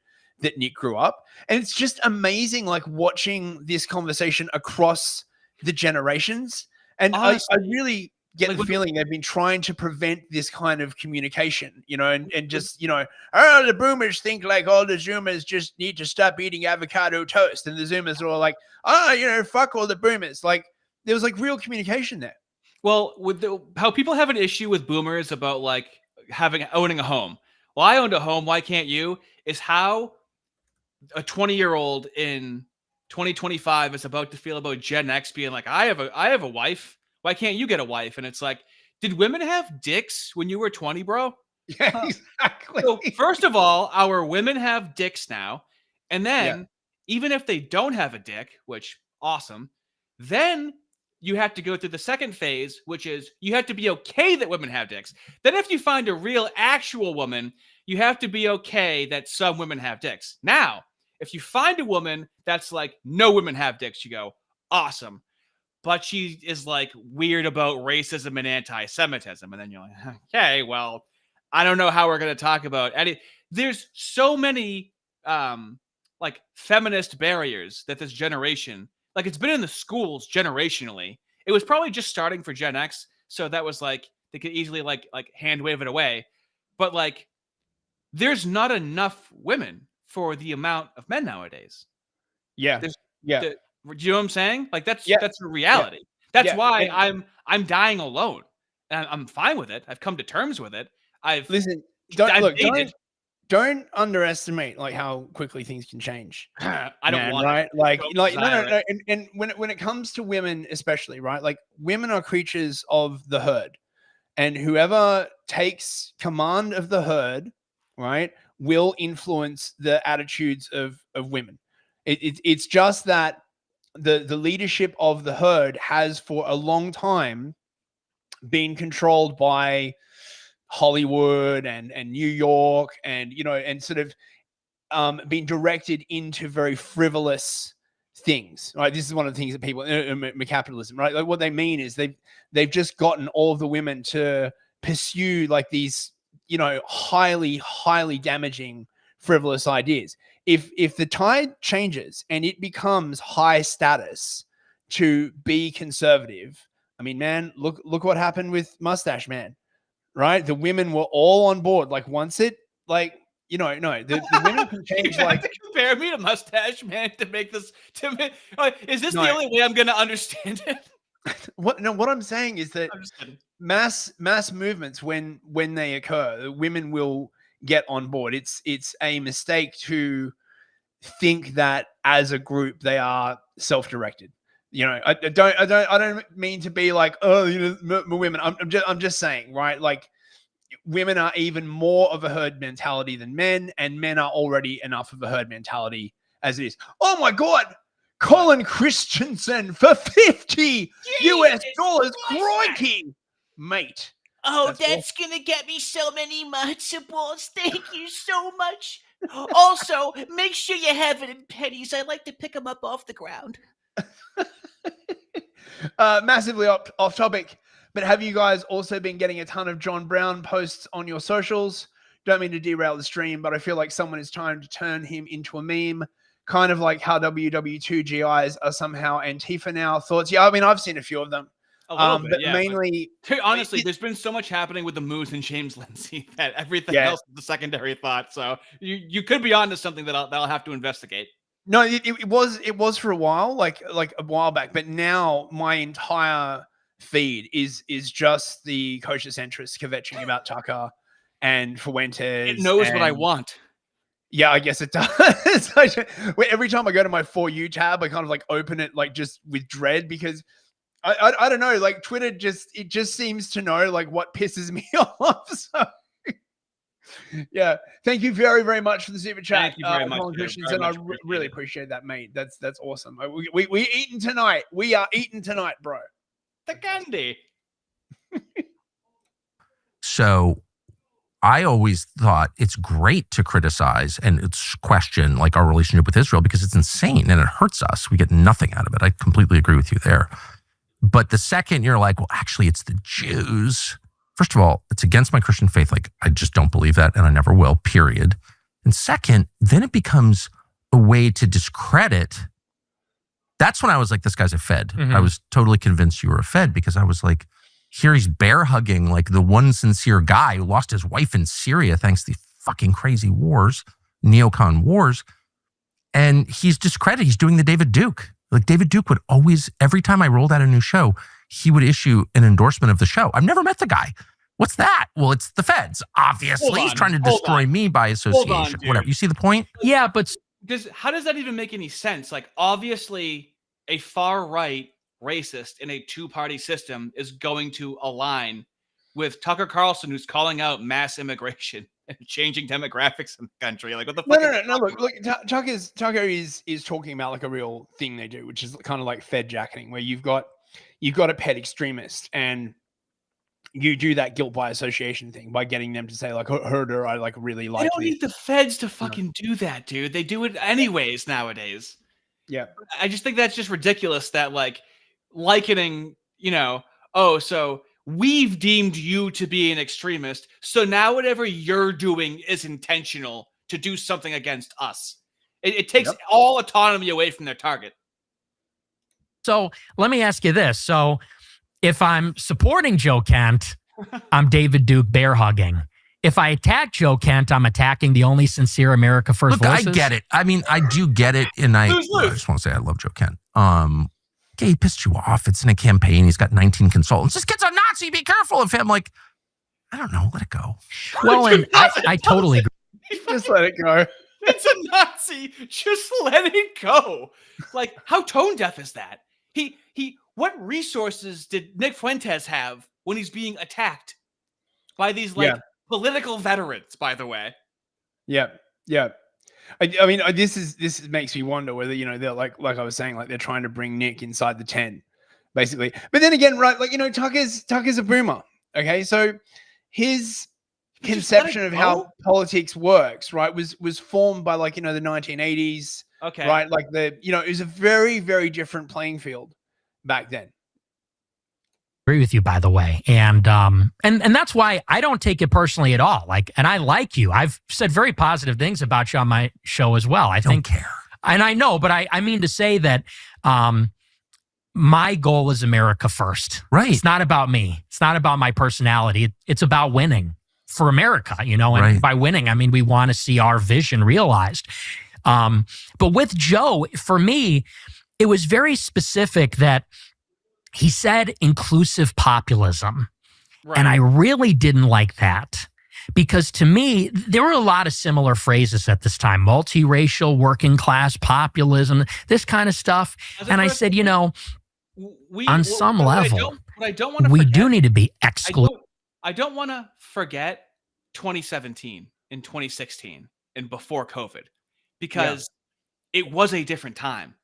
[SPEAKER 2] Nick grew up. And it's just amazing, like watching this conversation across the generations. And honestly, I really get the feeling they've been trying to prevent this kind of communication, and just, the boomers think like all the Zoomers just need to stop eating avocado toast. And the Zoomers are all like, fuck all the boomers. Like there was like real communication there.
[SPEAKER 1] Well, with how people have an issue with boomers about like owning a home. Well, I owned a home. Why can't you? Is how a 20-year-old in 2025 is about to feel about Gen X being like, I have a wife. Why can't you get a wife? And it's like, did women have dicks when you were 20, bro?
[SPEAKER 2] Yeah, exactly.
[SPEAKER 1] So first of all, our women have dicks now. And then even if they don't have a dick, which awesome, then you have to go through the second phase, which is you have to be okay that women have dicks. Then if you find a real actual woman, you have to be okay that some women have dicks. Now, if you find a woman that's like, no women have dicks, you go, awesome. But she is like weird about racism and anti-Semitism. And then you're like, okay, well, I don't know how we're going to talk about any. There's so many like feminist barriers that this generation, like it's been in the schools generationally. It was probably just starting for Gen X. So that was like, they could easily like hand wave it away. but like, there's not enough women for the amount of men nowadays.
[SPEAKER 2] Yeah.
[SPEAKER 1] There's,
[SPEAKER 2] Yeah.
[SPEAKER 1] do you know what I'm saying? Like that's
[SPEAKER 2] Yeah.
[SPEAKER 1] a reality.
[SPEAKER 2] Yeah.
[SPEAKER 1] That's
[SPEAKER 2] Yeah.
[SPEAKER 1] why
[SPEAKER 2] And-
[SPEAKER 1] I'm dying alone, and I'm fine with it. I've come to terms with it.
[SPEAKER 2] Listen.
[SPEAKER 1] I've
[SPEAKER 2] Don't underestimate like how quickly things can change.
[SPEAKER 1] I don't
[SPEAKER 2] man,
[SPEAKER 1] want
[SPEAKER 2] right?
[SPEAKER 1] to.
[SPEAKER 2] Like,
[SPEAKER 1] Don't
[SPEAKER 2] like no,
[SPEAKER 1] desire
[SPEAKER 2] no, no.
[SPEAKER 1] it.
[SPEAKER 2] And when it comes to women, especially, right? Like, women are creatures of the herd, and whoever takes command of the herd, right, will influence the attitudes of women. It's just that the leadership of the herd has for a long time been controlled by Hollywood and New York, and and sort of being directed into very frivolous things. Right, this is one of the things that people capitalism, right? Like, what they mean is they've just gotten all of the women to pursue like these highly damaging frivolous ideas. If the tide changes and it becomes high status to be conservative, I mean, man, look what happened with Mustache Man. Right, the women were all on board. Like, once it, like, no, the women can change.
[SPEAKER 1] You
[SPEAKER 2] like,
[SPEAKER 1] have to compare me to Mustache Man to make this. Is this
[SPEAKER 2] No.
[SPEAKER 1] the only way I'm going to understand it?
[SPEAKER 2] what I'm saying is that mass movements, when they occur, women will get on board. It's a mistake to think that as a group they are self-directed. I don't mean to be like, oh, women. I'm just saying, right? Like, women are even more of a herd mentality than men, and men are already enough of a herd mentality as it is. Oh my God, Colin Christensen for $50 US, crikey, mate.
[SPEAKER 11] Oh, that's gonna get me so many matzo balls. Thank you so much. Also, make sure you have it in pennies. I like to pick them up off the ground.
[SPEAKER 2] Massively off topic, but have you guys also been getting a ton of John Brown posts on your socials? Don't mean to derail the stream, but I feel like someone is trying to turn him into a meme, kind of like how WW2GIs are somehow Antifa now. Thoughts? Yeah, I mean, I've seen a few of them.
[SPEAKER 1] A little bit,
[SPEAKER 2] but
[SPEAKER 1] yeah,
[SPEAKER 2] mainly,
[SPEAKER 1] honestly, there's been so much happening with the moves and James Lindsay that everything else is the secondary thought. So you could be onto something that I'll have to investigate.
[SPEAKER 2] No, it was for a while, like a while back, but now my entire feed is just the kosher centrists kvetching about Tucker and Fuentes.
[SPEAKER 1] It knows what I want.
[SPEAKER 2] Yeah, I guess it does. Every time I go to my For You tab, I kind of like open it like just with dread, because I don't know, like Twitter just seems to know like what pisses me off. So yeah, thank you very, very much for the super chat.
[SPEAKER 1] Thank you very much,
[SPEAKER 2] Colin
[SPEAKER 1] dude.
[SPEAKER 2] Christensen.
[SPEAKER 1] Very
[SPEAKER 2] I
[SPEAKER 1] much
[SPEAKER 2] really appreciate that, mate. That's awesome. We eating tonight. We are eating tonight, bro.
[SPEAKER 1] The candy.
[SPEAKER 9] So I always thought it's great to criticize and it's question like our relationship with Israel, because it's insane and it hurts us. We get nothing out of it. I completely agree with you there. But the second you're like, well, actually, it's the Jews. First of all, it's against my Christian faith. Like, I just don't believe that, and I never will, period. And second, then it becomes a way to discredit. That's when I was like, this guy's a Fed.
[SPEAKER 10] Mm-hmm.
[SPEAKER 9] I was totally convinced you were a Fed, because I was like, here he's bear hugging like the one sincere guy who lost his wife in Syria thanks to the fucking crazy wars, neocon wars. And he's discredited. He's doing the David Duke. Like, David Duke would always, every time I rolled out a new show, he would issue an endorsement of the show. I've never met the guy. What's that? Well, it's the Feds. Obviously, he's trying to destroy me by association. Whatever. You see the point?
[SPEAKER 10] Yeah, but
[SPEAKER 1] how does that even make any sense? Like, obviously, a far right racist in a two-party system is going to align with Tucker Carlson, who's calling out mass immigration and changing demographics in the country. Like, what the fuck?
[SPEAKER 2] No. Look, Tucker is talking about like a real thing they do, which is kind of like Fed jacketing, where you've got a pet extremist and you do that guilt by association thing by getting them to say like, Herder, I like really like.
[SPEAKER 1] I don't need the Feds to fucking do that, dude. They do it anyways nowadays.
[SPEAKER 2] Yeah.
[SPEAKER 1] I just think that's just ridiculous that like likening, so we've deemed you to be an extremist, so now whatever you're doing is intentional to do something against us. It takes all autonomy away from their target.
[SPEAKER 10] So let me ask you this. So if I'm supporting Joe Kent, I'm David Duke bear hugging. if I attack Joe Kent, I'm attacking the only sincere America First voices.
[SPEAKER 9] I get it. I mean, I do get it, and I just want to say I love Joe Kent. Okay, he pissed you off. It's in a campaign. He's got 19 consultants. This kid's a Nazi. Be careful of him. Like, I don't know. Let it go.
[SPEAKER 10] Well, and I totally agree.
[SPEAKER 2] Just let it go.
[SPEAKER 1] It's a Nazi. Just let it go. Like, how tone deaf is that? What resources did Nick Fuentes have when he's being attacked by these political veterans, by the way?
[SPEAKER 2] Yeah. I mean, this makes me wonder whether, they're like I was saying, like they're trying to bring Nick inside the tent, basically. But then again, right, like, Tucker's a boomer. Okay, so his conception of how politics works, right, was formed by, like, the 1980s.
[SPEAKER 1] Okay.
[SPEAKER 2] Right, like it was a very, very different playing field back then.
[SPEAKER 10] Agree with you, by the way, and that's why I don't take it personally at all. Like, and I like you. I've said very positive things about you on my show as well. I don't
[SPEAKER 9] care,
[SPEAKER 10] and I know, but I mean to say that my goal is America first.
[SPEAKER 9] Right.
[SPEAKER 10] It's not about me. It's not about my personality. It's about winning for America. And by winning, I mean we want to see our vision realized. But with Joe, for me, it was very specific that he said inclusive populism. Right. And I really didn't like that because to me, there were a lot of similar phrases at this time, multiracial, working class, populism, this kind of stuff. And I said, on some level, we do need to be exclusive.
[SPEAKER 1] I don't want to forget 2017 and 2016 and before COVID because it was a different time.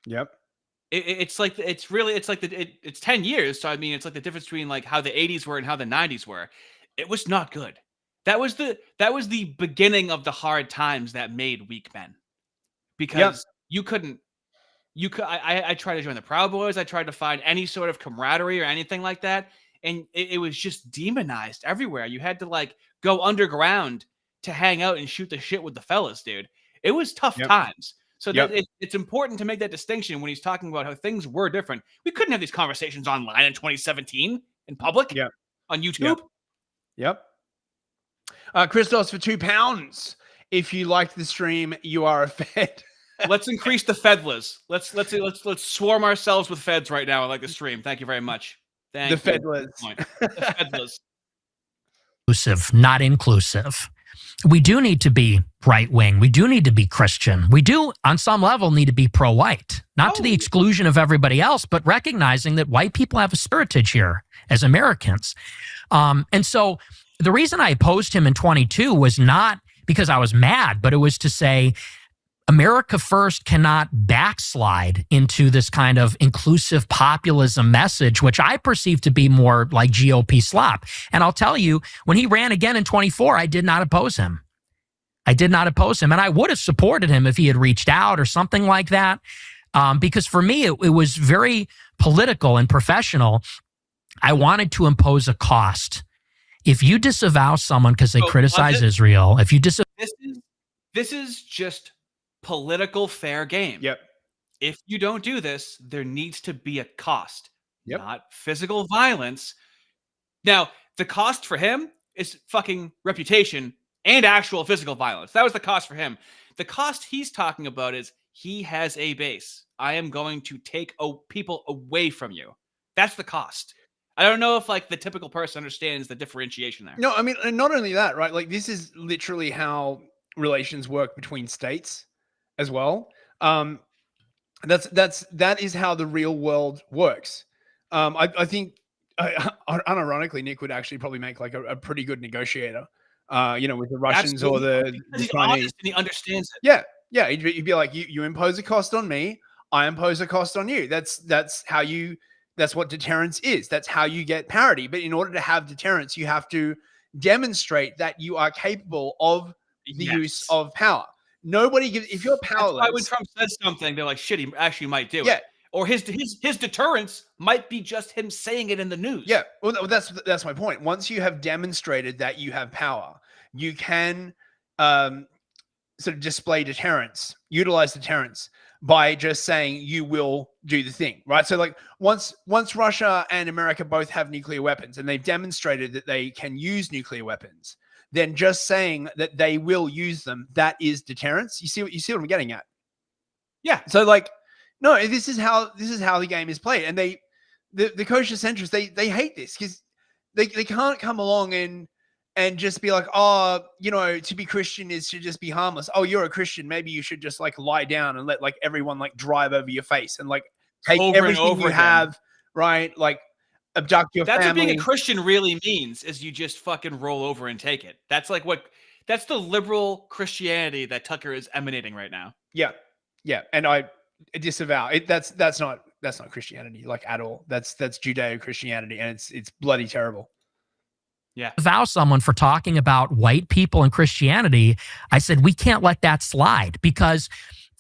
[SPEAKER 2] Yep.
[SPEAKER 1] It's 10 years. So, I mean, it's like the difference between like how the 80s were and how the 90s were. It was not good. That was the beginning of the hard times that made weak men because I tried to join the Proud Boys. I tried to find any sort of camaraderie or anything like that. And it was just demonized everywhere. You had to like go underground to hang out and shoot the shit with the fellas, dude. It was tough times. So it's important to make that distinction when he's talking about how things were different. We couldn't have these conversations online in 2017 in public on YouTube.
[SPEAKER 2] Yep. Christos for £2. If you liked the stream, you are a Fed.
[SPEAKER 1] Let's increase the Fedlas. Let's swarm ourselves with Feds right now. I like the stream. Thank you very much. Thank you.
[SPEAKER 2] Fedlas.
[SPEAKER 1] The Fedlas.
[SPEAKER 10] Inclusive, not inclusive. We do need to be right-wing. We do need to be Christian. We do, on some level, need to be pro-white. Not to the exclusion of everybody else, but recognizing that white people have a spiritage here as Americans. And so the reason I opposed him in 22 was not because I was mad, but it was to say America First cannot backslide into this kind of inclusive populism message, which I perceive to be more like GOP slop. And I'll tell you, when he ran again in 24, I did not oppose him. I did not oppose him. And I would have supported him if he had reached out or something like that. Because for me, it was very political and professional. I wanted to impose a cost. If you disavow someone because they criticize Israel, if you disavow...
[SPEAKER 1] This is just political fair game.
[SPEAKER 2] Yep.
[SPEAKER 1] If you don't do this, there needs to be a cost,
[SPEAKER 2] not
[SPEAKER 1] physical violence. Now, the cost for him is fucking reputation and actual physical violence. That was the cost for him. The cost he's talking about is he has a base. I am going to take people away from you. That's the cost. I don't know if like the typical person understands the differentiation there.
[SPEAKER 2] No, I mean, and not only that, right? Like this is literally how relations work between states as well. That is how the real world works. I think, unironically, Nick would actually probably make like a pretty good negotiator. With the Russians or the Chinese.
[SPEAKER 1] And he understands it.
[SPEAKER 2] Yeah. He'd be like, you impose a cost on me, I impose a cost on you. That's what deterrence is. That's how you get parity. But in order to have deterrence, you have to demonstrate that you are capable of the use of power. Nobody gives, if you're powerless.
[SPEAKER 1] That's why when Trump says something, they're like, shit, he actually might do it. Or his deterrence might be just him saying it in the news.
[SPEAKER 2] Yeah. Well, that's my point. Once you have demonstrated that you have power, you can sort of display deterrence, utilize deterrence by just saying you will do the thing, right? So like once Russia and America both have nuclear weapons and they've demonstrated that they can use nuclear weapons, then just saying that they will use them, that is deterrence. You see what I'm getting at?
[SPEAKER 1] Yeah.
[SPEAKER 2] So like, no, this is how the game is played. And the kosher centrists, they hate this because they can't come along and just be like, oh, you know, to be Christian is to just be harmless. Oh, you're a Christian. Maybe you should just like lie down and let like everyone like drive over your face and like take
[SPEAKER 1] Over and
[SPEAKER 2] everything
[SPEAKER 1] over
[SPEAKER 2] you
[SPEAKER 1] again.
[SPEAKER 2] have, right? Like abduct your
[SPEAKER 1] That's
[SPEAKER 2] family.
[SPEAKER 1] what being a Christian really means, is you just fucking roll over and take it. That's the liberal Christianity that Tucker is emanating right now.
[SPEAKER 2] Yeah. Yeah. And I disavow it. That's not Christianity like at all. That's Judeo-Christianity, and it's bloody terrible.
[SPEAKER 1] Yeah.
[SPEAKER 10] Disavow someone for talking about white people and Christianity. I said, we can't let that slide because,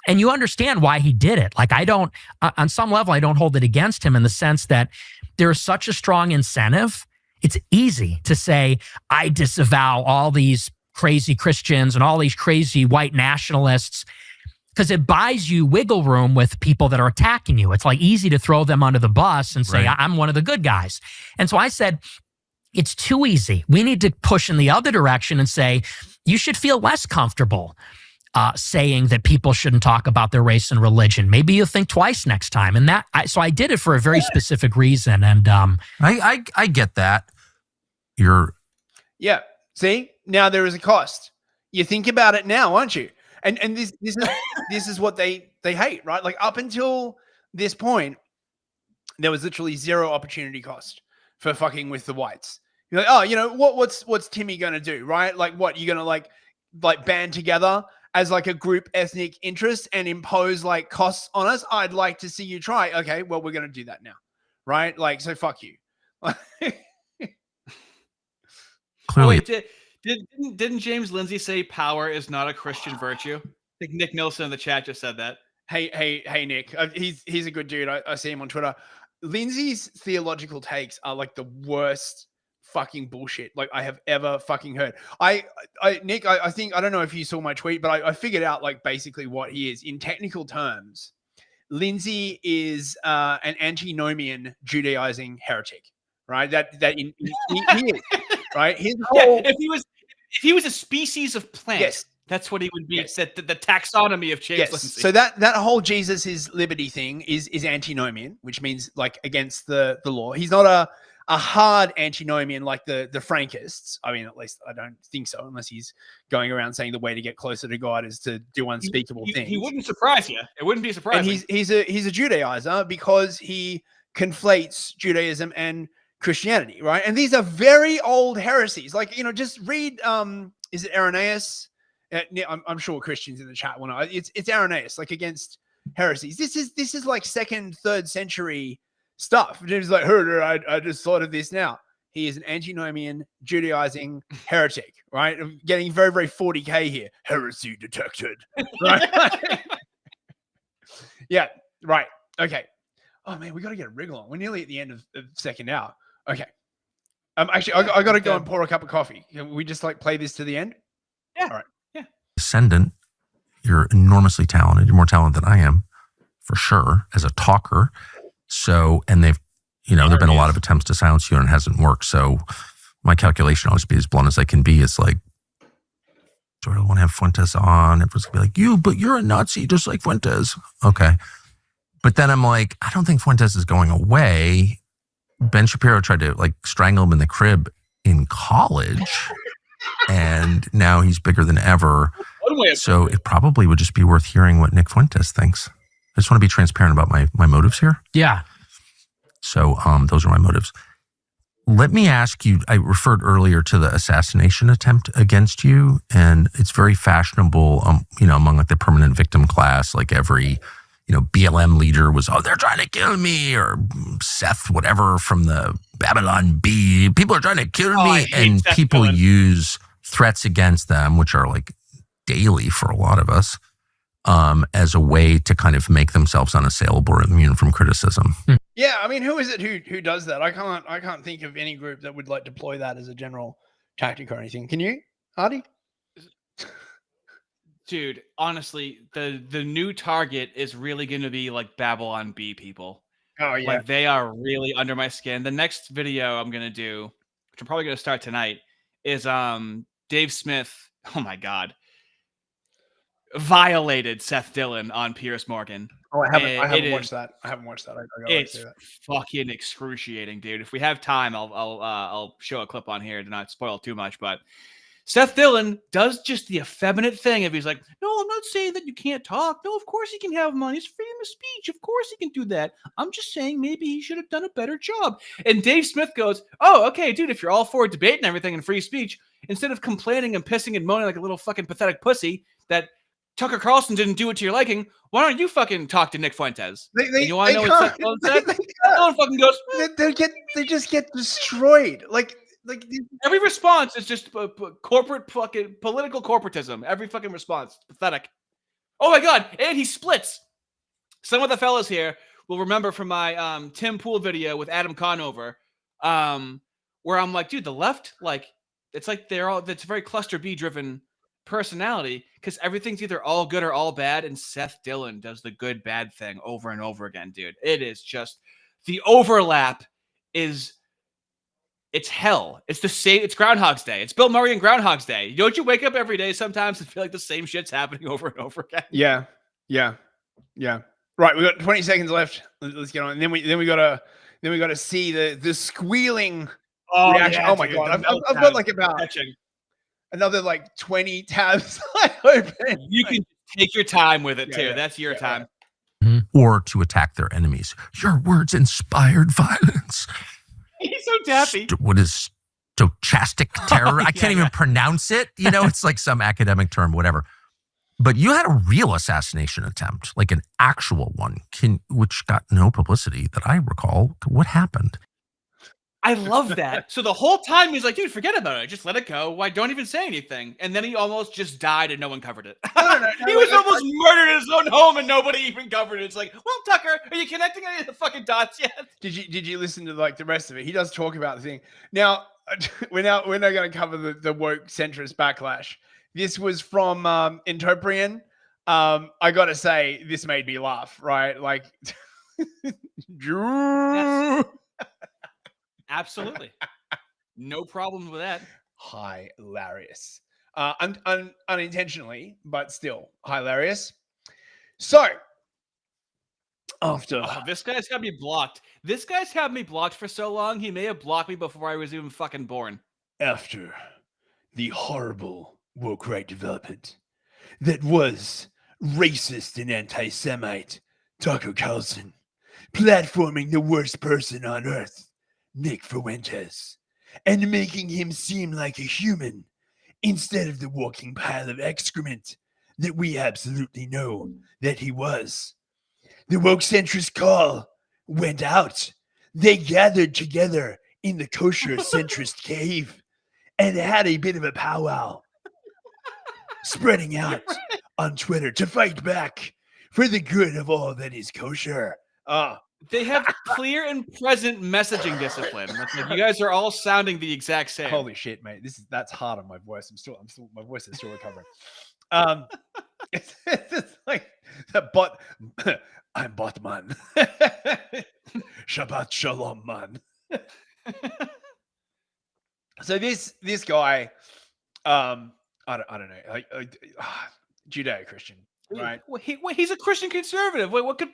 [SPEAKER 10] and you understand why he did it. Like, I don't, on some level, I don't hold it against him in the sense that there is such a strong incentive. It's easy to say, I disavow all these crazy Christians and all these crazy white nationalists, because it buys you wiggle room with people that are attacking you. It's like easy to throw them under the bus and say, I'm one of the good guys. And so I said, it's too easy. We need to push in the other direction and say, you should feel less comfortable saying that people shouldn't talk about their race and religion. Maybe you'll think twice next time. And so I did it for a very specific reason. And
[SPEAKER 9] I get that.
[SPEAKER 2] Yeah. See, now there is a cost. You think about it now, aren't you? And this is what they hate, right? Like up until this point, there was literally zero opportunity cost for fucking with the whites. You're like, oh, you know what's Timmy gonna do, right? Like what, you're gonna like band together as like a group ethnic interest and impose like costs on us? I'd like to see you try. Okay, well, we're gonna do that now, right? Like, so fuck you.
[SPEAKER 9] Clearly.
[SPEAKER 1] Wait, didn't James Lindsay say power is not a Christian virtue? I think Nick Nilsson in the chat just said that.
[SPEAKER 2] Hey, Nick. He's a good dude. I see him on Twitter. Lindsay's theological takes are like the worst fucking bullshit like I have ever fucking heard. Nick, I think, I don't know if you saw my tweet, but I figured out like basically what he is in technical terms. Lindsay is an antinomian Judaizing heretic, right? He is, right? His whole,
[SPEAKER 1] if he was a species of plant,
[SPEAKER 2] yes,
[SPEAKER 1] that's what he would be. Yes. The taxonomy of James Lindsay.
[SPEAKER 2] So that whole Jesus is liberty thing is antinomian, which means like against the law. He's not a hard antinomian like the Frankists. I mean, at least I don't think so, unless he's going around saying the way to get closer to God is to do unspeakable things.
[SPEAKER 1] He wouldn't surprise you. It wouldn't be surprising.
[SPEAKER 2] And he's a Judaizer because he conflates Judaism and Christianity, right? And these are very old heresies. Like, you know, just read is it Irenaeus? I'm sure Christians in the chat will know. It's Irenaeus, like against heresies. This is like 2nd, 3rd century stuff. It's like, I just thought of this now. He is an antinomian Judaizing heretic, right? I'm getting very, very 40K here. Heresy detected. Right? Yeah, right. Okay. Oh man, we got to get a wriggle on. We're nearly at the end of the 2nd hour. Okay. Actually, I got to go and pour a cup of coffee. Can we just like play this to the end?
[SPEAKER 1] Yeah.
[SPEAKER 2] All right.
[SPEAKER 1] Yeah.
[SPEAKER 9] Ascendant, you're enormously talented. You're more talented than I am, for sure, as a talker. So, and there've been a lot of attempts to silence you and it hasn't worked. So my calculation, I'll just be as blunt as I can be. It's like, do I want to have Fuentes on? Everyone's gonna be like, but you're a Nazi just like Fuentes. Okay. But then I'm like, I don't think Fuentes is going away. Ben Shapiro tried to like strangle him in the crib in college. And now he's bigger than ever. So it probably would just be worth hearing what Nick Fuentes thinks. I just want to be transparent about my motives here.
[SPEAKER 10] Yeah.
[SPEAKER 9] So those are my motives. Let me ask you, I referred earlier to the assassination attempt against you, and it's very fashionable, among like the permanent victim class, like every, BLM leader was, they're trying to kill me, or Seth, whatever, from the Babylon Bee, people are trying to kill me, and people use threats against them, which are like daily for a lot of us, as a way to kind of make themselves unassailable or immune from criticism.
[SPEAKER 2] Yeah, I mean, who is it who does that? I can't think of any group that would like deploy that as a general tactic or anything. Can you, Hardy?
[SPEAKER 1] Dude, honestly, the new target is really going to be like Babylon Bee people.
[SPEAKER 2] Oh yeah,
[SPEAKER 1] like they are really under my skin. The next video I'm going to do, which I'm probably going to start tonight, is Dave Smith, oh my God, violated Seth Dillon on Piers Morgan.
[SPEAKER 2] Oh, I haven't watched that. I haven't watched that. I gotta
[SPEAKER 1] It's
[SPEAKER 2] see that.
[SPEAKER 1] fucking excruciating, dude. If we have time, I'll show a clip on here to not spoil too much. But Seth Dillon does just the effeminate thing if he's like, no, I'm not saying that you can't talk. No, of course he can have money. It's freedom of speech. Of course he can do that. I'm just saying maybe he should have done a better job. And Dave Smith goes, oh, okay, dude, if you're all for debate and everything and free speech, instead of complaining and pissing and moaning like a little fucking pathetic pussy that Tucker Carlson didn't do it to your liking, why don't you fucking talk to Nick Fuentes? You want to know what Seth Dillon said? Seth Dillon fucking goes,
[SPEAKER 2] they just get destroyed. Like
[SPEAKER 1] every response is just corporate fucking political corporatism. Every fucking response, pathetic. Oh my God, and he splits. Some of the fellas here will remember from my Tim Pool video with Adam Conover, where I'm like, dude, the left, like, it's like it's a very cluster B driven personality because everything's either all good or all bad, and Seth Dillon does the good bad thing over and over again, dude. It is just the overlap is. It's hell. It's the same. It's Groundhog's Day. It's Bill Murray and Groundhog's Day. Don't you wake up every day sometimes and feel like the same shit's happening over and over again?
[SPEAKER 2] Yeah. Right, we got 20 seconds left. Let's get on. And then we gotta see the squealing reaction.
[SPEAKER 1] Yeah,
[SPEAKER 2] oh my
[SPEAKER 1] dude,
[SPEAKER 2] God, I've got like about another like 20 tabs open.
[SPEAKER 1] You can take your time with it too. That's your time.
[SPEAKER 9] Or to attack their enemies. Your words inspired violence.
[SPEAKER 1] He's so daffy.
[SPEAKER 9] What is stochastic terror? I can't even pronounce it. You know, it's like some academic term, whatever. But you had a real assassination attempt, like an actual one, which got no publicity that I recall. What happened?
[SPEAKER 1] I love that. So the whole time he's like, dude, forget about it. Just let it go. Why don't even say anything? And then he almost just died and no one covered it. He was almost murdered in his own home and nobody even covered it. It's like, well, Tucker, are you connecting any of the fucking dots yet?
[SPEAKER 2] Did you listen to like the rest of it? He does talk about the thing. Now we're not going to cover the woke centrist backlash. This was from Intoprian. I got to say, this made me laugh. Right, like.
[SPEAKER 1] Absolutely. No problems with that.
[SPEAKER 2] Hilarious. Unintentionally, but still hilarious. So, after...
[SPEAKER 1] this guy's got me blocked. This guy's had me blocked for so long, he may have blocked me before I was even fucking born.
[SPEAKER 2] After the horrible woke right development that was racist and anti-Semite Tucker Carlson platforming the worst person on earth, Nick Fuentes, and making him seem like a human instead of the walking pile of excrement that we absolutely know that he was. The woke centrist call went out. They gathered together in the kosher centrist cave and had a bit of a powwow, spreading out on Twitter to fight back for the good of all that is kosher.
[SPEAKER 1] They have clear and present messaging discipline. Like, you guys are all sounding the exact same.
[SPEAKER 2] Holy shit, mate! That's hard on my voice. I'm still my voice is still recovering. It's like the bot. I'm Botman. Shabbat shalom, man. So this guy, I don't know, like Judeo-Christian, right?
[SPEAKER 1] He's a Christian conservative. Wait, what could?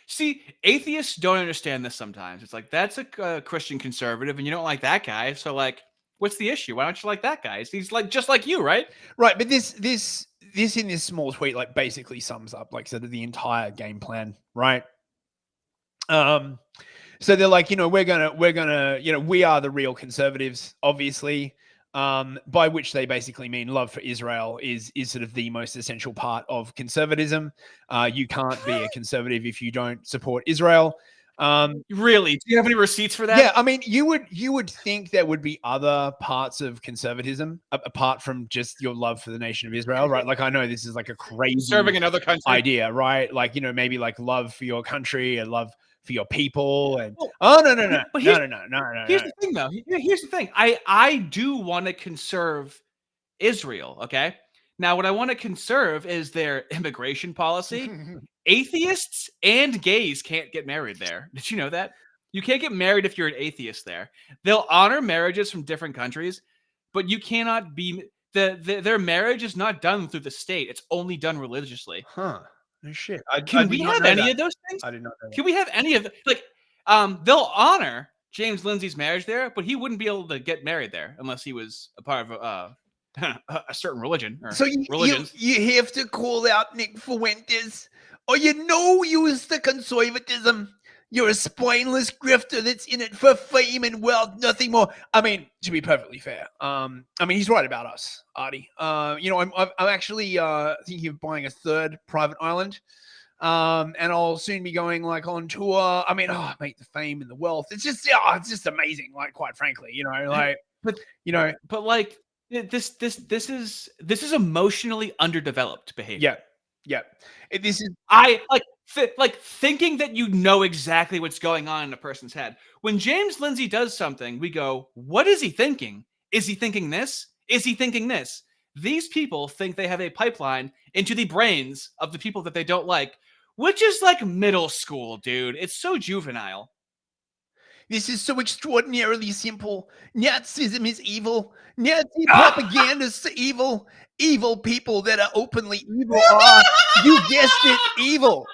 [SPEAKER 1] See, atheists don't understand this sometimes. It's like, that's a Christian conservative and you don't like that guy. So like, what's the issue? Why don't you like that guy? He's like just like you, right?
[SPEAKER 2] Right, but this in this small tweet like basically sums up like sort of the entire game plan, right? So they're like, we're gonna, we are the real conservatives, obviously. By which they basically mean love for Israel is sort of the most essential part of conservatism. You can't be a conservative if you don't support Israel.
[SPEAKER 1] Really? Do you have any receipts for that?
[SPEAKER 2] Yeah, I mean, you would think there would be other parts of conservatism apart from just your love for the nation of Israel, right? Like, I know this is like a crazy
[SPEAKER 1] serving another country
[SPEAKER 2] idea, right? Like, maybe like love for your country and love for your people and no. Here's
[SPEAKER 1] the thing though. Here's the thing. I do want to conserve Israel, okay? Now what I want to conserve is their immigration policy. Atheists and gays can't get married there. Did you know that? You can't get married if you're an atheist there. They'll honor marriages from different countries, but you cannot be their marriage is not done through the state. It's only done religiously.
[SPEAKER 2] Huh. No shit.
[SPEAKER 1] Can we have any of those things?
[SPEAKER 2] I did not know that.
[SPEAKER 1] Can we have any of they'll honor James Lindsay's marriage there, but he wouldn't be able to get married there unless he was a part of a certain religion or
[SPEAKER 2] So
[SPEAKER 1] religions.
[SPEAKER 2] you have to call out Nick Fuentes, or use the conservatism. You're a spineless grifter that's in it for fame and wealth, nothing more. I mean, to be perfectly fair, I mean, he's right about us, Artie. I'm actually thinking of buying a third private island, and I'll soon be going on tour. I mean, mate, the fame and the wealth. It's just amazing. Quite frankly,
[SPEAKER 1] but this is emotionally underdeveloped behavior.
[SPEAKER 2] Yeah. This is
[SPEAKER 1] thinking that you know exactly what's going on in a person's head. When James Lindsay does something, we go, what is he thinking? Is he thinking this? Is he thinking this? These people think they have a pipeline into the brains of the people that they don't like, which is like middle school, dude. It's so juvenile.
[SPEAKER 2] This is so extraordinarily simple. Nazism is evil. Nazi propagandists are evil. Evil people that are openly evil are, you guessed it, evil.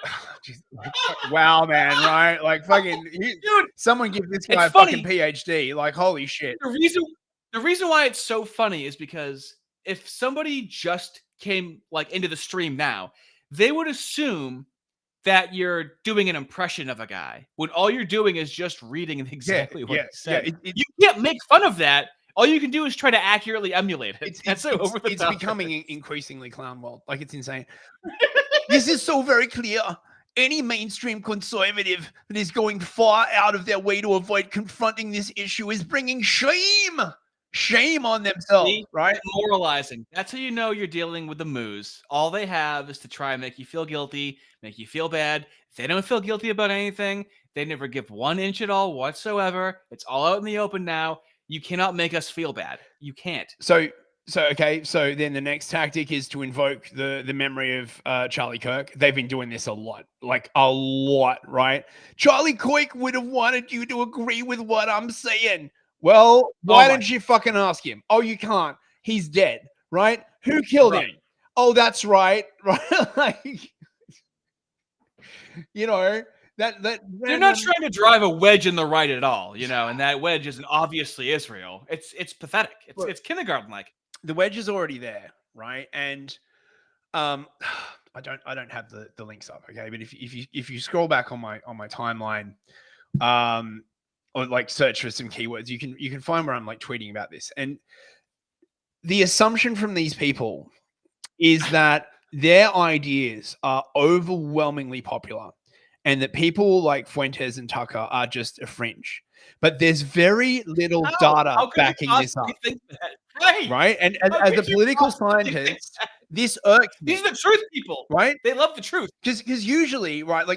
[SPEAKER 2] Wow, man, right? Dude, someone give this guy a fucking PhD. Holy shit.
[SPEAKER 1] The reason why it's so funny is because if somebody just came into the stream now, they would assume that you're doing an impression of a guy when all you're doing is just reading exactly what he said. You can't make fun of that. All you can do is try to accurately emulate it. It's
[SPEAKER 2] becoming increasingly clown world. It's insane. This is so very clear. Any mainstream conservative that is going far out of their way to avoid confronting this issue is bringing shame on themselves, right?
[SPEAKER 1] Moralizing. That's how you know you're dealing with the moose. All they have is to try and make you feel guilty, make you feel bad. They don't feel guilty about anything. They never give 1 inch at all whatsoever. It's all out in the open now. You cannot make us feel bad. You can't.
[SPEAKER 2] So then the next tactic is to invoke the memory of Charlie Kirk. They've been doing this a lot, right? Charlie Kirk would have wanted you to agree with what I'm saying. Well, why don't you fucking ask him? Oh, you can't. He's dead, right? Who killed him? Oh, that's right. Right?
[SPEAKER 1] They're not trying to drive a wedge in the right at all, and that wedge isn't obviously Israel. It's pathetic. It's kindergarten-like.
[SPEAKER 2] The wedge is already there, right? And I don't have the links up, okay? But if you scroll back on my timeline, or search for some keywords, you can find where I'm tweeting about this. And the assumption from these people is that their ideas are overwhelmingly popular and that people like Fuentes and Tucker are just a fringe. But there's very little data backing this up. Right? And as a political scientist, this irks me.
[SPEAKER 1] These are the truth people,
[SPEAKER 2] right?
[SPEAKER 1] They love the truth.
[SPEAKER 2] Because usually, right,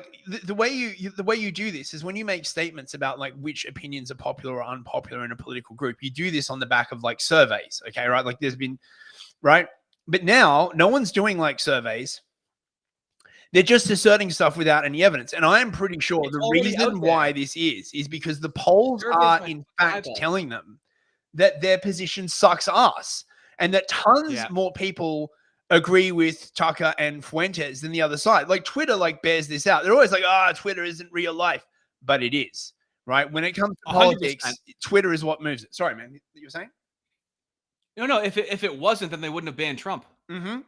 [SPEAKER 2] the way you do this is when you make statements about which opinions are popular or unpopular in a political group, you do this on the back of surveys, okay, right? There's been, right? But now no one's doing surveys. They're just asserting stuff without any evidence. And I am pretty sure the reason why this is because the polls are in fact telling them that their position sucks ass and that tons more people agree with Tucker and Fuentes than the other side. Twitter bears this out. They're always Twitter isn't real life, but it is, right? When it comes to 100%. Politics, Twitter is what moves it. Sorry, man. You were saying?
[SPEAKER 1] No. If it wasn't, then they wouldn't have banned Trump. The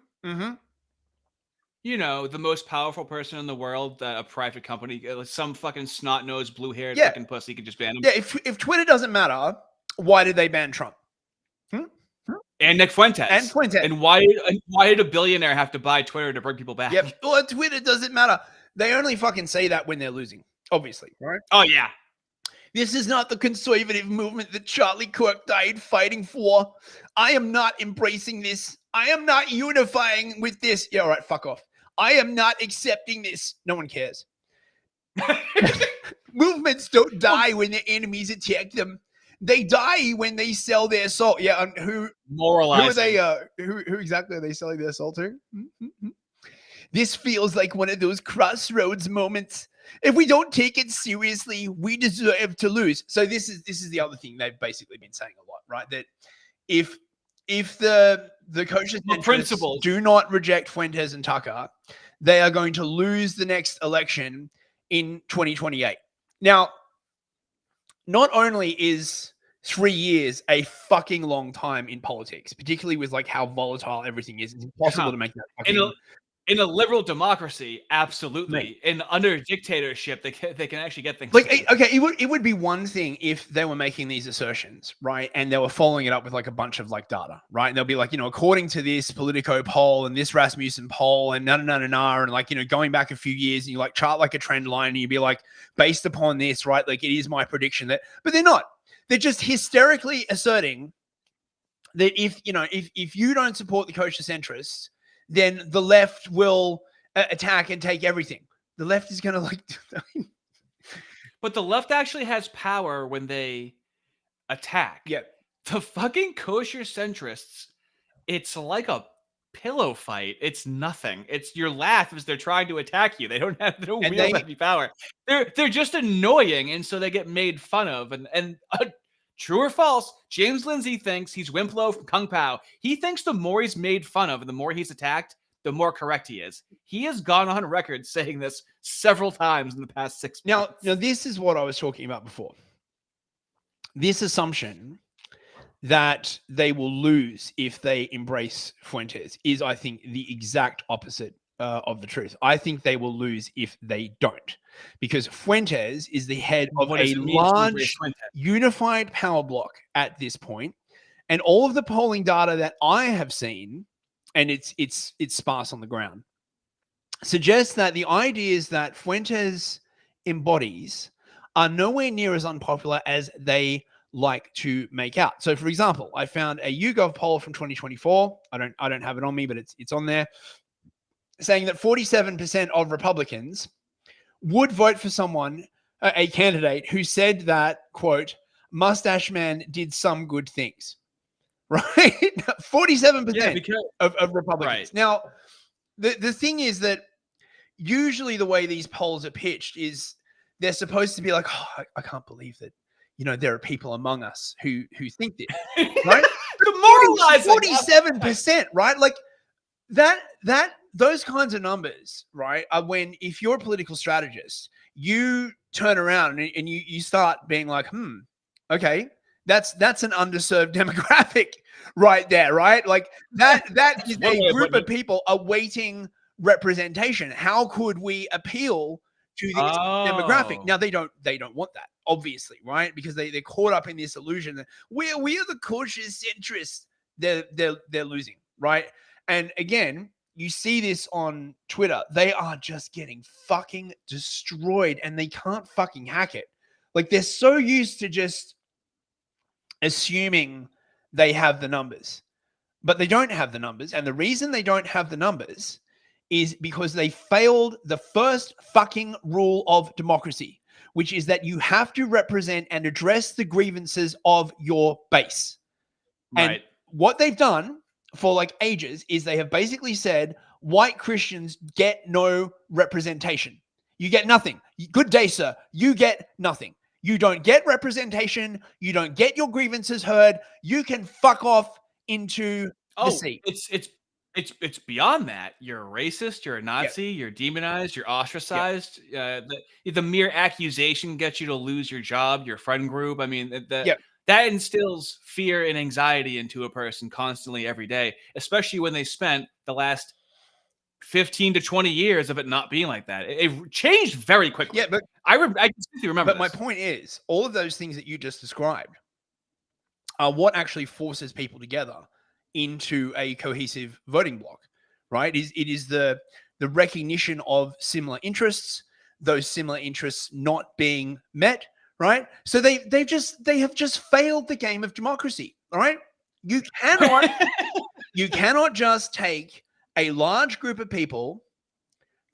[SPEAKER 1] most powerful person in the world, a private company, some fucking snot-nosed, blue-haired fucking pussy could just ban him.
[SPEAKER 2] Yeah, if Twitter doesn't matter, why did they ban Trump?
[SPEAKER 1] And Nick Fuentes. And why did a billionaire have to buy Twitter to bring people back?
[SPEAKER 2] Yep. Well, Twitter doesn't matter. They only fucking say that when they're losing, obviously, right?
[SPEAKER 1] Oh, yeah.
[SPEAKER 2] This is not the conservative movement that Charlie Kirk died fighting for. I am not embracing this. I am not unifying with this. Yeah, all right, fuck off. I am not accepting this. No one cares. Movements don't die when their enemies attack them. They die when they sell their soul. Yeah, who are they? Who exactly are they selling their soul to? This feels like one of those crossroads moments. If we don't take it seriously, we deserve to lose. So this is the other thing they've basically been saying a lot, right? That if if the coaches
[SPEAKER 1] principles
[SPEAKER 2] do not reject Fuentes and Tucker, they are going to lose the next election in 2028. Now, not only is 3 years a fucking long time in politics, particularly with like how volatile everything is, it's impossible to make that fucking...
[SPEAKER 1] In a liberal democracy, absolutely. Under a dictatorship, they can actually get things
[SPEAKER 2] like
[SPEAKER 1] done.
[SPEAKER 2] okay, it would be one thing if they were making these assertions, right, and they were following it up with like a bunch of like data, right, and they'll be like, according to this Politico poll and this Rasmussen poll and and like going back a few years, and you like chart like a trend line, and you'd be like, based upon this, right, like it is my prediction that, but they're not. They're just hysterically asserting that if you don't support the kosher centrists, then the left will attack and take everything. The left is going to like...
[SPEAKER 1] But the left actually has power when they attack.
[SPEAKER 2] Yeah.
[SPEAKER 1] The fucking kosher centrists, it's like a pillow fight. It's nothing. It's your laugh as they're trying to attack you. They don't wield any power. They're just annoying, and so they get made fun of. And true or false, James Lindsay thinks he's Wimplo from Kung Pao. He thinks the more he's made fun of and the more he's attacked, the more correct he is. He has gone on record saying this several times in the past 6 months.
[SPEAKER 2] Now, this is what I was talking about before. This assumption that they will lose if they embrace Fuentes is, I think, the exact opposite of the truth. I think they will lose if they don't, because Fuentes is the head of a large unified power block at this point, and all of the polling data that I have seen, and it's sparse on the ground, suggests that the ideas that Fuentes embodies are nowhere near as unpopular as they like to make out. So, for example, I found a YouGov poll from 2024. I don't have it on me, but it's on there, saying that 47% of Republicans would vote for someone, a candidate who said that, quote, Mustache Man did some good things, right? 47% of Republicans.
[SPEAKER 1] Right.
[SPEAKER 2] Now, the thing is that usually the way these polls are pitched is they're supposed to be like, oh, I can't believe that, there are people among us who think this, right?
[SPEAKER 1] Demoralizing.
[SPEAKER 2] 47%, right? Like those kinds of numbers, right, are when, if you're a political strategist, you turn around and you start being like, okay, that's an underserved demographic right there, right? Like that is a group of people awaiting representation. How could we appeal to this demographic? Now they don't want that, obviously, right? Because they're caught up in this illusion that we are the kosher centrists. They're losing, right? And again, you see this on Twitter. They are just getting fucking destroyed, and they can't fucking hack it. Like, they're so used to just assuming they have the numbers, but they don't have the numbers. And the reason they don't have the numbers is because they failed the first fucking rule of democracy, which is that you have to represent and address the grievances of your base.
[SPEAKER 1] Right.
[SPEAKER 2] And what they've done for like ages is they have basically said white Christians get no representation. You get nothing. Good day, sir. You get nothing. You don't get representation. You don't get your grievances heard. You can fuck off into the sea.
[SPEAKER 1] It's beyond that. You're a racist. You're a Nazi. You're demonized. You're ostracized. The mere accusation gets you to lose your job, your friend group. I mean, that instills fear and anxiety into a person constantly every day, especially when they spent the last 15 to 20 years of it not being like that. It changed very quickly.
[SPEAKER 2] Yeah, but
[SPEAKER 1] I distinctly remember.
[SPEAKER 2] But my point is, all of those things that you just described are what actually forces people together into a cohesive voting bloc, right? It is the recognition of similar interests, those similar interests not being met, right? So they have just failed the game of democracy, all right? You cannot just take a large group of people,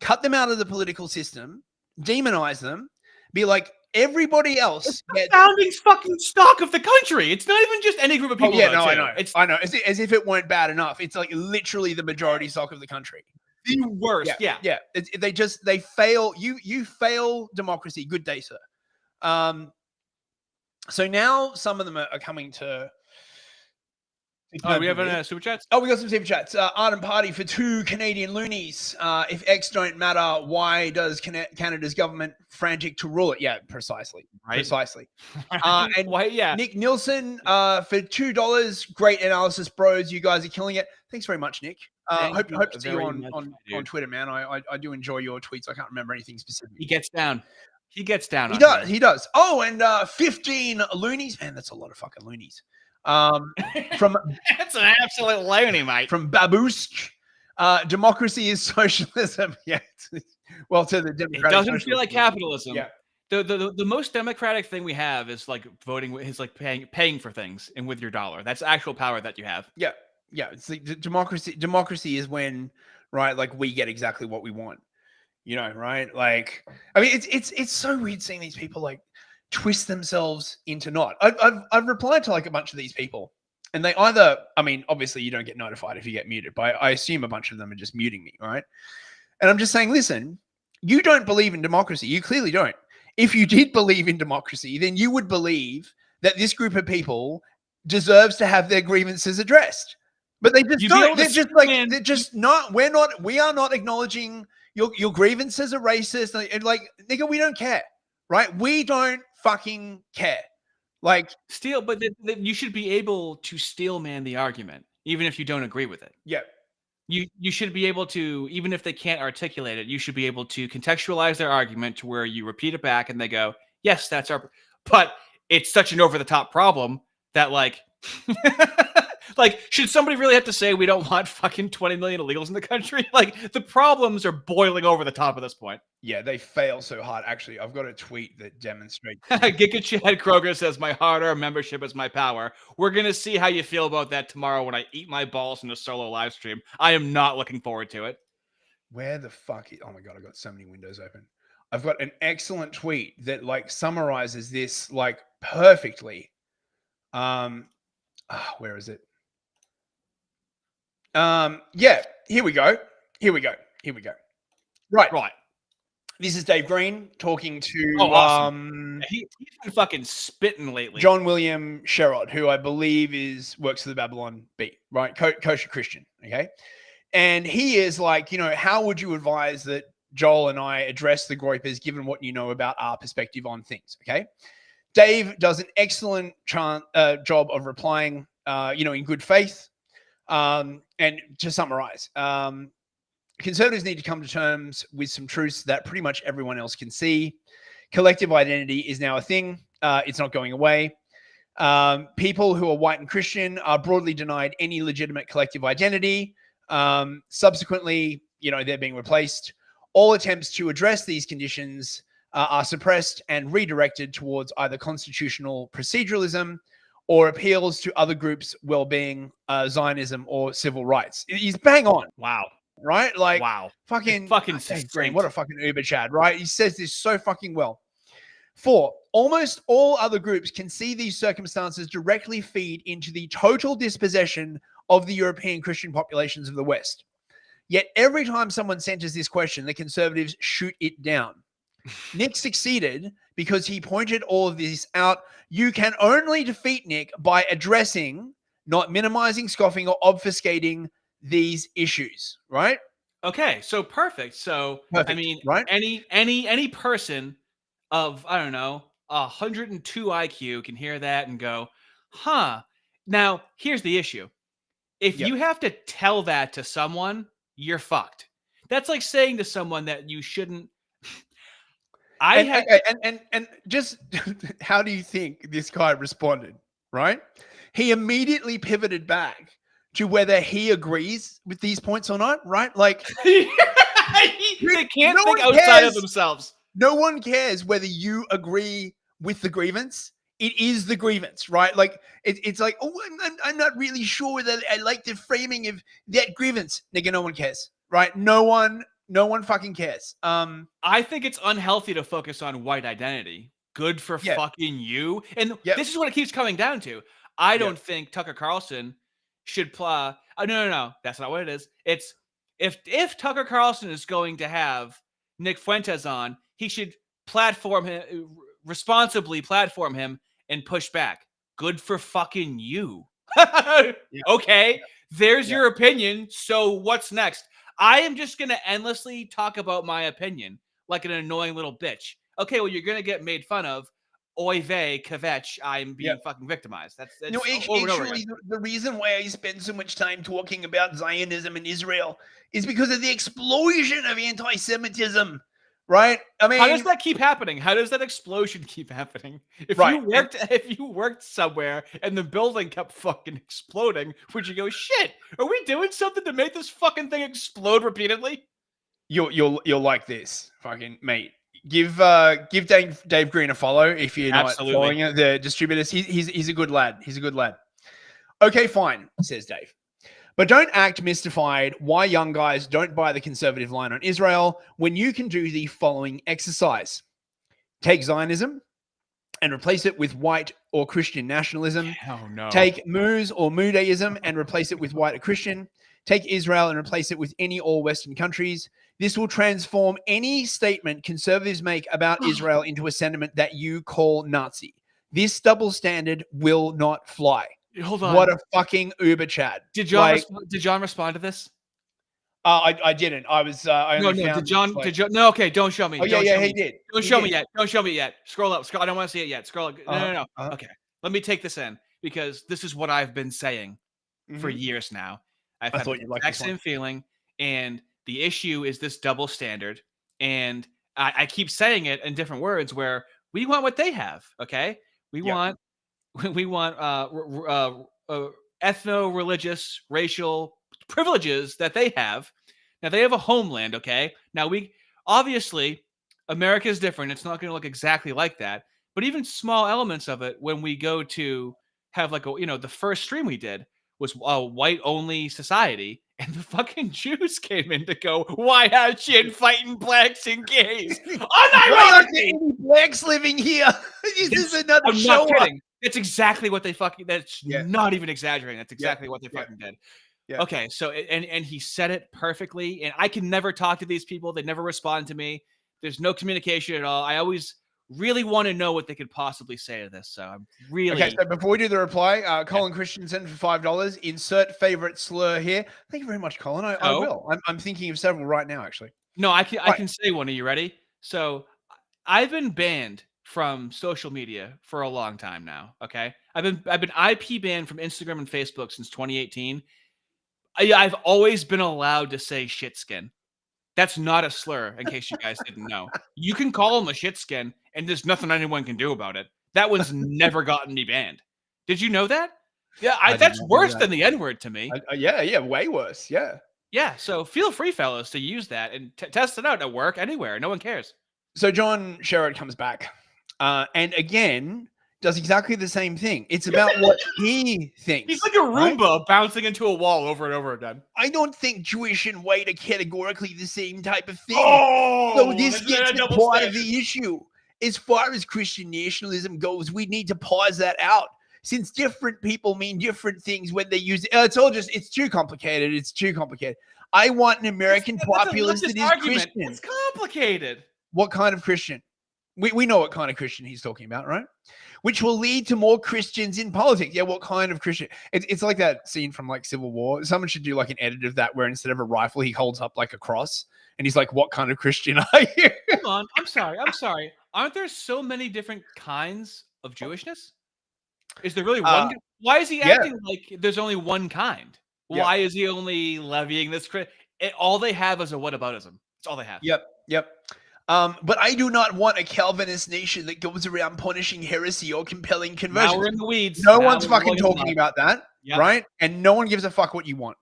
[SPEAKER 2] cut them out of the political system, demonize them, be like, everybody else.
[SPEAKER 1] It's the founding fucking stock of the country. It's not even just any group of people.
[SPEAKER 2] Oh, yeah, no, I know. I know. As if it weren't bad enough. It's like literally the majority stock of the country.
[SPEAKER 1] The worst. Yeah.
[SPEAKER 2] They fail. You fail democracy. Good day, sir. So now some of them are coming to
[SPEAKER 1] Oh, we have a super chats?
[SPEAKER 2] Oh, we got some super chats. Art and Party for 2 Canadian loonies. If X don't matter, why does Canada's government frantic to rule it? Yeah, precisely.
[SPEAKER 1] Right.
[SPEAKER 2] Precisely. And
[SPEAKER 1] Why, yeah.
[SPEAKER 2] Nick Nielsen for $2. Great analysis, bros. You guys are killing it. Thanks very much, Nick. Hope to see you on Twitter, man. I do enjoy your tweets. I can't remember anything specific.
[SPEAKER 1] He gets down. He gets down.
[SPEAKER 2] He does. He does. Oh, and 15 loonies. Man, that's a lot of fucking loonies. From
[SPEAKER 1] That's an absolute loony, mate.
[SPEAKER 2] From Babusk. Democracy is socialism. Yeah. Well, to the
[SPEAKER 1] It
[SPEAKER 2] Democratic
[SPEAKER 1] doesn't feel like
[SPEAKER 2] Socialist.
[SPEAKER 1] capitalism.
[SPEAKER 2] Yeah.
[SPEAKER 1] The most democratic thing we have is like voting, is like paying for things and with your dollar. That's actual power that you have.
[SPEAKER 2] Yeah. Yeah. It's like democracy. Democracy is when, right, like we get exactly what we want. You know, right? Like, I mean, it's so weird seeing these people like twist themselves into not. I've replied to like a bunch of these people, and they either, I mean, obviously you don't get notified if you get muted, but I assume a bunch of them are just muting me, right? And I'm just saying, listen, you don't believe in democracy. You clearly don't. If you did believe in democracy, then you would believe that this group of people deserves to have their grievances addressed. But they just don't. They're just like, they're just not. We are not acknowledging your grievances are racist. Like, nigga, we don't care, right? We don't fucking care. Like,
[SPEAKER 1] but you should be able to steel man the argument, even if you don't agree with it.
[SPEAKER 2] Yeah.
[SPEAKER 1] You should be able to, even if they can't articulate it, you should be able to contextualize their argument to where you repeat it back and they go, yes, that's our, but it's such an over the top problem that like, like, should somebody really have to say we don't want fucking 20 million illegals in the country? Like, the problems are boiling over the top at this point.
[SPEAKER 2] Yeah, they fail so hard. Actually, I've got a tweet that demonstrates.
[SPEAKER 1] Giga Chad Kroger says, my hard-earned membership is my power. We're going to see how you feel about that tomorrow when I eat my balls in a solo live stream. I am not looking forward to it.
[SPEAKER 2] Where the fuck is... Oh my God, I've got so many windows open. I've got an excellent tweet that like summarizes this like perfectly. Where is it? Yeah, here we go. Right. This is Dave Green talking to
[SPEAKER 1] awesome. He's been fucking spitting lately.
[SPEAKER 2] John William Sherrod, who I believe works for the Babylon Bee, right? Kosher Christian, okay? And he is like, you know, how would you advise that Joel and I address the Groypers given what you know about our perspective on things, okay? Dave does an excellent job of replying, you know, in good faith. And to summarize, conservatives need to come to terms with some truths that pretty much everyone else can see. Collective identity is now a thing. It's not going away. People who are white and Christian are broadly denied any legitimate collective identity. Subsequently, you know, they're being replaced. All attempts to address these conditions are suppressed and redirected towards either constitutional proceduralism or appeals to other groups' well-being, Zionism, or civil rights. He's bang on.
[SPEAKER 1] Wow.
[SPEAKER 2] Right? Like,
[SPEAKER 1] wow.
[SPEAKER 2] Fucking
[SPEAKER 1] Dave
[SPEAKER 2] Green, what a fucking Uber Chad, right? He says this so fucking well. 4, almost all other groups can see these circumstances directly feed into the total dispossession of the European Christian populations of the West. Yet every time someone centers this question, the conservatives shoot it down. Nick succeeded because he pointed all of this out. You can only defeat Nick by addressing, not minimizing, scoffing, or obfuscating these issues, right?
[SPEAKER 1] Okay, so perfect. So
[SPEAKER 2] Perfect,
[SPEAKER 1] I mean,
[SPEAKER 2] right?
[SPEAKER 1] any person of, I don't know, 102 IQ can hear that and go, huh. Now, here's the issue. If you have to tell that to someone, you're fucked. That's like saying to someone that you shouldn't.
[SPEAKER 2] And just how do you think this guy responded, right? He immediately pivoted back to whether he agrees with these points or not, right? Like,
[SPEAKER 1] they can't think outside of themselves.
[SPEAKER 2] No one cares whether you agree with the grievance. It is the grievance, right? Like, it's like, oh, I'm not really sure that I like the framing of that grievance. Nigga, no one cares, right? No one fucking cares.
[SPEAKER 1] I think it's unhealthy to focus on white identity. Good for fucking you. And this is what it keeps coming down to. I don't think Tucker Carlson should play. No. That's not what it is. It's if Tucker Carlson is going to have Nick Fuentes on, he should responsibly platform him and push back. Good for fucking you. Okay, there's your opinion. So what's next? I am just going to endlessly talk about my opinion like an annoying little bitch. Okay, well, you're going to get made fun of. Oy vey, kvetch, I'm being fucking victimized. That's
[SPEAKER 2] No,
[SPEAKER 1] over and over
[SPEAKER 2] actually,
[SPEAKER 1] again.
[SPEAKER 2] the reason why I spend so much time talking about Zionism and Israel is because of the explosion of anti-Semitism, right? I mean,
[SPEAKER 1] how does that keep happening? How does that explosion keep happening? If you worked somewhere and the building kept fucking exploding, would you go, shit, are we doing something to make this fucking thing explode repeatedly?
[SPEAKER 2] You'll like this, fucking mate. Give Dave Green a follow if you're not following it. The distributors. He's a good lad. He's a good lad. Okay, fine, says Dave. But don't act mystified why young guys don't buy the conservative line on Israel when you can do the following exercise. Take Zionism and replace it with white or Christian nationalism.
[SPEAKER 1] Oh, no.
[SPEAKER 2] Take Moos or Moodaism and replace it with white or Christian. Take Israel and replace it with any all Western countries. This will transform any statement conservatives make about Israel into a sentiment that you call Nazi. This double standard will not fly.
[SPEAKER 1] Hold on.
[SPEAKER 2] What a fucking uber Chad.
[SPEAKER 1] Did John respond to this?
[SPEAKER 2] I didn't. I was. I only found.
[SPEAKER 1] Did John? No. Okay. Don't show me.
[SPEAKER 2] Oh,
[SPEAKER 1] don't
[SPEAKER 2] yeah,
[SPEAKER 1] show me.
[SPEAKER 2] he did.
[SPEAKER 1] Don't show me yet. Don't show me yet. Scroll up. I don't want to see it yet. Scroll. No. Okay. Let me take this in because this is what I've been saying for years now. I've had the exact same feeling, and the issue is this double standard. And I keep saying it in different words where we want what they have. Okay. We want ethno-religious, racial privileges that they have. Now they have a homeland. Okay. Now obviously America is different. It's not going to look exactly like that, but even small elements of it, when we go to have the first stream we did was a white only society. And the fucking Jews came in to go, why aren't you fighting blacks and gays?
[SPEAKER 2] Why aren't there any blacks living here? This is another show.
[SPEAKER 1] It's exactly what they fucking, that's not even exaggerating. That's exactly what they fucking did. Yeah. Okay. So, and he said it perfectly. And I can never talk to these people. They never respond to me. There's no communication at all. I always really want to know what they could possibly say to this. So I'm really...
[SPEAKER 2] Okay, so before we do the reply, Colin Christensen for $5. Insert favorite slur here. Thank you very much, Colin. I will. I'm thinking of several right now, actually.
[SPEAKER 1] No, I can say one. Are you ready? So I've been banned from social media for a long time now. Okay. I've been IP banned from Instagram and Facebook since 2018. I've always been allowed to say shit skin. That's not a slur, in case you guys didn't know. You can call him a shit skin, and there's nothing anyone can do about it. That one's never gotten me banned. Did you know that? Yeah, that's worse than the N-word to me.
[SPEAKER 2] Yeah, way worse. Yeah.
[SPEAKER 1] Yeah, so feel free, fellas, to use that and test it out at work, anywhere. No one cares.
[SPEAKER 2] So John Sherrod comes back, and again does exactly the same thing. It's about what he thinks.
[SPEAKER 1] He's like a Roomba bouncing into a wall over and over again.
[SPEAKER 2] I don't think Jewish and white are categorically the same type of thing.
[SPEAKER 1] Oh,
[SPEAKER 2] so this gets to part of the issue. As far as Christian nationalism goes, we need to pause that out. Since different people mean different things when they use it. It's too complicated. It's too complicated. I want an American populace that is Christian.
[SPEAKER 1] It's complicated.
[SPEAKER 2] What kind of Christian? We know what kind of Christian he's talking about, right? Which will lead to more Christians in politics. Yeah, what kind of Christian? It's like that scene from like Civil War. Someone should do like an edit of that where instead of a rifle, he holds up like a cross. And he's like, what kind of Christian are you?
[SPEAKER 1] Hold on. I'm sorry. Aren't there so many different kinds of Jewishness? Is there really one? Why is he acting like there's only one kind? Why is he only levying this? All they have is a whataboutism. That's all they have.
[SPEAKER 2] Yep. But I do not want a Calvinist nation that goes around punishing heresy or compelling conversion.
[SPEAKER 1] Now we're in the weeds.
[SPEAKER 2] No one's fucking talking about that, right? And no one gives a fuck what you want.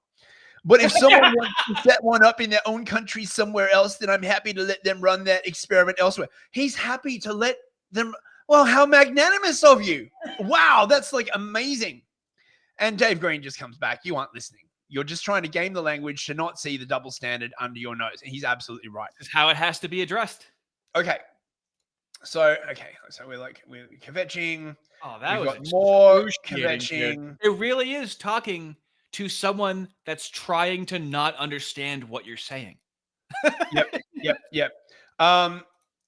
[SPEAKER 2] But if someone wants to set one up in their own country somewhere else, then I'm happy to let them run that experiment elsewhere. He's happy to let them. Well, how magnanimous of you. Wow, that's like amazing. And Dave Green just comes back. You aren't listening. You're just trying to game the language to not see the double standard under your nose. And he's absolutely right.
[SPEAKER 1] This is how it has to be addressed.
[SPEAKER 2] Okay. So we're kvetching.
[SPEAKER 1] Oh, that
[SPEAKER 2] We've
[SPEAKER 1] was
[SPEAKER 2] got more kvetching.
[SPEAKER 1] It really is talking to someone that's trying to not understand what you're saying.
[SPEAKER 2] Yep.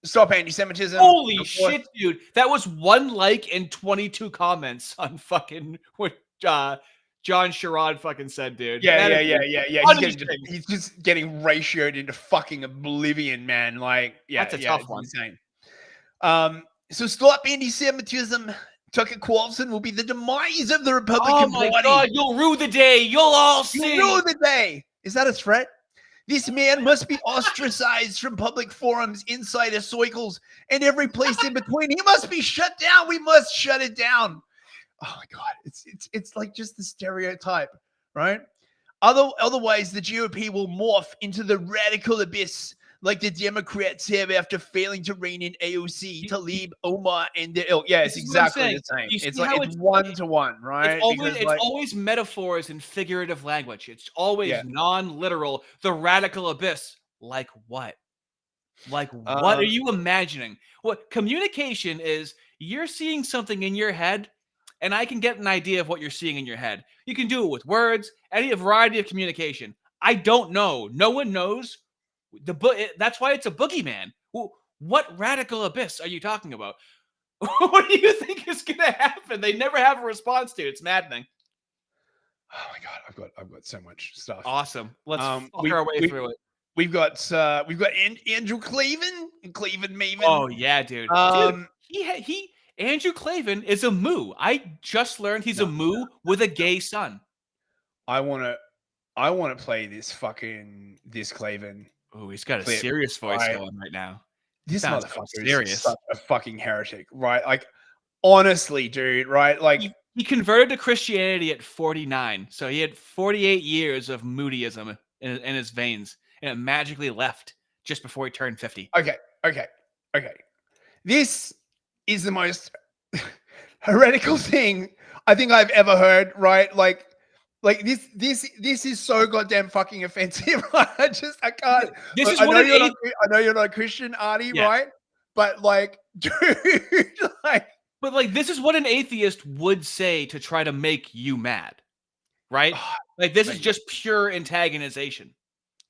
[SPEAKER 2] Stop anti-Semitism.
[SPEAKER 1] Holy shit, dude. That was 1 like and 22 comments on fucking John Sherrod fucking said, dude.
[SPEAKER 2] Yeah. He's just getting ratioed into fucking oblivion, man. Like, yeah,
[SPEAKER 1] that's a tough one.
[SPEAKER 2] Insane. So stop anti-Semitism. Tucker Carlson will be the demise of the Republican Party.
[SPEAKER 1] Oh my God, you'll rue the day. You'll all see.
[SPEAKER 2] You'll rue the day. Is that a threat? This man must be ostracized from public forums, insider circles, and every place in between. He must be shut down. We must shut it down. Oh my God, it's like just the stereotype, right? Otherwise, the GOP will morph into the radical abyss like the Democrats have after failing to rein in AOC, Tlaib, Omar, and the ilk. Yeah, it's exactly the same. It's like it's 1-to-1, right?
[SPEAKER 1] It's always metaphors and figurative language. It's always non-literal. The radical abyss. Like what? Like what are you imagining? What communication is? You're seeing something in your head, and I can get an idea of what you're seeing in your head. You can do it with words, any variety of communication. I don't know. No one knows. That's why it's a boogeyman. What radical abyss are you talking about? What do you think is going to happen? They never have a response to it. It's maddening.
[SPEAKER 2] Oh my God, I've got so much stuff.
[SPEAKER 1] Awesome. Let's fuck our way through it.
[SPEAKER 2] We've got Andrew Clavin and Clavin Maven.
[SPEAKER 1] Oh yeah, dude. Dude, Andrew Clavin is a moo. I just learned he's a moo with a gay son.
[SPEAKER 2] I want to play this Clavin.
[SPEAKER 1] Oh, he's got a serious voice going right now.
[SPEAKER 2] This motherfucker is such a fucking heretic, right? Like, honestly, dude, right? Like,
[SPEAKER 1] he converted to Christianity at 49, so he had 48 years of moodyism in his veins, and it magically left just before he turned 50.
[SPEAKER 2] Okay. This is the most heretical thing I think I've ever heard, right? Like this is so goddamn fucking offensive. I can't. I know you're not a Christian, Artie, right? But like, dude, like.
[SPEAKER 1] But like, this is what an atheist would say to try to make you mad, right? Like, this is just pure antagonization.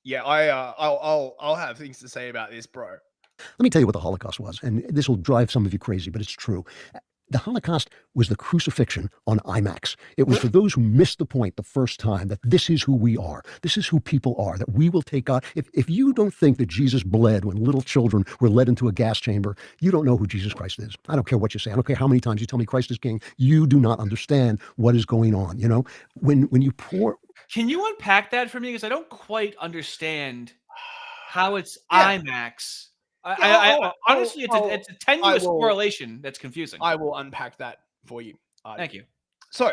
[SPEAKER 2] Yeah, I'll have things to say about this, bro.
[SPEAKER 3] Let me tell you what the Holocaust was, and this will drive some of you crazy, but it's true. The Holocaust was the crucifixion on IMAX. It was for those who missed the point the first time that this is who we are. This is who people are, that we will take God. If you don't think that Jesus bled when little children were led into a gas chamber, you don't know who Jesus Christ is. I don't care what you say. I don't care how many times you tell me Christ is king. You do not understand what is going on. You know, when you pour...
[SPEAKER 1] Can you unpack that for me? Because I don't quite understand how it's IMAX. Honestly, it's a tenuous correlation that's confusing.
[SPEAKER 2] I will unpack that for you.
[SPEAKER 1] Thank you.
[SPEAKER 2] So,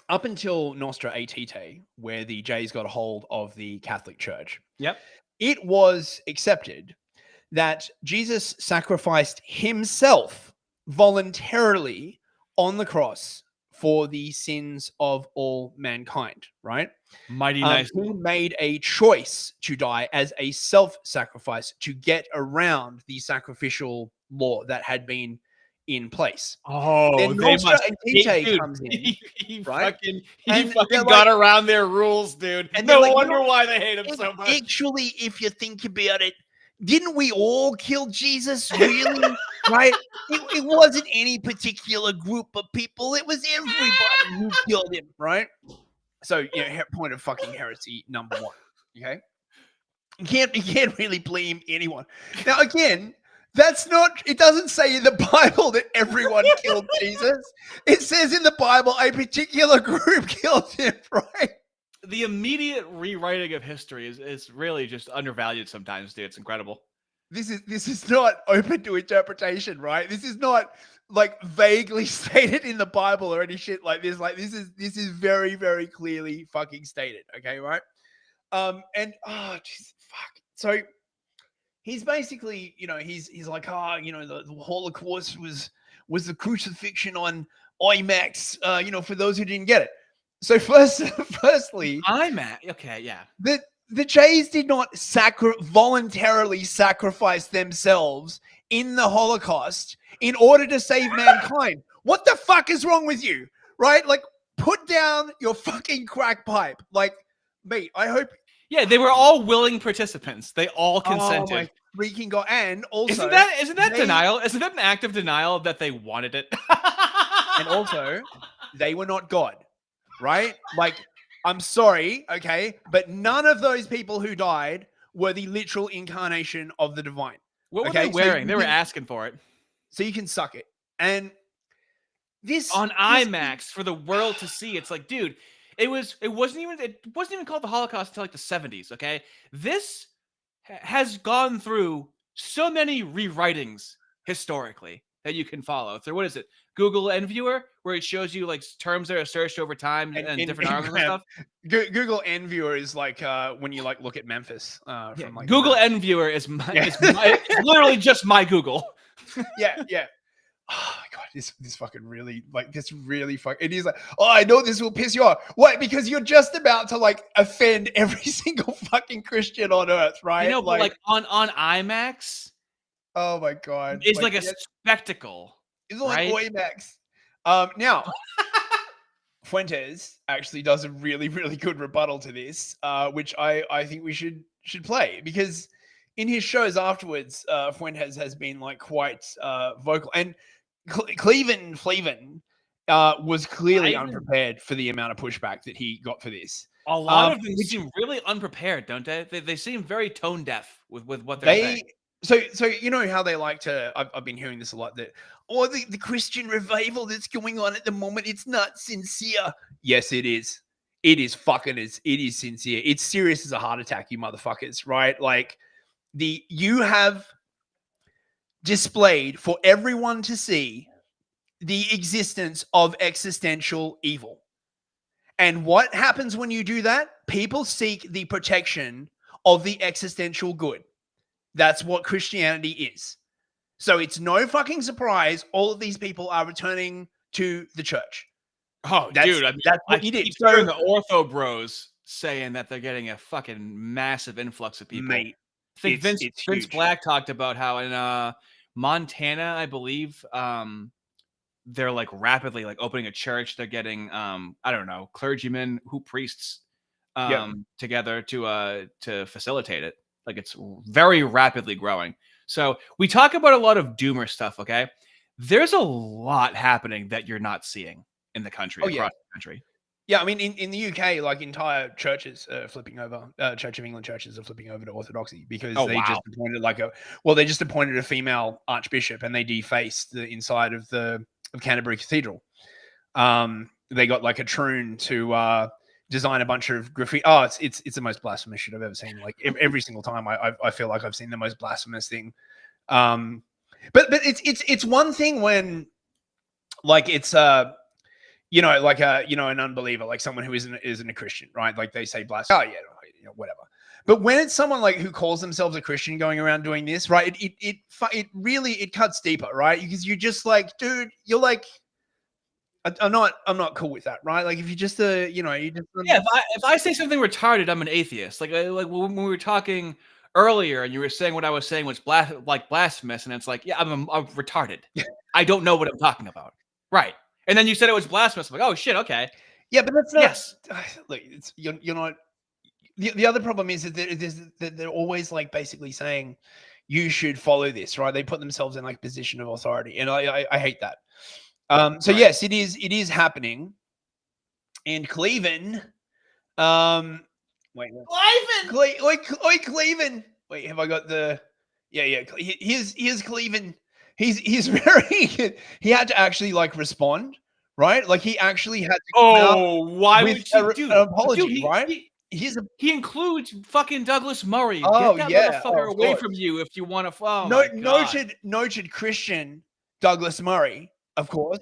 [SPEAKER 2] up until Nostra Aetate, where the Jays got a hold of the Catholic Church, it was accepted that Jesus sacrificed himself voluntarily on the cross for the sins of all mankind, right?
[SPEAKER 1] Mighty nice.
[SPEAKER 2] He made a choice to die as a self-sacrifice to get around the sacrificial law that had been in place.
[SPEAKER 1] Oh,
[SPEAKER 2] then Nostra Aetate comes in.
[SPEAKER 1] He
[SPEAKER 2] right?
[SPEAKER 1] fucking got around their rules, dude. And no wonder why they hate him so much.
[SPEAKER 2] Actually, if you think about it, didn't we all kill Jesus, really? Right? It wasn't any particular group of people. It was everybody who killed him, right? So, point of fucking heresy number one. Okay? You can't really blame anyone. Now, again, it doesn't say in the Bible that everyone killed Jesus. It says in the Bible a particular group killed him, right?
[SPEAKER 1] The immediate rewriting of history is really just undervalued sometimes, dude. It's incredible.
[SPEAKER 2] This is not open to interpretation, right? This is not like vaguely stated in the Bible or any shit like this. Like this is very, very clearly fucking stated. Okay, right? Fuck. So he's basically, he's like, the Holocaust was the crucifixion on IMAX. For those who didn't get it. So firstly,
[SPEAKER 1] IMAX. Okay, yeah.
[SPEAKER 2] The Jays did not voluntarily sacrifice themselves in the Holocaust in order to save mankind. What the fuck is wrong with you? Right? Like, put down your fucking crack pipe. Like, mate, I hope...
[SPEAKER 1] Yeah, they were all willing participants. They all consented.
[SPEAKER 2] Oh my freaking God. And also...
[SPEAKER 1] Isn't that denial? Isn't that an act of denial that they wanted it?
[SPEAKER 2] And also, They were not God, right? Like, I'm sorry, okay, but none of those people who died were the literal incarnation of the divine.
[SPEAKER 1] What were they wearing? They were asking for it.
[SPEAKER 2] So you can suck it. And this
[SPEAKER 1] on IMAX for the world to see. It's like, dude, it wasn't even called the Holocaust until like the 70s. Okay, this has gone through so many rewritings historically that you can follow. So what is it? Google NViewer, where it shows you like terms that are searched over time and different articles and stuff.
[SPEAKER 2] Google NViewer is like when you like look at Memphis. From like
[SPEAKER 1] Google NViewer is it's literally just my Google.
[SPEAKER 2] Yeah. Oh my god, this fucking really like this really it is like, oh, I know this will piss you off. What? Because you're just about to like offend every single fucking Christian on earth, right?
[SPEAKER 1] You know, but like on IMAX.
[SPEAKER 2] Oh my god,
[SPEAKER 1] it's like a spectacle.
[SPEAKER 2] It's like IMAX. Now Fuentes actually does a really, really good rebuttal to this, which I think we should play, because in his shows afterwards, Fuentes has been like quite vocal, and Cleveland was clearly unprepared for the amount of pushback that he got for this.
[SPEAKER 1] A lot of them seem really unprepared, don't they? They seem very tone deaf with what they're saying.
[SPEAKER 2] So you know how they like to. I've been hearing this a lot. That the Christian revival that's going on at the moment, it's not sincere. Yes, it is. It is sincere. It's serious as a heart attack, you motherfuckers. Right? Like you have displayed for everyone to see the existence of existential evil. And what happens when you do that? People seek the protection of the existential good. That's what Christianity is. So it's no fucking surprise all of these people are returning to the church.
[SPEAKER 1] Oh, dude, that's what you did. So the ortho bros saying that they're getting a fucking massive influx of people.
[SPEAKER 2] Mate,
[SPEAKER 1] I think Vince Black talked about how in Montana, I believe, they're like rapidly like opening a church. They're getting I don't know, clergymen, priests together to facilitate it. Like it's very rapidly growing. So we talk about a lot of doomer stuff, okay? There's a lot happening that you're not seeing in the country, across the country.
[SPEAKER 2] Yeah, I mean, in the UK, like entire churches are flipping over. Church of England churches are flipping over to Orthodoxy because they just appointed a female archbishop, and they defaced the inside of Canterbury Cathedral. They got like a troon to design a bunch of graffiti. Oh, it's the most blasphemous shit I've ever seen. Like every single time, I feel like I've seen the most blasphemous thing. But it's one thing when like it's an unbeliever, like someone who isn't a Christian, right? Like they say blasphemy. Oh yeah, whatever. But when it's someone like who calls themselves a Christian going around doing this, right? It really cuts deeper, right? Because you're just like, dude, you're like, I'm not cool with that, right? Like if you just
[SPEAKER 1] if I say something retarded, I'm an atheist. Like when we were talking earlier, and you were saying what I was saying was blasphemous, and it's like, yeah, I'm retarded. I don't know what I'm talking about, right? And then you said it was blasphemous. I'm like, oh shit, okay,
[SPEAKER 2] yeah, but that's not. Look, you're not. The other problem is that they're always like basically saying you should follow this, right? They put themselves in like position of authority, and I hate that. So yes, it is happening. And Cleveland, Cleveland. Wait, have I got the? Yeah. Here's Cleveland. He's very. He had to actually like respond, right? Like he actually had to.
[SPEAKER 1] Why would you do
[SPEAKER 2] an apology, right?
[SPEAKER 1] He includes fucking Douglas Murray.
[SPEAKER 2] Oh,
[SPEAKER 1] get that
[SPEAKER 2] yeah,
[SPEAKER 1] motherfucker away from you if you want to.
[SPEAKER 2] Noted Christian Douglas Murray. Of course,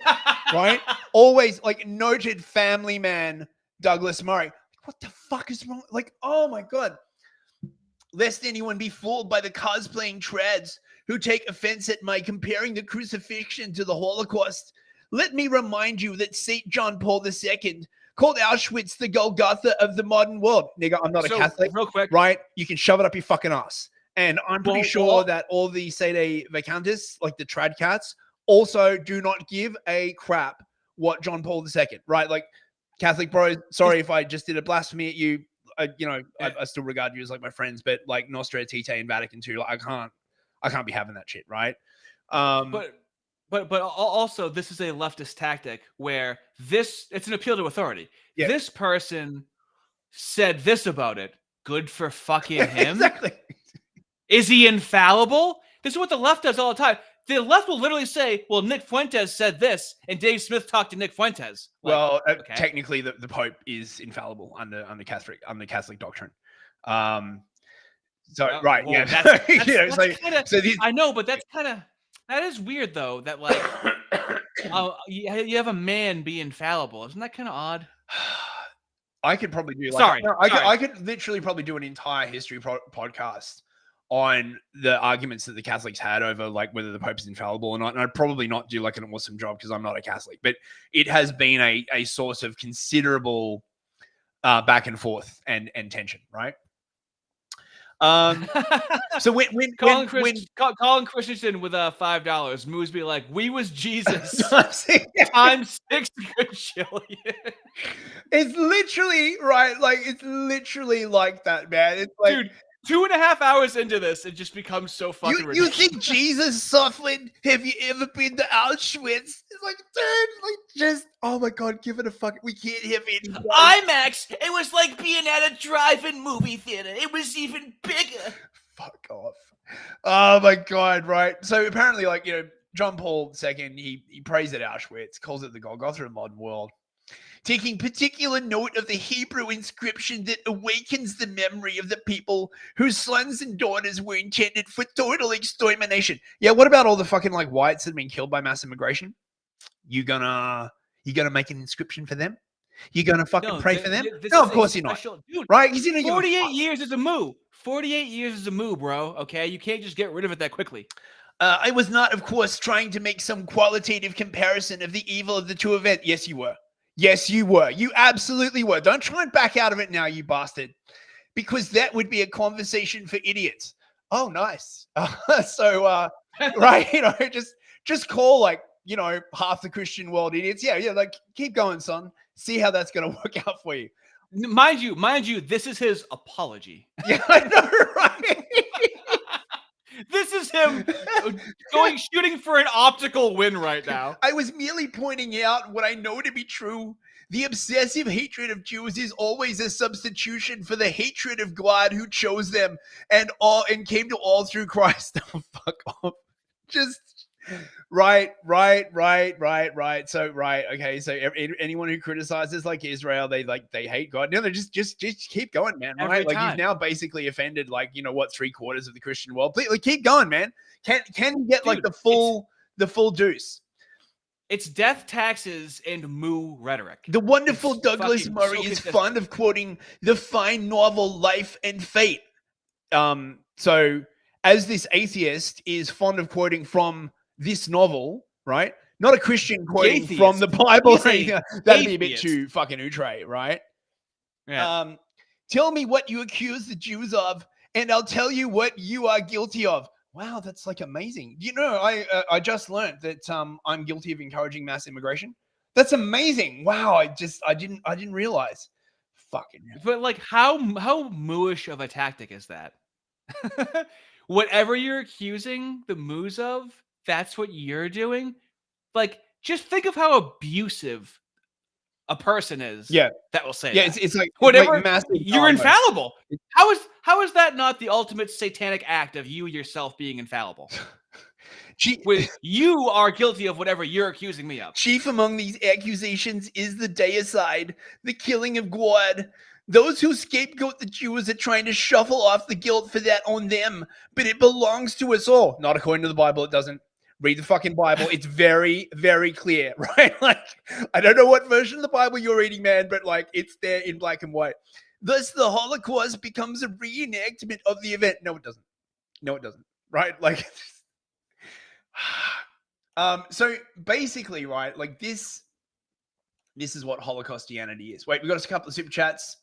[SPEAKER 2] right? Always like noted family man, Douglas Murray. What the fuck is wrong? Like, oh my God. Lest anyone be fooled by the cosplaying trads who take offense at my comparing the crucifixion to the Holocaust. Let me remind you that St. John Paul II called Auschwitz the Golgotha of the modern world. Nigga, I'm not a Catholic.
[SPEAKER 1] Real quick,
[SPEAKER 2] right? You can shove it up your fucking ass. And I'm pretty sure that all the Sede Vacantis, like the trad cats, also do not give a crap what John Paul II, right? Like Catholic bros, sorry if I just did a blasphemy at you. I still regard you as like my friends, but like Nostra Aetate and Vatican II, like I can't be having that shit, right?
[SPEAKER 1] But But also, this is a leftist tactic where it's an appeal to authority.
[SPEAKER 2] Yeah.
[SPEAKER 1] This person said this about it. Good for fucking him.
[SPEAKER 2] Exactly.
[SPEAKER 1] Is he infallible? This is what the left does all the time. The left will literally say, well, Nick Fuentes said this, and Dave Smith talked to Nick Fuentes. Like,
[SPEAKER 2] Well,
[SPEAKER 1] okay.
[SPEAKER 2] technically, the Pope is infallible under Catholic doctrine. So
[SPEAKER 1] Well,
[SPEAKER 2] right,
[SPEAKER 1] well,
[SPEAKER 2] yeah,
[SPEAKER 1] that's
[SPEAKER 2] yeah.
[SPEAKER 1] I know, but that is weird though. That like, you have a man be infallible. Isn't that kind of odd?
[SPEAKER 2] I could probably do.
[SPEAKER 1] Sorry.
[SPEAKER 2] I could literally probably do an entire history podcast on the arguments that the Catholics had over like whether the Pope is infallible or not. And I'd probably not do like an awesome job because I'm not a Catholic, but it has been a source of considerable back and forth and tension, right? So when
[SPEAKER 1] Colin Christensen with $5, Moose be like, "We was Jesus times 6 quadrillion."
[SPEAKER 2] It's literally right, like it's literally like that, man. It's like,
[SPEAKER 1] dude, 2.5 hours into this, it just becomes so fucking
[SPEAKER 2] you
[SPEAKER 1] ridiculous.
[SPEAKER 2] think Jesus suffered? Have you ever been to Auschwitz? It's like, dude, like just oh my god, give it a fuck. We can't have any
[SPEAKER 11] IMAX. It was like being at a drive-in movie theater. It was even bigger.
[SPEAKER 2] Fuck off. Oh my god, right. So apparently, like, you know, John Paul II, he prays at Auschwitz, calls it the Golgotha of the modern world, taking particular note of the Hebrew inscription that awakens the memory of the people whose sons and daughters were intended for total extermination. Yeah, what about all the fucking like whites that have been killed by mass immigration? You gonna make an inscription for them? You gonna fucking pray for them? No, of course you're not.
[SPEAKER 1] Dude,
[SPEAKER 2] right? Because you know,
[SPEAKER 1] 48 years is a move. 48 years is a move, bro. Okay, you can't just get rid of it that quickly.
[SPEAKER 2] I was not, of course, trying to make some qualitative comparison of the evil of the two events. Yes, you were. Yes, you were. You absolutely were. Don't try and back out of it now, you bastard. Because that would be a conversation for idiots. Oh, nice. Right, you know, just call like, you know, half the Christian world idiots. Yeah, like keep going, son. See how that's going to work out for you.
[SPEAKER 1] Mind you, this is his apology.
[SPEAKER 2] Yeah, I know, right?
[SPEAKER 1] This is him shooting for an optical win right now.
[SPEAKER 2] I was merely pointing out what I know to be true. The obsessive hatred of Jews is always a substitution for the hatred of God who chose them and came to all through Christ. Oh, fuck off. Just right. So okay. So anyone who criticizes like Israel, they hate God. No, they just keep going, man. Right? Like you've now basically offended like, you know what, 3/4 of the Christian world. Please, like, keep going, man. Can you get like the full deuce?
[SPEAKER 1] It's death, taxes, and moo rhetoric.
[SPEAKER 2] The wonderful Douglas Murray is fond of quoting the fine novel Life and Fate. So as this atheist is fond of quoting from this novel, right? Not a Christian quoting from the Bible. That'd be a bit too fucking outre, right?
[SPEAKER 1] Yeah.
[SPEAKER 2] Tell me what you accuse the Jews of, and I'll tell you what you are guilty of. Wow, that's like amazing. You know, I just learned that I'm guilty of encouraging mass immigration. That's amazing. Wow, I didn't realize. Fucking hell.
[SPEAKER 1] But like, how mooish of a tactic is that? Whatever you're accusing the moos of, that's what you're doing. Like, just think of how abusive a person is.
[SPEAKER 2] Yeah,
[SPEAKER 1] that will say.
[SPEAKER 2] Yeah,
[SPEAKER 1] that.
[SPEAKER 2] it's like
[SPEAKER 1] whatever.
[SPEAKER 2] Like massive
[SPEAKER 1] you're infallible. How is that not the ultimate satanic act of you yourself being infallible? You are guilty of whatever you're accusing me of.
[SPEAKER 2] Chief among these accusations is the deicide, the killing of God. Those who scapegoat the Jews are trying to shuffle off the guilt for that on them, but it belongs to us all. Not according to the Bible, it doesn't. Read the fucking Bible. It's very, very clear, right? Like, I don't know what version of the Bible you're reading, man, but like, it's there in black and white. Thus, the Holocaust becomes a reenactment of the event. No, it doesn't. No, it doesn't. Right? Like, so basically, right, like this is what Holocaustianity is. Wait, we got a couple of super chats.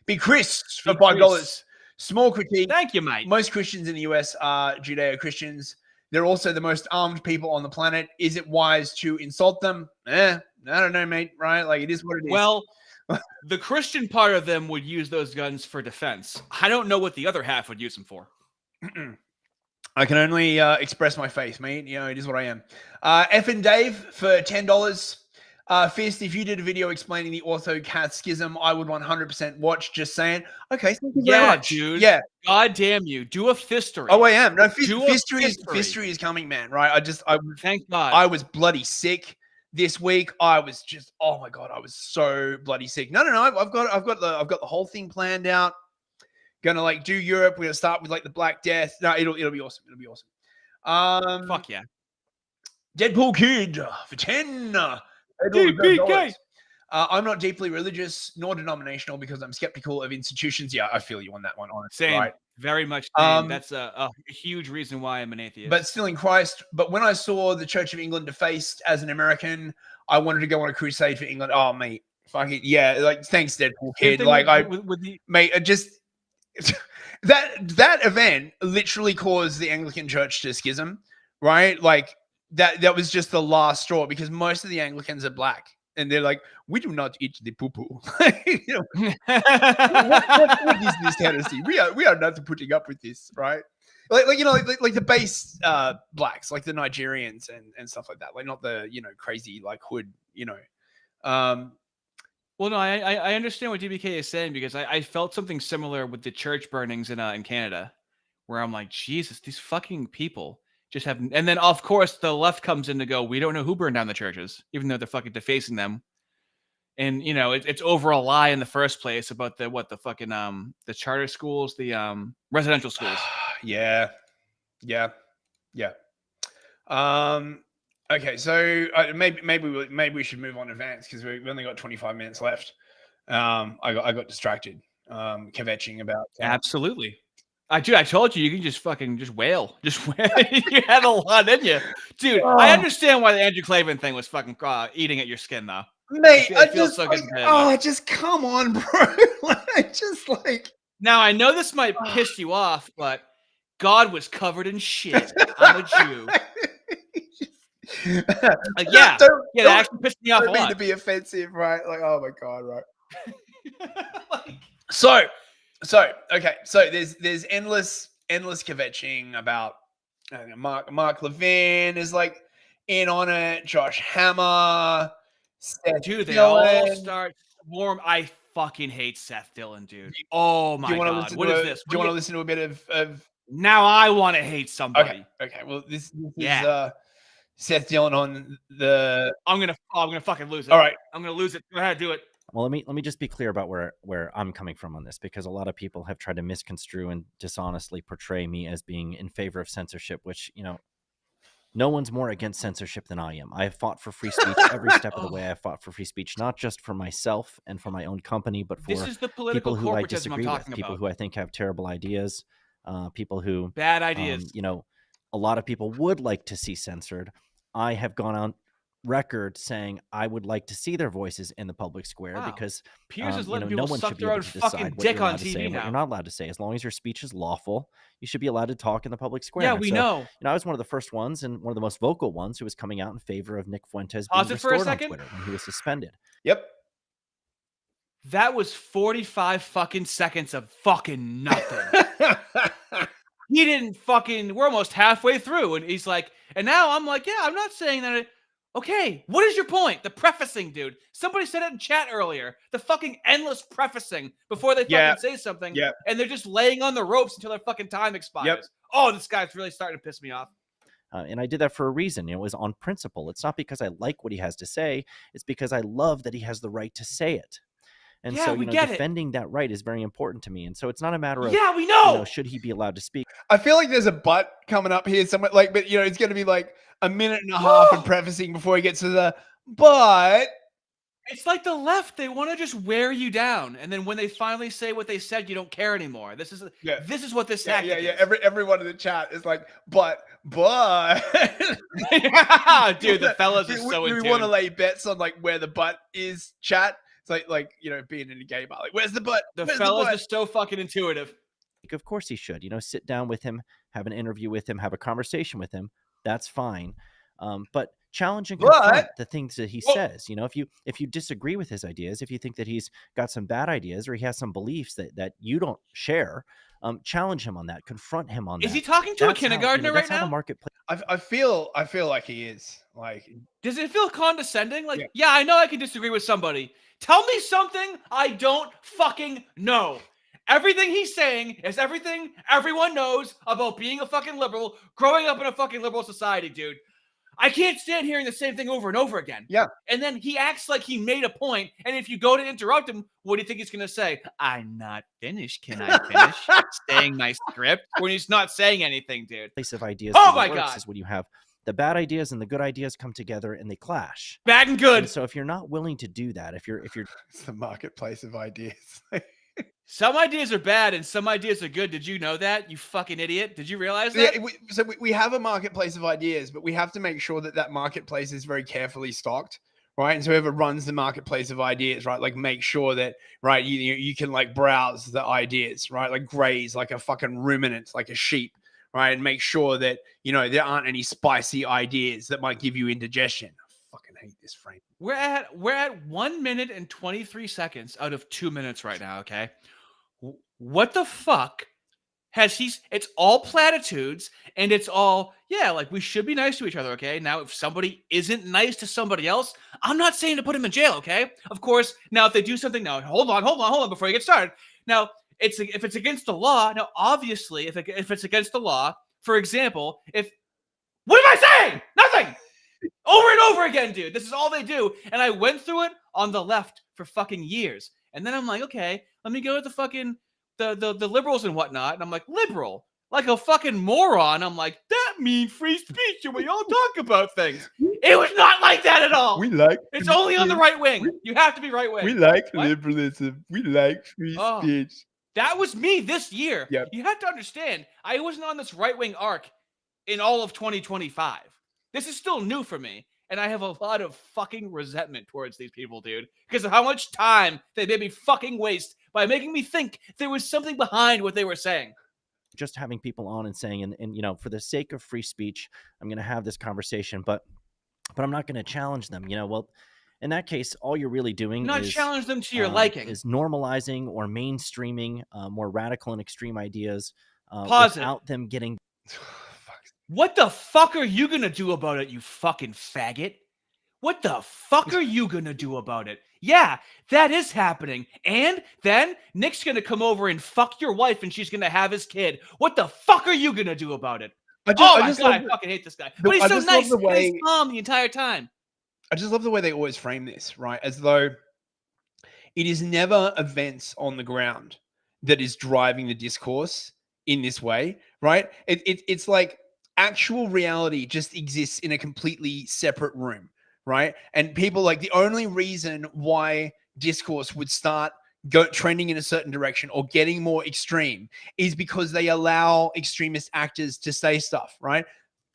[SPEAKER 2] Big Chris for $5. Small critique.
[SPEAKER 1] Thank you, mate.
[SPEAKER 2] Most Christians in the US are Judeo-Christians. They're also the most armed people on the planet. Is it wise to insult them? I don't know, mate. Right? Like, it is what it is.
[SPEAKER 1] Well, the Christian part of them would use those guns for defense. I don't know what the other half would use them for.
[SPEAKER 2] I can only express my faith, mate. You know, it is what I am. F and Dave for $10. Fist, if you did a video explaining the ortho-cath schism, I would 100% watch. Just saying. Okay, thank you very much.
[SPEAKER 1] Dude.
[SPEAKER 2] Yeah.
[SPEAKER 1] God damn you. Do a fistery.
[SPEAKER 2] Oh, I am. No,
[SPEAKER 1] fistery
[SPEAKER 2] is coming, man. Right?
[SPEAKER 1] Thank God.
[SPEAKER 2] I was bloody sick this week. I was just, oh my God, I was so bloody sick. No. I've got the whole thing planned out. Gonna like do Europe. We're gonna start with like the Black Death. No, it'll be awesome. It'll be awesome.
[SPEAKER 1] Fuck yeah.
[SPEAKER 2] Deadpool Kid for 10.
[SPEAKER 1] DPK.
[SPEAKER 2] I'm not deeply religious nor denominational because I'm skeptical of institutions. Yeah, I feel you on that one. Honestly,
[SPEAKER 1] Same.
[SPEAKER 2] right?
[SPEAKER 1] Very much same. That's a huge reason why I'm an atheist.
[SPEAKER 2] But still in Christ. But when I saw the Church of England defaced as an American, I wanted to go on a crusade for England. Oh, mate. Fuck it. Yeah. Like, thanks, Deadpool Kid. Like, mate, I just... that event literally caused the Anglican Church to schism, right? Like that was just the last straw because most of the Anglicans are black and they're like, we do not eat the poo-poo. You know, what is this heresy? We are not putting up with this, right? Like you know, like the base blacks, like the Nigerians and stuff like that, like not the crazy like hood,
[SPEAKER 1] Well, no, I understand what DBK is saying because I felt something similar with the church burnings in Canada, where I'm like, Jesus, these fucking people just have. And then of course the left comes in to go, we don't know who burned down the churches, even though they're fucking defacing them. And it's over a lie in the first place about the fucking the charter schools, the residential schools.
[SPEAKER 2] Yeah. Okay, so maybe we should move on to Vance because we only got 25 minutes left. I got distracted, kvetching about.
[SPEAKER 1] Absolutely, I told you can just wail, just wail. You had a lot in you, dude. I understand why the Andrew Clavin thing was fucking eating at your skin, though.
[SPEAKER 2] Mate,
[SPEAKER 1] it feels so good.
[SPEAKER 2] Just come on, bro.
[SPEAKER 1] Now I know this might piss you off, but God was covered in shit. I'm a Jew. That actually pissed me off a lot.
[SPEAKER 2] To be offensive, right? Like, oh my God, right? So there's endless kvetching about Mark Levin is like in on it. Josh Hammer, Seth
[SPEAKER 1] dude, they
[SPEAKER 2] Dillon.
[SPEAKER 1] all start warm. I fucking hate Seth Dillon, dude. Oh my God, what is this?
[SPEAKER 2] Do you want to listen to a bit of?
[SPEAKER 1] Now I want to hate somebody.
[SPEAKER 2] Okay. Well, this is Seth Dillon on the.
[SPEAKER 1] I'm gonna fucking lose it.
[SPEAKER 2] All right,
[SPEAKER 1] I'm gonna lose it. Go ahead, do it.
[SPEAKER 4] Well, let me just be clear about where I'm coming from on this, because a lot of people have tried to misconstrue and dishonestly portray me as being in favor of censorship, which, no one's more against censorship than I am. I have fought for free speech every step of the way. I fought for free speech, not just for myself and for my own company, but for people who I disagree with, people who I think have terrible ideas, people who
[SPEAKER 1] bad ideas.
[SPEAKER 4] A lot of people would like to see censored. I have gone on record saying I would like to see their voices in the public square because
[SPEAKER 1] Piers is letting
[SPEAKER 4] no
[SPEAKER 1] people
[SPEAKER 4] one
[SPEAKER 1] suck
[SPEAKER 4] should be
[SPEAKER 1] their
[SPEAKER 4] able
[SPEAKER 1] own
[SPEAKER 4] to
[SPEAKER 1] fucking
[SPEAKER 4] decide what
[SPEAKER 1] dick
[SPEAKER 4] you're allowed
[SPEAKER 1] on
[SPEAKER 4] to say
[SPEAKER 1] TV
[SPEAKER 4] and what
[SPEAKER 1] now.
[SPEAKER 4] you're not allowed to say. As long as your speech is lawful, you should be allowed to talk in the public square.
[SPEAKER 1] Yeah,
[SPEAKER 4] And
[SPEAKER 1] we
[SPEAKER 4] so,
[SPEAKER 1] know.
[SPEAKER 4] I was one of the first ones and one of the most vocal ones who was coming out in favor of Nick Fuentes being
[SPEAKER 1] Pause it for a
[SPEAKER 4] restored on
[SPEAKER 1] second.
[SPEAKER 4] Twitter when he was suspended.
[SPEAKER 2] Yep.
[SPEAKER 1] That was 45 fucking seconds of fucking nothing. He didn't fucking. We're almost halfway through, and he's like, and now I'm like, yeah, I'm not saying that. Okay, what is your point? The prefacing, dude. Somebody said it in chat earlier. The fucking endless prefacing before they fucking say something.
[SPEAKER 2] Yeah.
[SPEAKER 1] And they're just laying on the ropes until their fucking time expires.
[SPEAKER 2] Yep.
[SPEAKER 1] Oh, this guy's really starting to piss me off.
[SPEAKER 4] And I did that for a reason. It was on principle. It's not because I like what he has to say. It's because I love that he has the right to say it. And so, defending that right is very important to me. And so it's not a matter of,
[SPEAKER 1] we know.
[SPEAKER 4] Should he be allowed to speak?
[SPEAKER 2] I feel like there's a but coming up here somewhere, but it's going to be like a minute and a half of prefacing before he gets to the but.
[SPEAKER 1] It's like the left. They want to just wear you down. And then when they finally say what they said, you don't care anymore. This is what this tactic is.
[SPEAKER 2] Everyone in the chat is like, but.
[SPEAKER 1] Dude, the fellas are so in
[SPEAKER 2] we
[SPEAKER 1] tune.
[SPEAKER 2] want to lay bets on like where the but is, chat. It's like being in a gay bar. Like, where's the butt?
[SPEAKER 1] The fellas are so fucking intuitive.
[SPEAKER 4] Of course he should. Sit down with him, have an interview with him, have a conversation with him. That's fine. But challenge and confront the things that he says. If you disagree with his ideas, if you think that he's got some bad ideas or he has some beliefs that you don't share, challenge him on that, confront him on that.
[SPEAKER 1] Is he talking to a
[SPEAKER 4] That's how,
[SPEAKER 1] kindergartner
[SPEAKER 4] that's
[SPEAKER 1] right
[SPEAKER 4] how
[SPEAKER 1] now?
[SPEAKER 4] the marketplace.
[SPEAKER 2] I feel like he is. Like,
[SPEAKER 1] does it feel condescending? Like, yeah, I know I can disagree with somebody. Tell me something I don't fucking know. Everything he's saying is everything everyone knows about being a fucking liberal, growing up in a fucking liberal society, dude. I can't stand hearing the same thing over and over again.
[SPEAKER 2] Yeah.
[SPEAKER 1] And then he acts like he made a point, and if you go to interrupt him, what do you think he's going to say? I'm not finished. Can I finish saying my script? When he's not saying anything, dude.
[SPEAKER 4] Place of ideas.
[SPEAKER 1] Oh
[SPEAKER 4] really
[SPEAKER 1] my
[SPEAKER 4] works
[SPEAKER 1] God.
[SPEAKER 4] Is when you have the bad ideas and the good ideas come together and they clash.
[SPEAKER 1] Bad and good.
[SPEAKER 4] And so if you're not willing to do that, if you're
[SPEAKER 2] it's the marketplace of ideas.
[SPEAKER 1] Some ideas are bad and some ideas are good. Did you know that? You fucking idiot. Did you realize that?
[SPEAKER 2] Yeah, we have a marketplace of ideas, but we have to make sure that that marketplace is very carefully stocked, right? And so whoever runs the marketplace of ideas, right, like make sure that, right, you can like browse the ideas, right, like graze like a fucking ruminant, like a sheep, right, and make sure that, you know, there aren't any spicy ideas that might give you indigestion. I fucking hate this frame.
[SPEAKER 1] We're at 1 minute and 23 seconds out of 2 minutes right now, okay? What the fuck has he... It's all platitudes, and it's all, yeah, like, we should be nice to each other, okay? Now, if somebody isn't nice to somebody else, I'm not saying to put him in jail, okay? Of course, now, if they do something... Now, hold on, before you get started. Now, if it's against the law, now, obviously, if it's against the law, for example, if... What am I saying? Nothing! Over and over again, dude. This is all they do. And I went through it on the left for fucking years. And then I'm like, okay, let me go to the fucking the liberals and whatnot. And I'm like, liberal? Like a fucking moron. I'm like, that means free speech and we all talk about things. It was not like that at all. It's only on the right wing. You have to be right wing.
[SPEAKER 2] We like liberalism. We like free speech.
[SPEAKER 1] That was me this year.
[SPEAKER 2] Yep.
[SPEAKER 1] You have to understand, I wasn't on this right wing arc in all of 2025. This is still new for me, and I have a lot of fucking resentment towards these people, dude, because of how much time they made me fucking waste by making me think there was something behind what they were saying.
[SPEAKER 4] Just having people on and saying, and you know, for the sake of free speech, I'm going to have this conversation, but I'm not going to challenge them. You know, well, in that case, all you're really doing
[SPEAKER 1] Not
[SPEAKER 4] is
[SPEAKER 1] challenge them to your liking.
[SPEAKER 4] Is normalizing or mainstreaming more radical and extreme ideas without them getting.
[SPEAKER 1] What the fuck are you gonna do about it, you fucking faggot? What the fuck are you gonna do about it? Yeah, that is happening. And then Nick's gonna come over and fuck your wife and she's gonna have his kid. What the fuck are you gonna do about it? I fucking hate this guy. But he's so nice and he's calm the entire time.
[SPEAKER 2] I just love the way they always frame this, right? As though it is never events on the ground that is driving the discourse in this way, right? It's like actual reality just exists in a completely separate room, right? And people, like, the only reason why discourse would start trending in a certain direction or getting more extreme is because they allow extremist actors to say stuff, right?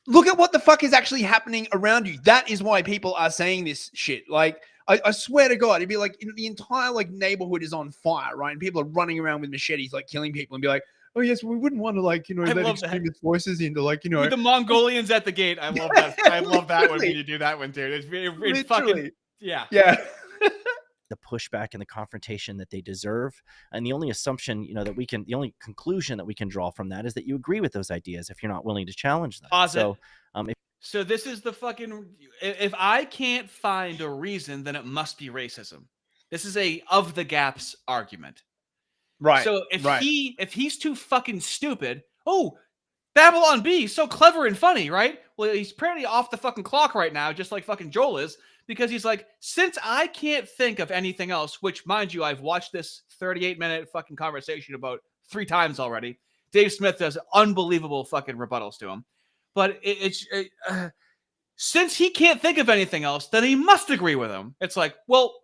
[SPEAKER 2] Look at what the fuck is actually happening around you. That is why people are saying this shit. Like, I swear to God, it'd be like the entire like neighborhood is on fire, right? And people are running around with machetes, like killing people, and be like, oh yes, we wouldn't want to, like, you know, let extremist voices into, like, you know,
[SPEAKER 1] with the Mongolians at the gate. I love that. I love that when you do that one, dude. It's fucking yeah.
[SPEAKER 4] The pushback and the confrontation that they deserve, and the only assumption, you know, that the only conclusion that we can draw from that is that you agree with those ideas if you're not willing to challenge them.
[SPEAKER 1] So this is the fucking. If I can't find a reason, then it must be racism. This is a of the gaps argument.
[SPEAKER 2] Right.
[SPEAKER 1] So if he's too fucking stupid, Babylon B, so clever and funny, right? Well, he's pretty off the fucking clock right now, just like fucking Joel is, because he's like, since I can't think of anything else, which, mind you, I've watched this 38-minute fucking conversation about 3 times already. Dave Smith does unbelievable fucking rebuttals to him. But since he can't think of anything else, then he must agree with him. It's like, well,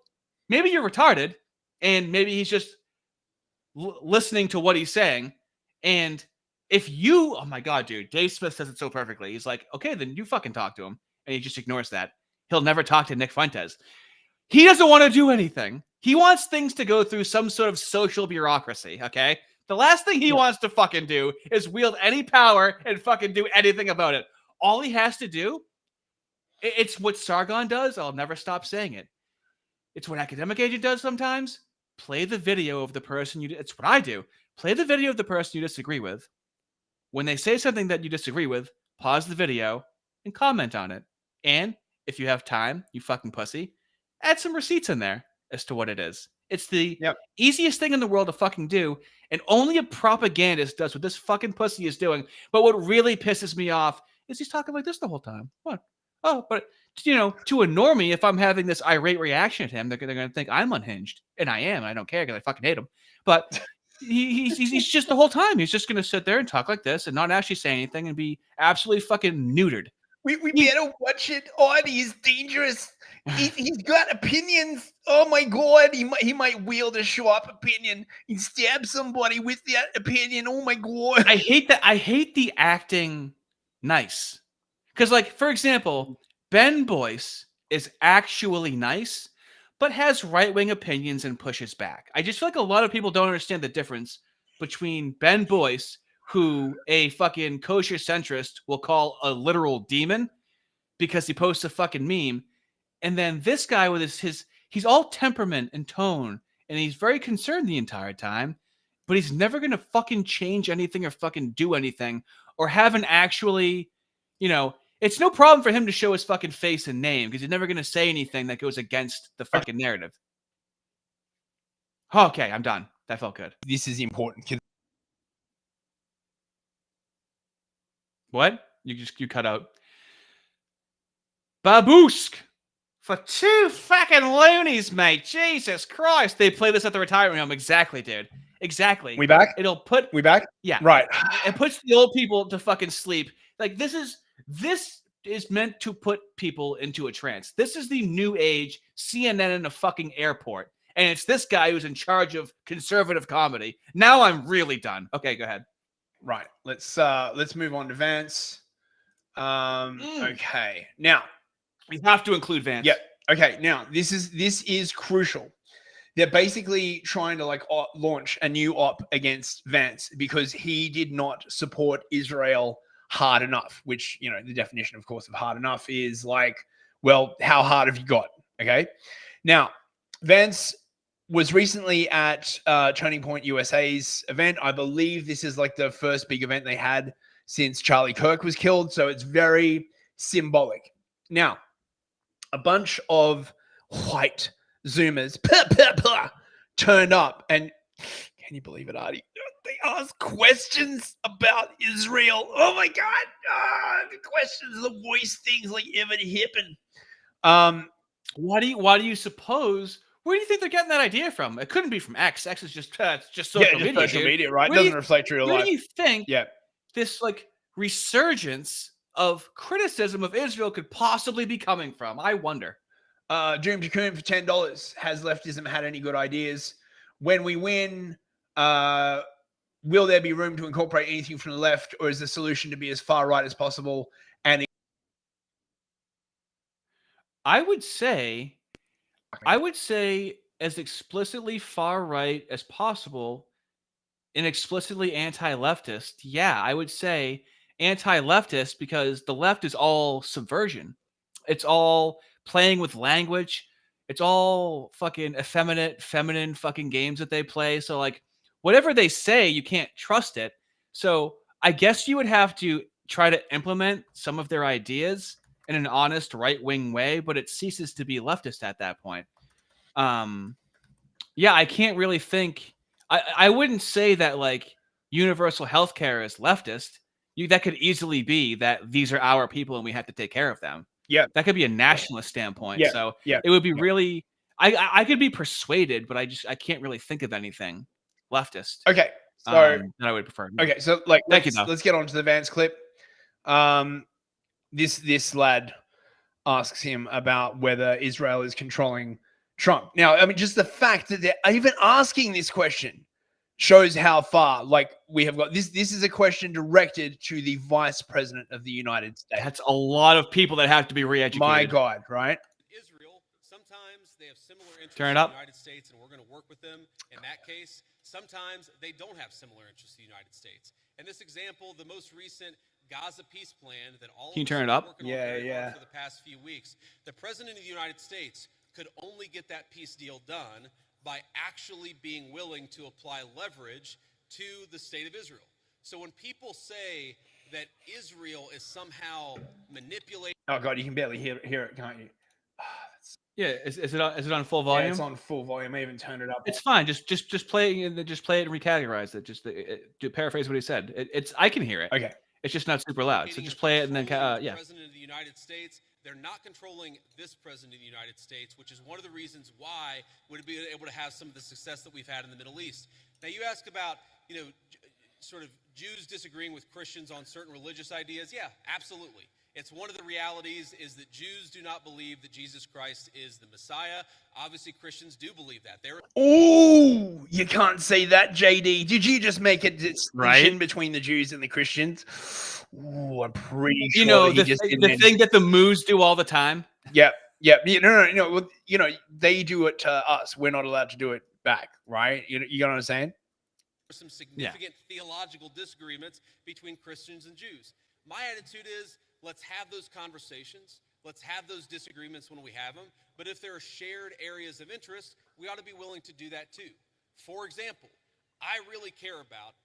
[SPEAKER 1] maybe you're retarded, and maybe he's just listening to what he's saying. And if you, oh my God, dude, Dave Smith says it so perfectly. He's like, okay, then you fucking talk to him. And he just ignores that. He'll never talk to Nick Fuentes. He doesn't want to do anything. He wants things to go through some sort of social bureaucracy, okay? The last thing he wants to fucking do is wield any power and fucking do anything about it. All he has to do, it's what Sargon does. I'll never stop saying it. It's what Academic Agent does sometimes. play the video of the person it's what I do. Play the video of the person you disagree with. When they say something that you disagree with, pause the video and comment on it. And if you have time, you fucking pussy, add some receipts in there as to what it is. It's the easiest thing in the world to fucking do, and only a propagandist does what this fucking pussy is doing. But what really pisses me off is he's talking like this the whole time. What? Oh, but to a normie, if I'm having this irate reaction at him, they're going to think I'm unhinged, and I am, and I don't care because I fucking hate him. But he's just the whole time. He's just going to sit there and talk like this and not actually say anything and be absolutely fucking neutered.
[SPEAKER 2] We better watch it. Oh, he's dangerous. He's got opinions. Oh my god, he might wield a sharp opinion. He stab somebody with that opinion. Oh my god.
[SPEAKER 1] I hate that. I hate the acting nice. Because, like, for example, Ben Boyce is actually nice, but has right-wing opinions and pushes back. I just feel like a lot of people don't understand the difference between Ben Boyce, who a fucking kosher centrist will call a literal demon because he posts a fucking meme, and then this guy with he's all temperament and tone, and he's very concerned the entire time, but he's never going to fucking change anything or fucking do anything or have an actually, it's no problem for him to show his fucking face and name because he's never going to say anything that goes against the fucking narrative. Okay, I'm done. That felt good.
[SPEAKER 2] This is important.
[SPEAKER 1] What? You cut out. Baboosk! For 2 fucking loonies, mate. Jesus Christ. They play this at the retirement home. Exactly, dude. Exactly.
[SPEAKER 2] We back?
[SPEAKER 1] We
[SPEAKER 2] back?
[SPEAKER 1] Yeah.
[SPEAKER 2] Right.
[SPEAKER 1] It puts the old people to fucking sleep. Like, this is meant to put people into a trance. This is the new age CNN in a fucking airport. And it's this guy who's in charge of conservative comedy. Now I'm really done. Okay, go ahead.
[SPEAKER 2] Right. Let's move on to Vance. Okay. Now,
[SPEAKER 1] we have to include Vance.
[SPEAKER 2] Yep. Okay. Now, this is crucial. They're basically trying to launch a new op against Vance because he did not support Israel hard enough, which, the definition, of course, of hard enough is like, well, how hard have you got? Okay. Now, Vance was recently at Turning Point USA's event. I believe this is like the first big event they had since Charlie Kirk was killed. So it's very symbolic. Now, a bunch of white Zoomers turned up. And can you believe it, Artie? They asked questions about Israel. Oh my God. The questions, the worst things like ever happen.
[SPEAKER 1] Why do you suppose? Where do you think they're getting that idea from? It couldn't be from X. X is just social media.
[SPEAKER 2] Social media, right? Doesn't reflect real life.
[SPEAKER 1] Where do you think this resurgence of criticism of Israel could possibly be coming from? I wonder.
[SPEAKER 2] Doom Jackoon for $10 has leftism had any good ideas? When we win, will there be room to incorporate anything from the left, or is the solution to be as far right as possible? And
[SPEAKER 1] I would say as explicitly far right as possible and explicitly anti-leftist. Yeah, I would say anti-leftist because the left is all subversion. It's all playing with language. It's all fucking effeminate, feminine fucking games that they play. So like whatever they say, you can't trust it. So I guess you would have to try to implement some of their ideas in an honest right-wing way, but it ceases to be leftist at that point. Yeah, I can't really think. I wouldn't say that like universal healthcare is leftist. That could easily be that these are our people and we have to take care of them.
[SPEAKER 2] Yeah,
[SPEAKER 1] that could be a nationalist standpoint.
[SPEAKER 2] Yeah.
[SPEAKER 1] So
[SPEAKER 2] Yeah.
[SPEAKER 1] it would be really. I could be persuaded, but I can't really think of anything leftist.
[SPEAKER 2] Okay, so
[SPEAKER 1] that I would prefer.
[SPEAKER 2] Okay, so let's get on to the Vance clip. This lad asks him about whether Israel is controlling Trump. Now, I mean, just the fact that they're even asking this question shows how far we have got. This is a question directed to the Vice President of the United States.
[SPEAKER 1] That's a lot of people that have to be re-educated.
[SPEAKER 2] My God, right?
[SPEAKER 7] Israel, sometimes they have similar interests
[SPEAKER 1] Turn it
[SPEAKER 7] in
[SPEAKER 1] up.
[SPEAKER 7] the United States, and we're going to work with them. In that case, sometimes they don't have similar interests in the United States. In this example, the most recent Gaza peace plan that all
[SPEAKER 1] Can you
[SPEAKER 7] of us
[SPEAKER 1] turn it
[SPEAKER 7] have
[SPEAKER 1] up?
[SPEAKER 7] been working on very hard for the past few weeks, the President of the United States could only get that peace deal done by actually being willing to apply leverage to the state of Israel. So when people say that Israel is somehow manipulating...
[SPEAKER 2] Oh God, you can barely hear it, can't you?
[SPEAKER 1] Yeah, is it on full
[SPEAKER 2] Yeah,
[SPEAKER 1] volume?
[SPEAKER 2] it's on full volume. I even turned it up.
[SPEAKER 1] It's fine. Just play it and recategorize it. To paraphrase what he said. It's I can hear it.
[SPEAKER 2] Okay.
[SPEAKER 1] It's just not super loud. So just play it and then yeah.
[SPEAKER 7] President of the United States. They're not controlling this president of the United States, which is one of the reasons why we'd be able to have some of the success that we've had in the Middle East. Now, you ask about, sort of Jews disagreeing with Christians on certain religious ideas. Yeah, absolutely. It's one of the realities is that Jews do not believe that Jesus Christ is the Messiah. Obviously, Christians do believe that.
[SPEAKER 2] Oh, you can't say that, JD. Did you just make a distinction between the Jews and the Christians? Oh, I'm pretty sure
[SPEAKER 1] the thing that the Moos do all the time.
[SPEAKER 2] Yep. No. They do it to us. We're not allowed to do it back, right? You know what I'm saying?
[SPEAKER 7] Some significant theological disagreements between Christians and Jews. My attitude is, let's have those conversations. Let's have those disagreements when we have them. But if there are shared areas of interest, we ought to be willing to do that too. For example,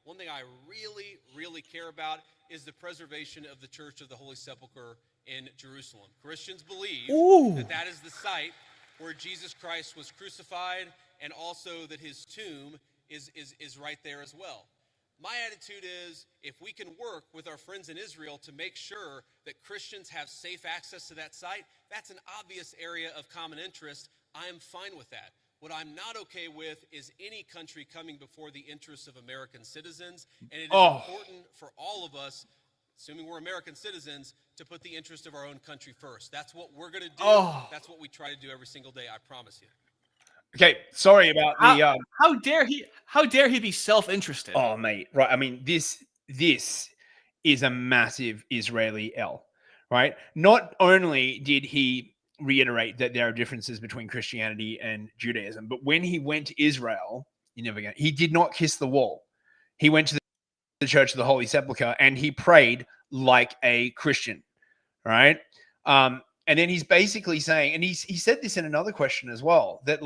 [SPEAKER 7] one thing I really, really care about is the preservation of the Church of the Holy Sepulchre in Jerusalem. Christians believe that is the site where Jesus Christ was crucified, and also that his tomb is right there as well. My attitude is, if we can work with our friends in Israel to make sure that Christians have safe access to that site, that's an obvious area of common interest. I am fine with that. What I'm not okay with is any country coming before the interests of American citizens. And it is important for all of us, assuming we're American citizens, to put the interest of our own country first. That's what we're going to do. That's what we try to do every single day, I promise you.
[SPEAKER 2] Okay, sorry about the...
[SPEAKER 1] How dare he be self-interested?
[SPEAKER 2] Oh, mate, right. I mean, this is a massive Israeli L, right? Not only did he reiterate that there are differences between Christianity and Judaism, but when he went to Israel, he did not kiss the wall. He went to the Church of the Holy Sepulchre and he prayed like a Christian, right? And then he's basically saying, and he said this in another question as well, that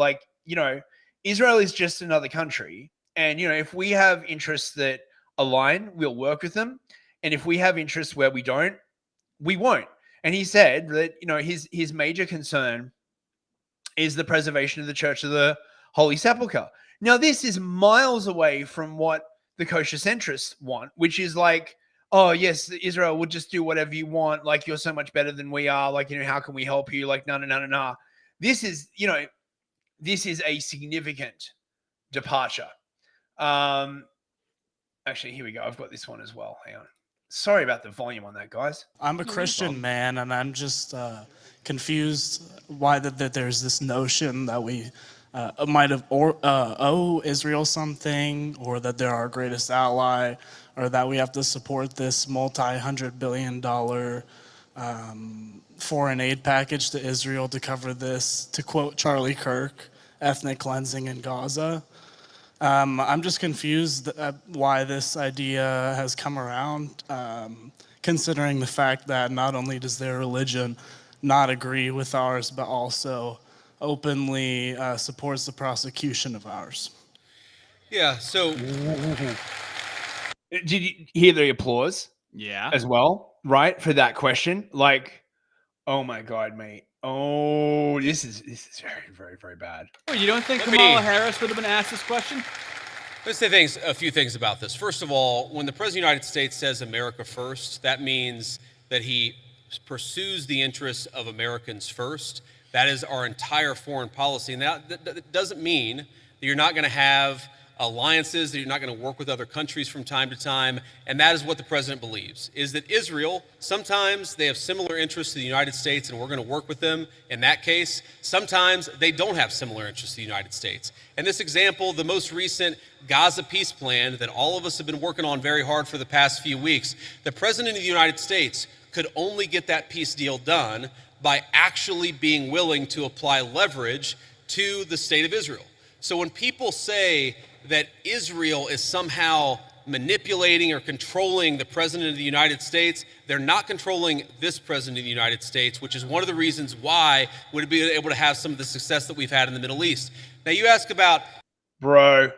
[SPEAKER 2] Israel is just another country. And, if we have interests that align, we'll work with them. And if we have interests where we don't, we won't. And he said that, his major concern is the preservation of the Church of the Holy Sepulchre. Now, this is miles away from what the kosher centrists want, which is like, oh, yes, Israel will just do whatever you want. Like, you're so much better than we are. Like, how can we help you? Like, no. This is, this is a significant departure. Actually, here we go. I've got this one as well. Hang on. Sorry about the volume on that, guys.
[SPEAKER 12] I'm a Christian man, and I'm just confused why that there's this notion that we might have owe Israel something, or that they're our greatest ally, or that we have to support this multi-$100 billion foreign aid package to Israel to cover this, to quote Charlie Kirk, ethnic cleansing in Gaza. I'm just confused why this idea has come around, considering the fact that not only does their religion not agree with ours, but also openly supports the prosecution of ours.
[SPEAKER 7] Yeah, so...
[SPEAKER 2] Did you hear the applause?
[SPEAKER 1] Yeah.
[SPEAKER 2] As well, right? For that question? Like, oh my God, mate. Oh, this is very, very, very bad.
[SPEAKER 1] You don't think Kamala Harris would have been asked this question?
[SPEAKER 7] Let's say a few things about this. First of all, when the President of the United States says America first, that means that he pursues the interests of Americans first. That is our entire foreign policy. And that doesn't mean that you're not going to have alliances, that you're not going to work with other countries from time to time. And that is what the president believes, is that Israel, sometimes they have similar interests to the United States and we're going to work with them in that case. Sometimes they don't have similar interests to the United States. And this example, the most recent Gaza peace plan that all of us have been working on very hard for the past few weeks, the president of the United States could only get that peace deal done by actually being willing to apply leverage to the state of Israel. So when people say that Israel is somehow manipulating or controlling the president of the United States. They're not controlling this president of the United States, which is one of the reasons why we'd be able to have some of the success that we've had in the Middle East. Now, you ask about...
[SPEAKER 2] Bro,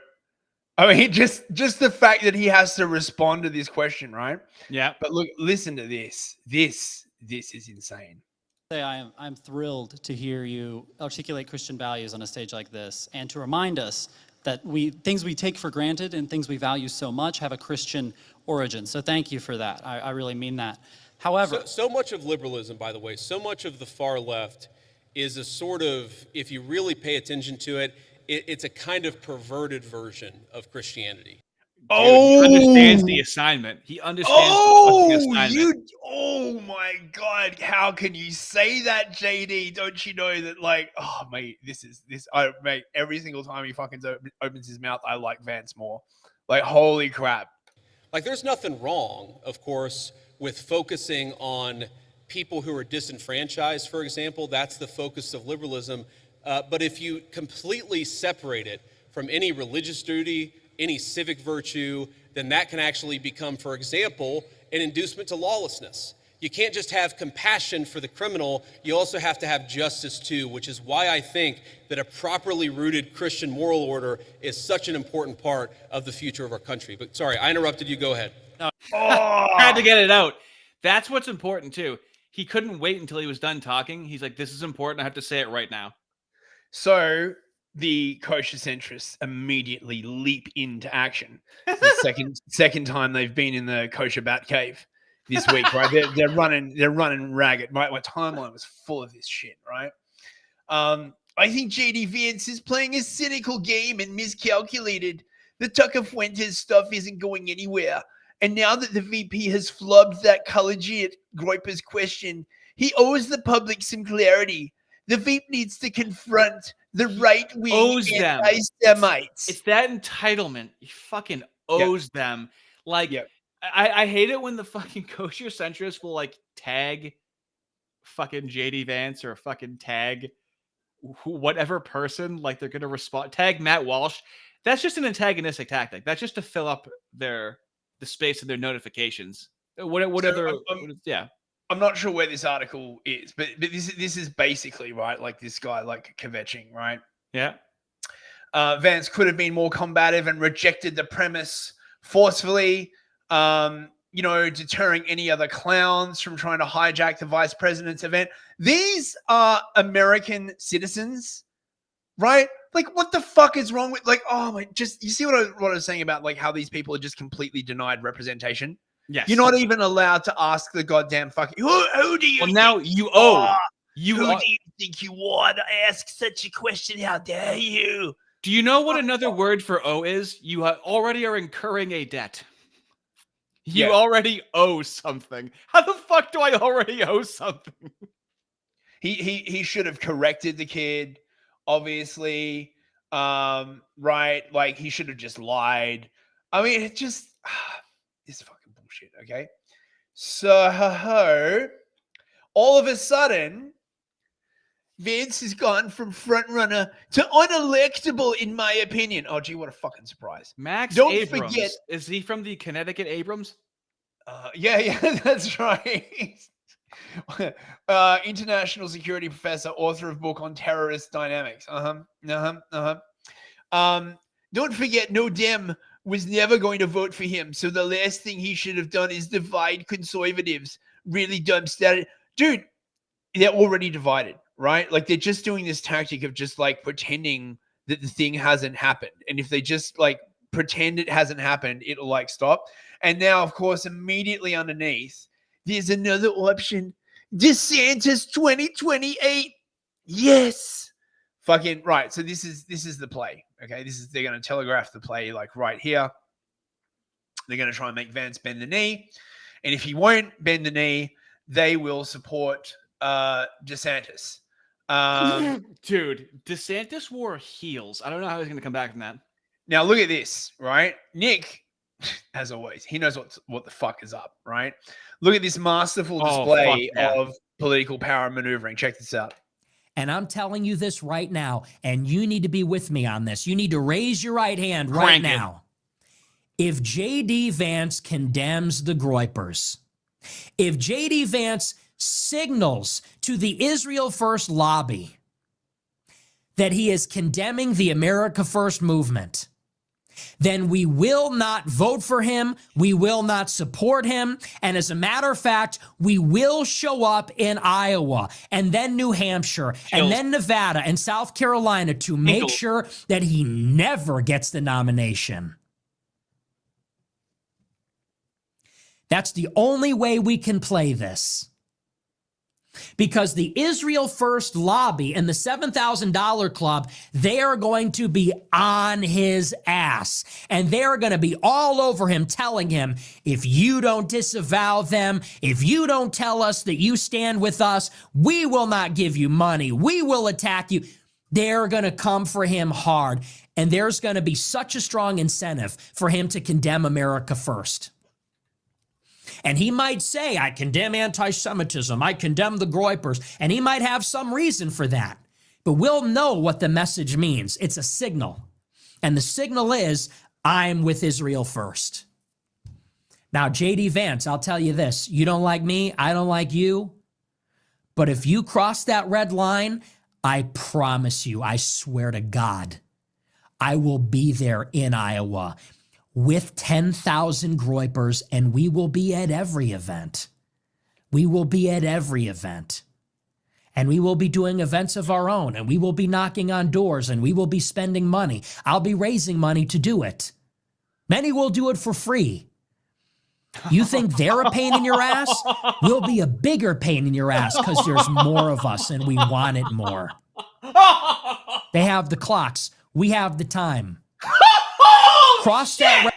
[SPEAKER 2] I mean, just the fact that he has to respond to this question, right?
[SPEAKER 1] Yeah.
[SPEAKER 2] But look, listen to this. This is insane.
[SPEAKER 13] I'm thrilled to hear you articulate Christian values on a stage like this, and to remind us that things we take for granted and things we value so much have a Christian origin. So thank you for that. I really mean that. However,
[SPEAKER 7] so much of liberalism, by the way, so much of the far left is a sort of, if you really pay attention to it, it's a kind of perverted version of Christianity.
[SPEAKER 1] Dude, he understands the assignment. He understands the fucking assignment.
[SPEAKER 2] Oh my God. How can you say that, JD? Don't you know that, like, oh, mate, mate, every single time he fucking opens his mouth, I like Vance more. Like, holy crap.
[SPEAKER 7] Like, there's nothing wrong, of course, with focusing on people who are disenfranchised, for example. That's the focus of liberalism. But if you completely separate it from any religious duty, any civic virtue, then that can actually become, for example, an inducement to lawlessness. You can't just have compassion for the criminal, you also have to have justice too, which is why I think that a properly rooted Christian moral order is such an important part of the future of our country. But sorry, I interrupted you, go ahead.
[SPEAKER 1] Had to get it out. That's what's important too. He couldn't wait until he was done talking. He's like, this is important, I have to say it right now.
[SPEAKER 2] So the kosher centrists immediately leap into action. It's the second time they've been in the kosher bat cave this week, right? They're running ragged. My timeline was full of this shit, right? I think JD Vance is playing a cynical game and miscalculated. The Tucker Fuentes stuff isn't going anywhere. And now that the VP has flubbed that collegiate Groiper's question, he owes the public some clarity. The VP needs to confront the right-wing anti-Semites.
[SPEAKER 1] It's that entitlement. He fucking owes them. Like, I hate it when the fucking kosher centrists will, like, tag fucking JD Vance or fucking tag whatever person, like, they're going to respond. Tag Matt Walsh. That's just an antagonistic tactic. That's just to fill up the space of their notifications.
[SPEAKER 2] I'm not sure where this article is, but this is basically, right, like this guy, like, kvetching, right?
[SPEAKER 1] Yeah.
[SPEAKER 2] Vance could have been more combative and rejected the premise forcefully, deterring any other clowns from trying to hijack the vice president's event. These are American citizens, right? Like, what the fuck is wrong with, like, oh my, just, you see what I was saying about, like, how these people are just completely denied representation?
[SPEAKER 1] Yes.
[SPEAKER 2] You're not even allowed to ask the goddamn fucking, who do you
[SPEAKER 1] Well, now you owe.
[SPEAKER 2] Who do you think you are to ask such a question? How dare you?
[SPEAKER 1] Do you know what another word for owe is? You already are incurring a debt. You already owe something. How the fuck do I already owe something?
[SPEAKER 2] He should have corrected the kid, obviously. Right? Like, he should have just lied. I mean, it just it's fucking bullshit, okay? So all of a sudden, Vance has gone from front runner to unelectable, in my opinion. Oh, gee, what a fucking surprise.
[SPEAKER 1] Max
[SPEAKER 2] Don't
[SPEAKER 1] Abrams.
[SPEAKER 2] forget.
[SPEAKER 1] Is he from the Connecticut Abrams?
[SPEAKER 2] Yeah, that's right. International security professor, author of book on terrorist dynamics. Don't forget, no Dem was never going to vote for him. So the last thing he should have done is divide conservatives. Really dumb status. Dude, they're already divided, right? Like, they're just doing this tactic of just, like, pretending that the thing hasn't happened. And if they just, like, pretend it hasn't happened, it'll, like, stop. And now, of course, immediately underneath, there's another option. DeSantis 2028. Yes. Fucking right. So this is the play. Okay. They're going to telegraph the play, like, right here. They're going to try and make Vance bend the knee. And if he won't bend the knee, they will support DeSantis.
[SPEAKER 1] Dude, DeSantis wore heels. I don't know how he's going to come back from that.
[SPEAKER 2] Now look at this, right? Nick, as always, he knows what the fuck is up, right? Look at this masterful display of political power maneuvering. Check this out.
[SPEAKER 16] And I'm telling you this right now, and you need to be with me on this. You need to raise your right hand right
[SPEAKER 1] Crank it.
[SPEAKER 16] now. if J.D. Vance condemns the Groypers, if J.D. Vance signals to the Israel First lobby that he is condemning the America First movement, then we will not vote for him, we will not support him, and as a matter of fact, we will show up in Iowa, and then New Hampshire, and then Nevada, and South Carolina to make sure that he never gets the nomination. That's the only way we can play this. Because the Israel First lobby and the $7,000 club, they are going to be on his ass. And they're going to be all over him, telling him, if you don't disavow them, if you don't tell us that you stand with us, we will not give you money. We will attack you. They're going to come for him hard. And there's going to be such a strong incentive for him to condemn America First. And he might say, I condemn anti-Semitism, I condemn the Groypers, and he might have some reason for that. But we'll know what the message means. It's a signal. And the signal is, I'm with Israel first. Now, J.D. Vance, I'll tell you this. You don't like me, I don't like you. But if you cross that red line, I promise you, I swear to God, I will be there in Iowa with 10,000 Groypers, and we will be at every event. We will be at every event. And we will be doing events of our own, and we will be knocking on doors, and we will be spending money. I'll be raising money to do it. Many will do it for free. You think they're a pain in your ass? We'll be a bigger pain in your ass because there's more of us, and we want it more. They have the clocks. We have the time. Cross that.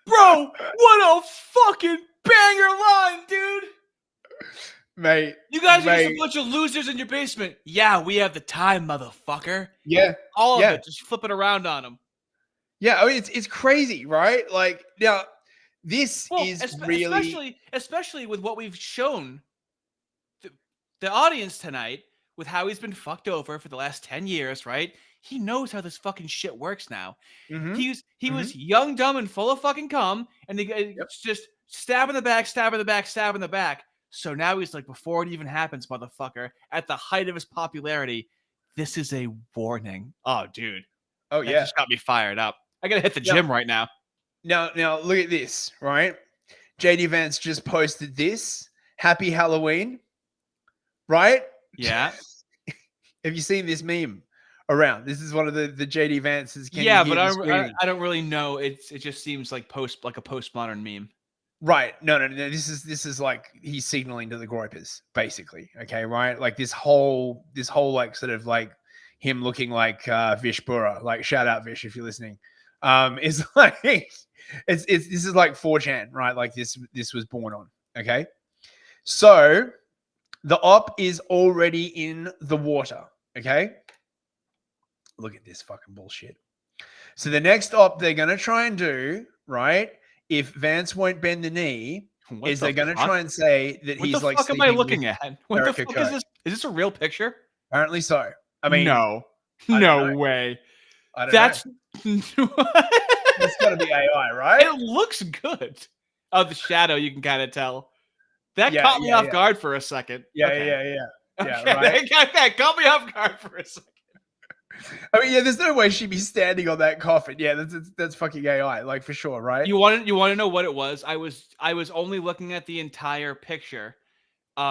[SPEAKER 1] Bro, what a fucking banger line, dude.
[SPEAKER 2] Mate.
[SPEAKER 1] You guys are just a bunch of losers in your basement. Yeah, we have the time, motherfucker.
[SPEAKER 2] Yeah.
[SPEAKER 1] All of it. Just flip it around on them.
[SPEAKER 2] Yeah, I mean, it's crazy, right? Like, now, this is really...
[SPEAKER 1] Especially with what we've shown the audience tonight, with how he's been fucked over for the last 10 years, right? He knows how this fucking shit works now. He was young, dumb, and full of fucking cum, and it's just stab in the back, stab in the back, stab in the back. So now he's like, before it even happens, motherfucker, at the height of his popularity, this is a warning. Oh, dude.
[SPEAKER 2] Oh,
[SPEAKER 1] That
[SPEAKER 2] yeah.
[SPEAKER 1] just got me fired up. I gotta hit the gym right now.
[SPEAKER 2] Now, look at this, right? JD Vance just posted this. Happy Halloween, right?
[SPEAKER 1] Yeah.
[SPEAKER 2] Have you seen this meme around? This is one of the JD Vance's.
[SPEAKER 1] Yeah, but I don't really know. It just seems like a postmodern meme.
[SPEAKER 2] Right. No. This is like he's signaling to the Groypers, basically. Okay, right? Like this whole like sort of like him looking like Vish Burra. Like, shout out Vish if you're listening. Is like this is like 4chan, right? Like this was born on. Okay. So the op is already in the water. Okay. Look at this fucking bullshit. So the next op they're gonna try and do, right? If Vance won't bend the knee, is they're gonna try and say that he's like.
[SPEAKER 1] What the fuck am I looking at? What the fuck is this? Is this a real picture?
[SPEAKER 2] Apparently so. I mean,
[SPEAKER 1] no way.
[SPEAKER 2] I don't
[SPEAKER 1] That's
[SPEAKER 2] know. That's gotta be AI, right?
[SPEAKER 1] It looks good. Oh, the shadow, you can kind of tell. That caught me off guard for a second.
[SPEAKER 2] Yeah.
[SPEAKER 1] Okay,
[SPEAKER 2] Right?
[SPEAKER 1] that caught me off guard for a second.
[SPEAKER 2] I mean, yeah, there's no way she'd be standing on that coffin. Yeah, that's fucking AI, like for sure, right?
[SPEAKER 1] You want to know what it was? I was only looking at the entire picture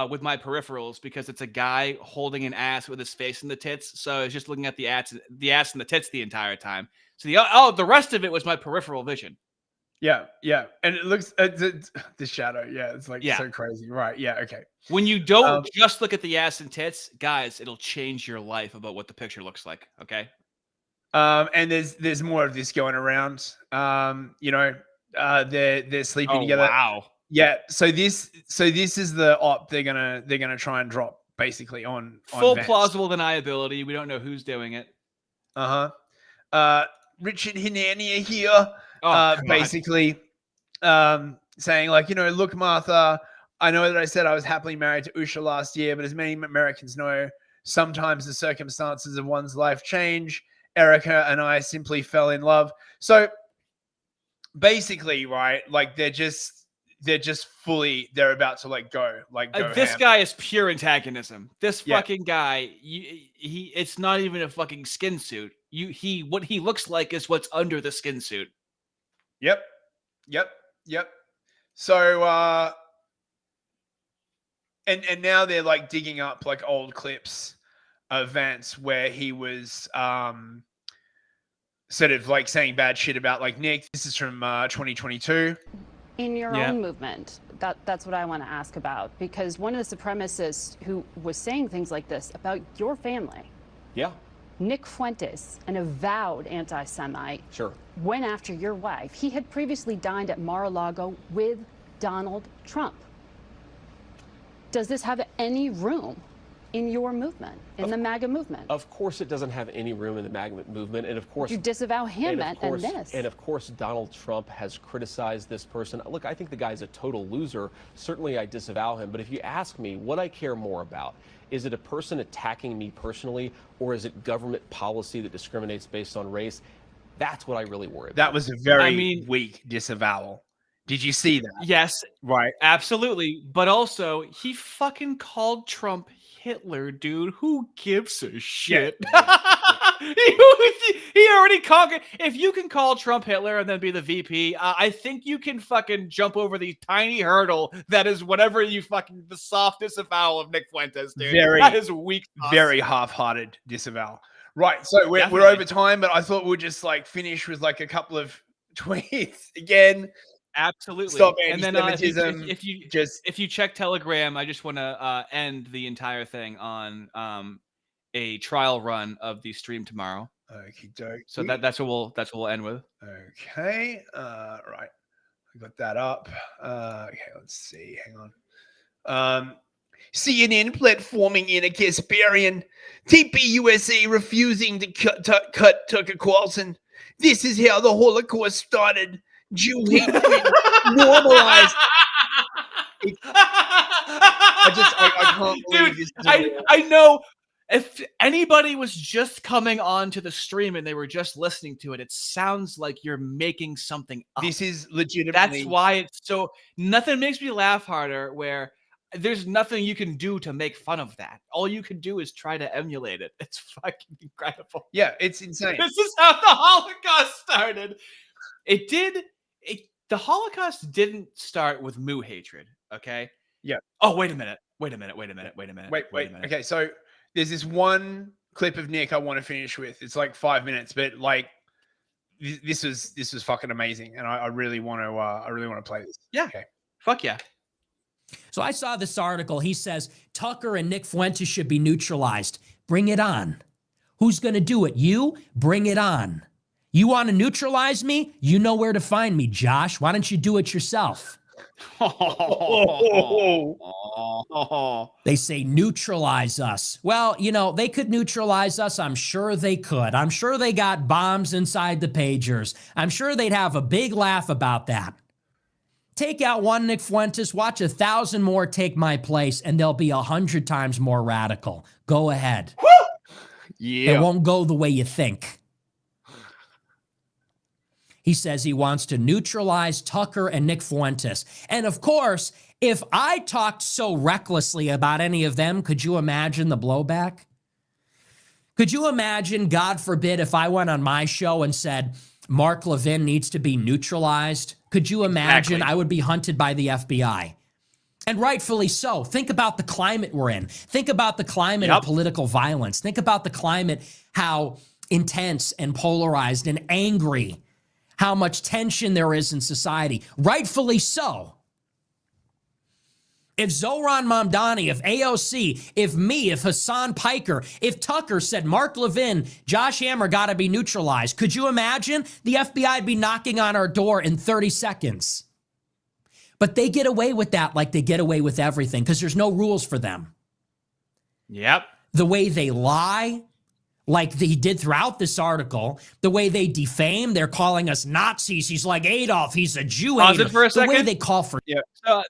[SPEAKER 1] with my peripherals because it's a guy holding an ass with his face in the tits. So I was just looking at the ass and the tits the entire time. So the rest of it was my peripheral vision.
[SPEAKER 2] Yeah, and it looks the shadow. Yeah, it's like so crazy, right? Yeah, okay.
[SPEAKER 1] When you don't just look at the ass and tits, guys, it'll change your life about what the picture looks like. Okay.
[SPEAKER 2] And there's more of this going around. They're sleeping together.
[SPEAKER 1] Wow.
[SPEAKER 2] Yeah. So this is the op they're gonna try and drop basically on
[SPEAKER 1] full
[SPEAKER 2] Vance.
[SPEAKER 1] plausible deniability. We don't know who's doing it.
[SPEAKER 2] Richard Hinania here. Basically saying like, look, Martha, I know that I said I was happily married to Usha last year, but as many Americans know, sometimes the circumstances of one's life change. Erica and I simply fell in love. So basically, right? Like they're about to like go
[SPEAKER 1] this
[SPEAKER 2] ham.
[SPEAKER 1] guy is pure antagonism. This
[SPEAKER 2] Yeah.
[SPEAKER 1] fucking guy, it's not even a fucking skin suit. What he looks like is what's under the skin suit.
[SPEAKER 2] Yep. So and now they're like digging up like old clips of Vance where he was sort of like saying bad shit about like Nick. This is from 2022.
[SPEAKER 17] In your own movement, that's what I want to ask about, because one of the supremacists who was saying things like this about your family, Nick Fuentes, an avowed anti-Semite, went after your wife. He had previously dined at Mar-a-Lago with Donald Trump. Does this have any room in your movement, in the MAGA movement?
[SPEAKER 18] Of course it doesn't have any room in the MAGA movement, and of course
[SPEAKER 17] you disavow him and this.
[SPEAKER 18] And of course Donald Trump has criticized this person. Look, I think the guy's a total loser. Certainly I disavow him, but if you ask me what I care more about, is it a person attacking me personally, or is it government policy that discriminates based on race? That's what I really worry about.
[SPEAKER 2] That was a very weak disavowal. Did you see that?
[SPEAKER 1] Yes.
[SPEAKER 2] Right.
[SPEAKER 1] Absolutely. But also, he fucking called Trump Hitler, dude. Who gives a shit? He already conquered. If you can call Trump Hitler and then be the VP, I think you can fucking jump over the tiny hurdle that is whatever the soft disavowal of Nick Fuentes, dude. That is weak.
[SPEAKER 2] Very half-hearted disavowal. Right. So we're over time, but I thought we'd just like finish with like a couple of tweets again.
[SPEAKER 1] Absolutely.
[SPEAKER 2] Stop
[SPEAKER 1] and then
[SPEAKER 2] anti-Semitism.
[SPEAKER 1] if you check Telegram, I just want to end the entire thing on a trial run of the stream tomorrow.
[SPEAKER 2] Okey-dokey.
[SPEAKER 1] So that's what we'll end with.
[SPEAKER 2] Okay. Right. I got that up. Okay, let's see. Hang on. CNN platforming in a Kasparian. TPUSA refusing to cut Tucker Carlson. This is how the Holocaust started. Jew hatred normalized. I can't believe this.
[SPEAKER 1] I know if anybody was just coming on to the stream and they were just listening to it, it sounds like you're making something up.
[SPEAKER 2] This is legitimately.
[SPEAKER 1] That's why it's so. Nothing makes me laugh harder where there's nothing you can do to make fun of that. All you can do is try to emulate it. It's fucking incredible.
[SPEAKER 2] Yeah, it's insane.
[SPEAKER 1] This is how the Holocaust started. The Holocaust didn't start with Moo hatred, okay?
[SPEAKER 2] Yeah.
[SPEAKER 1] Oh, wait a minute. Wait.
[SPEAKER 2] Okay, so there's this one clip of Nick I want to finish with. It's like 5 minutes, but like this was fucking amazing, and I really want to play this.
[SPEAKER 1] Yeah.
[SPEAKER 2] Okay.
[SPEAKER 1] Fuck yeah.
[SPEAKER 16] So I saw this article. He says Tucker and Nick Fuentes should be neutralized. Bring it on. Who's going to do it? You? Bring it on. You want to neutralize me? You know where to find me, Josh. Why don't you do it yourself? They say neutralize us. Well, you know, they could neutralize us. I'm sure they could. I'm sure they got bombs inside the pagers. I'm sure they'd have a big laugh about that. Take out one Nick Fuentes, watch 1,000 more take my place, and they'll be 100 times more radical. Go ahead.
[SPEAKER 2] Woo! Yeah.
[SPEAKER 16] It won't go the way you think. He says he wants to neutralize Tucker and Nick Fuentes. And of course, if I talked so recklessly about any of them, could you imagine the blowback? Could you imagine, God forbid, if I went on my show and said, Mark Levin needs to be neutralized? Could you imagine I would be hunted by the FBI? And rightfully so. Think about the climate we're in. Think about the climate of political violence. Think about the climate, how intense and polarized and angry, how much tension there is in society. Rightfully so. If Zohran Mamdani, if AOC, if me, if Hassan Piker, if Tucker said Mark Levin, Josh Hammer got to be neutralized, could you imagine? The FBI would be knocking on our door in 30 seconds. But they get away with that like they get away with everything because there's no rules for them.
[SPEAKER 1] Yep.
[SPEAKER 16] The way they lie, like he did throughout this article, the way they defame, they're calling us Nazis. He's like Adolf. He's a Jew.
[SPEAKER 1] Pause it for a second.
[SPEAKER 16] The way they call for.
[SPEAKER 2] Yeah.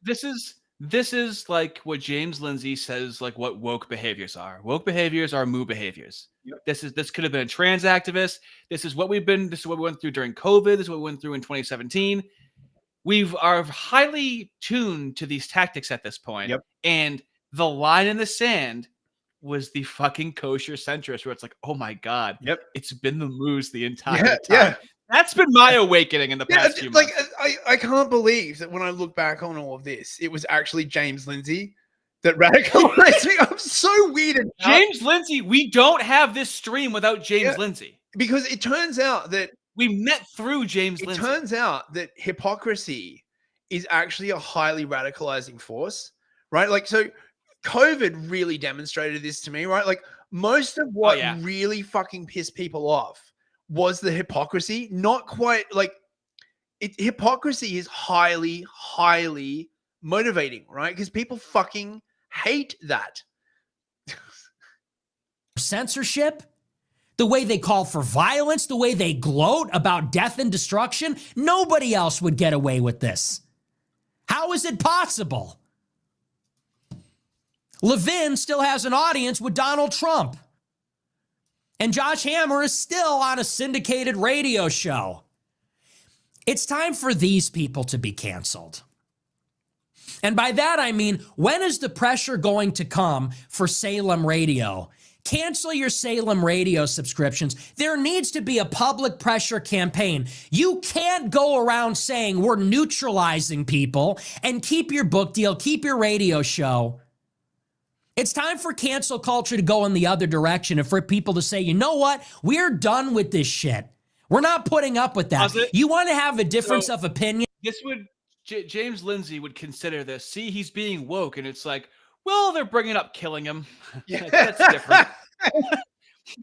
[SPEAKER 1] This is This is like what James Lindsay says, like what woke behaviors are. Woke behaviors are moo behaviors.
[SPEAKER 2] Yep.
[SPEAKER 1] This could have been a trans activist. This is what we went through during COVID. This is what we went through in 2017. We are highly tuned to these tactics at this point.
[SPEAKER 2] Yep.
[SPEAKER 1] And the line in the sand was the fucking kosher centrist, where it's like, oh my God,
[SPEAKER 2] Yep.
[SPEAKER 1] it's been the moose the entire
[SPEAKER 2] Yeah,
[SPEAKER 1] time.
[SPEAKER 2] yeah.
[SPEAKER 1] That's been my awakening in the past few months.
[SPEAKER 2] I can't believe that when I look back on all of this, it was actually James Lindsay that radicalized me. I'm so weirded out.
[SPEAKER 1] James Lindsay, we don't have this stream without James Lindsay.
[SPEAKER 2] Because it turns out that
[SPEAKER 1] we met through James Lindsay.
[SPEAKER 2] It turns out that hypocrisy is actually a highly radicalizing force, right? Like, so COVID really demonstrated this to me, right? Like, most of what really fucking pissed people off was the hypocrisy. Not quite like hypocrisy is highly, highly motivating, right? Because people fucking hate that.
[SPEAKER 16] Censorship, the way they call for violence, the way they gloat about death and destruction, nobody else would get away with this. How is it possible? Levin still has an audience with Donald Trump. And Josh Hammer is still on a syndicated radio show. It's time for these people to be canceled. And by that, I mean, when is the pressure going to come for Salem Radio? Cancel your Salem Radio subscriptions. There needs to be a public pressure campaign. You can't go around saying we're neutralizing people and keep your book deal, keep your radio show. It's time for cancel culture to go in the other direction and for people to say, you know what? We're done with this shit. We're not putting up with that. You want to have a difference of opinion?
[SPEAKER 1] This would, James Lindsay would consider this. See, he's being woke. And it's like, well, they're bringing up killing him. That's different.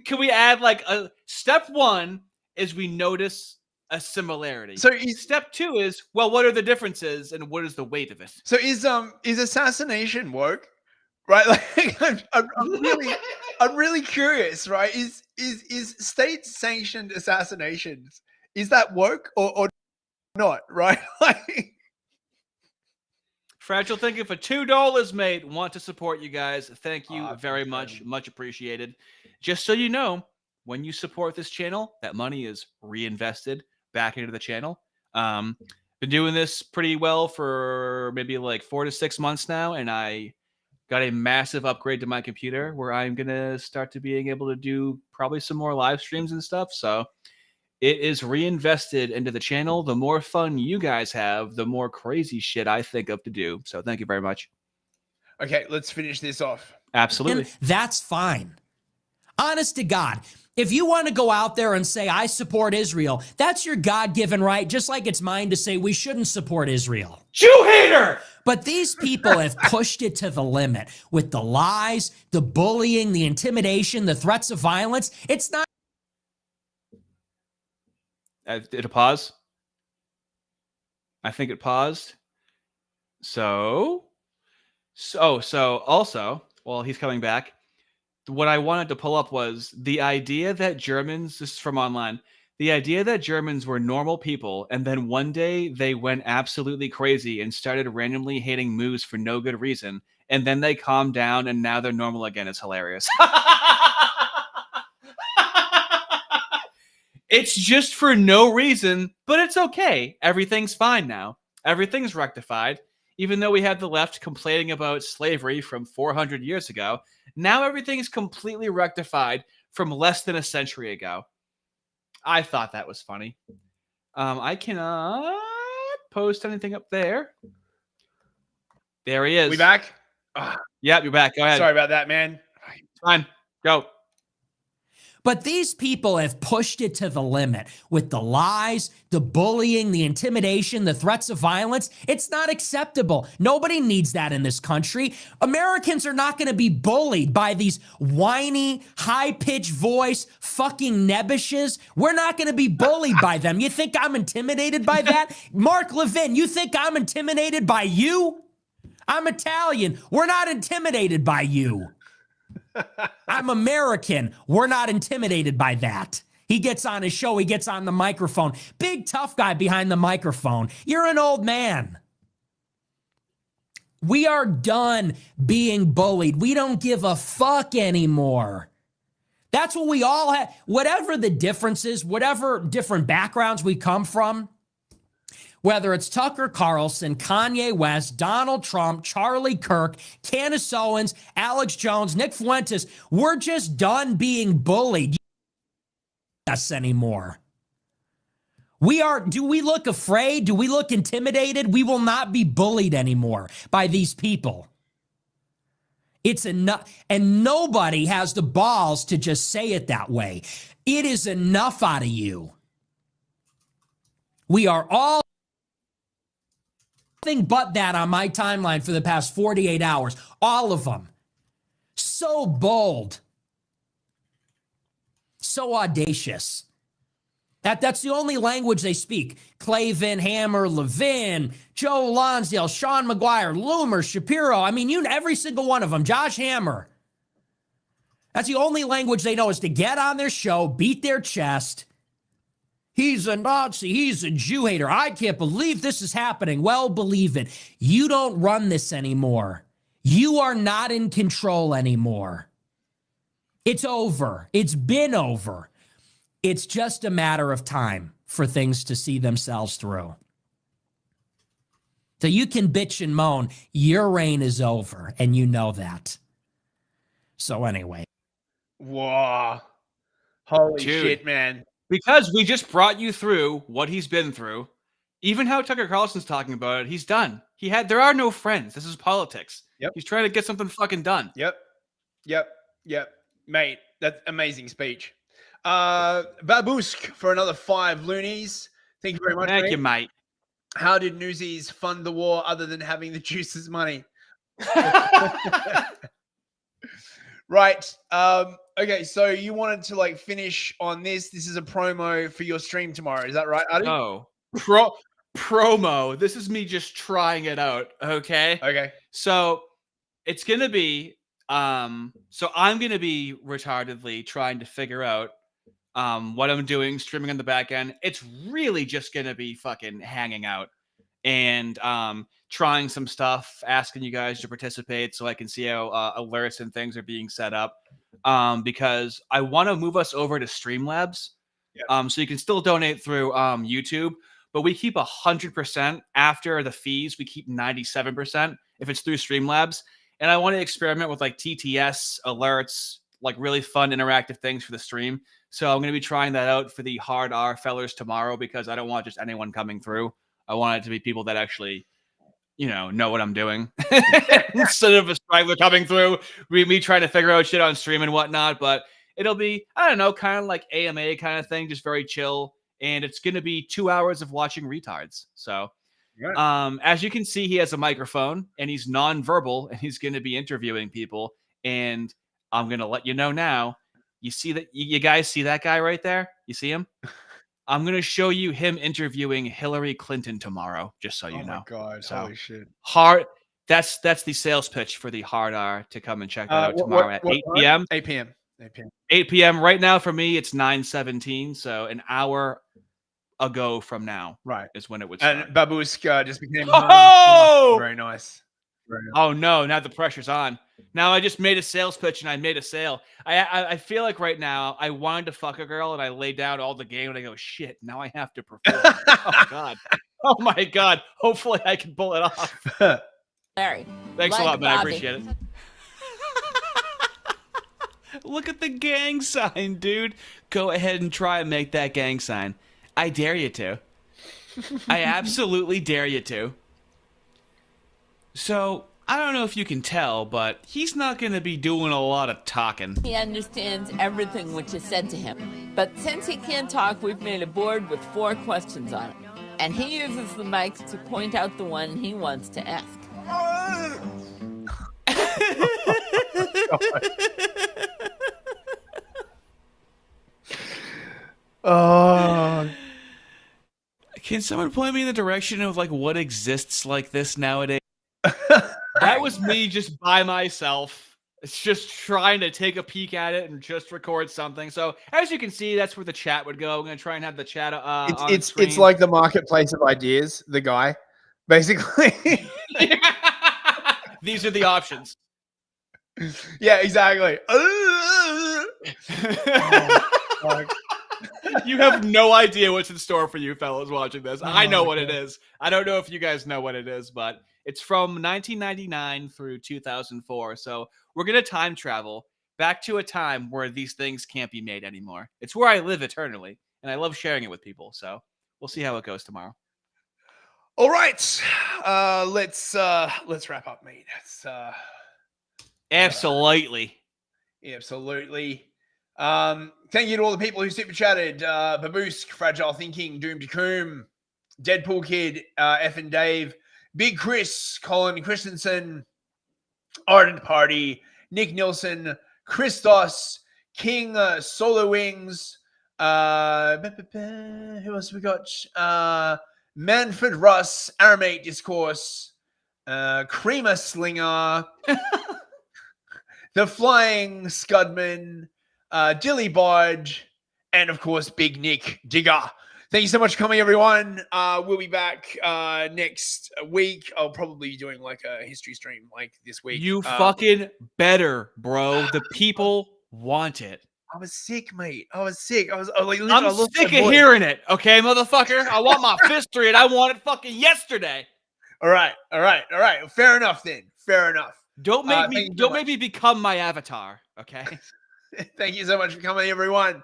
[SPEAKER 1] Can we add like a step one is we notice a similarity.
[SPEAKER 2] So
[SPEAKER 1] step two is, well, what are the differences and what is the weight of it?
[SPEAKER 2] So is assassination woke? Right, like I'm really curious. Right, is state-sanctioned assassinations, is that woke or not? Right, like
[SPEAKER 1] Fragile thinking for $2, mate. Want to support you guys? Thank you very much, much appreciated. Just so you know, when you support this channel, that money is reinvested back into the channel. Been doing this pretty well for maybe like 4 to 6 months now, and I got a massive upgrade to my computer where I'm going to start to being able to do probably some more live streams and stuff. So it is reinvested into the channel. The more fun you guys have, the more crazy shit I think of to do. So thank you very much.
[SPEAKER 2] Okay, let's finish this off.
[SPEAKER 1] Absolutely.
[SPEAKER 16] And that's fine. Honest to God, if you want to go out there and say, I support Israel, that's your God-given right, just like it's mine to say we shouldn't support Israel.
[SPEAKER 1] Jew hater!
[SPEAKER 16] But these people have pushed it to the limit with the lies, the bullying, the intimidation, the threats of violence. It's not.
[SPEAKER 1] Did it pause? I think it paused. So also, well, he's coming back. What I wanted to pull up was the idea that Germans, this is from online, the idea that Germans were normal people, and then one day they went absolutely crazy and started randomly hating moose for no good reason, and then they calmed down and now they're normal again is hilarious. It's just for no reason, but it's okay. Everything's fine now. Everything's rectified. Even though we had the left complaining about slavery from 400 years ago, now everything is completely rectified from less than a century ago. I thought that was funny. I cannot post anything up there. There he is.
[SPEAKER 2] We back?
[SPEAKER 1] Yep, you're back. Go ahead.
[SPEAKER 2] Sorry about that, man.
[SPEAKER 1] Fine. Go.
[SPEAKER 16] But these people have pushed it to the limit with the lies, the bullying, the intimidation, the threats of violence. It's not acceptable. Nobody needs that in this country. Americans are not going to be bullied by these whiny, high-pitched voice fucking nebbishes. We're not going to be bullied by them. You think I'm intimidated by that? Mark Levin, you think I'm intimidated by you? I'm Italian. We're not intimidated by you. I'm American. We're not intimidated by that. He gets on his show. He gets on the microphone. Big tough guy behind the microphone. You're an old man. We are done being bullied. We don't give a fuck anymore. That's what we all have. Whatever the differences, whatever different backgrounds we come from, whether it's Tucker Carlson, Kanye West, Donald Trump, Charlie Kirk, Candace Owens, Alex Jones, Nick Fuentes, we're just done being bullied. Us anymore. Do we look afraid? Do we look intimidated? We will not be bullied anymore by these people. It's enough, and nobody has the balls to just say it that way. It is enough out of you. We are all nothing but that on my timeline for the past 48 hours. All of them. So bold. So audacious. That's the only language they speak. Clavin, Hammer, Levin, Joe Lonsdale, Sean McGuire, Loomer, Shapiro. I mean, every single one of them. Josh Hammer. That's the only language they know, is to get on their show, beat their chest. He's a Nazi. He's a Jew hater. I can't believe this is happening. Well, believe it. You don't run this anymore. You are not in control anymore. It's over. It's been over. It's just a matter of time for things to see themselves through. So you can bitch and moan. Your reign is over, and you know that. So anyway.
[SPEAKER 2] Whoa. Holy
[SPEAKER 1] Dude,
[SPEAKER 2] shit, man.
[SPEAKER 1] Because we just brought you through what he's been through. Even how Tucker Carlson's talking about it, he's done. There are no friends. This is politics.
[SPEAKER 2] Yep.
[SPEAKER 1] He's trying to get something fucking done.
[SPEAKER 2] Yep. Mate, that's amazing speech. Babusk for another 5 loonies. Thank you very much.
[SPEAKER 1] Thank you, mate.
[SPEAKER 2] How did Newsies fund the war other than having the juices money? Right. Okay, so you wanted to like finish on this. This is a promo for your stream tomorrow. Is that right, Adi?
[SPEAKER 1] Oh, promo. This is me just trying it out. Okay.
[SPEAKER 2] Okay.
[SPEAKER 1] So it's gonna be so I'm gonna be retardedly trying to figure out what I'm doing, streaming on the back end. It's really just gonna be fucking hanging out and trying some stuff, asking you guys to participate so I can see how alerts and things are being set up. Because I want to move us over to Streamlabs.
[SPEAKER 2] Yep.
[SPEAKER 1] So you can still donate through YouTube, but we keep 100% after the fees. We keep 97% if it's through Streamlabs. And I want to experiment with like TTS alerts, like really fun interactive things for the stream. So I'm going to be trying that out for the hard R fellers tomorrow, because I don't want just anyone coming through. I want it to be people that actually, know what I'm doing instead of a straggler coming through, me trying to figure out shit on stream and whatnot. But it'll be, I don't know, kind of like AMA kind of thing, just very chill. And it's going to be 2 hours of watching retards. So as you can see, he has a microphone and he's nonverbal, and he's going to be interviewing people. And I'm going to let you know now. You see that? You guys see that guy right there? You see him? I'm going to show you him interviewing Hillary Clinton tomorrow, just so you know.
[SPEAKER 2] Oh my God.
[SPEAKER 1] So,
[SPEAKER 2] holy shit.
[SPEAKER 1] That's the sales pitch for the hard R to come and check that out tomorrow at 8 p.m.
[SPEAKER 2] 8 p.m.
[SPEAKER 1] 8 p.m. Right now for me, it's 9:17. So an hour ago from now, is when it would start.
[SPEAKER 2] And Babusk just became very nice.
[SPEAKER 1] Oh no, now the pressure's on. Now I just made a sales pitch and I made a sale. I feel like right now I wanted to fuck a girl and I laid down all the game and I go, shit, now I have to perform. Oh God. Oh my God. Hopefully I can pull it off.
[SPEAKER 5] Larry.
[SPEAKER 1] Thanks a lot, man. I appreciate it.
[SPEAKER 11] Look at the gang sign, dude. Go ahead and try and make that gang sign. I dare you to. I absolutely dare you to. So, I don't know if you can tell, but he's not going to be doing a lot of talking.
[SPEAKER 5] He understands everything which is said to him. But since he can't talk, we've made a board with 4 questions on it. And he uses the mic to point out the one he wants to ask.
[SPEAKER 2] Oh.
[SPEAKER 11] Can someone point me in the direction of like what exists like this nowadays?
[SPEAKER 1] That was me just by myself. It's just trying to take a peek at it and just record something. So as you can see, that's where the chat would go. I'm going to try and have the chat on screen.
[SPEAKER 2] It's like the marketplace of ideas, the guy, basically.
[SPEAKER 1] These are the options.
[SPEAKER 2] Yeah, exactly.
[SPEAKER 1] You have no idea what's in store for you fellas watching this. I know what it is. I don't know if you guys know what it is, but it's from 1999 through 2004. So we're going to time travel back to a time where these things can't be made anymore. It's where I live eternally, and I love sharing it with people. So we'll see how it goes tomorrow.
[SPEAKER 2] All right. Let's wrap up, mate.
[SPEAKER 1] Absolutely.
[SPEAKER 2] Absolutely. Thank you to all the people who super chatted. Baboosk, Fragile Thinking, Doom to Coom, Deadpool Kid, F and Dave, Big Chris, Colin Christensen, Ardent Party, Nick Nilsson, Christos, King Solo Wings, who else we got? Manfred Russ, Aramate Discourse, Creamer Slinger, The Flying Scudman, Dilly Bodge, and of course, Big Nick Digger. Thank you so much for coming, everyone. We'll be back next week. I'll probably be doing like a history stream like this week.
[SPEAKER 1] You fucking better, bro. The people want it.
[SPEAKER 2] I was sick, mate. I was sick. I was like,
[SPEAKER 1] I'm sick of hearing it. Okay, motherfucker. I want my fistry and I want it fucking yesterday.
[SPEAKER 2] All right. Fair enough then. Fair enough.
[SPEAKER 1] Don't make me become my avatar. Okay.
[SPEAKER 2] Thank you so much for coming, everyone.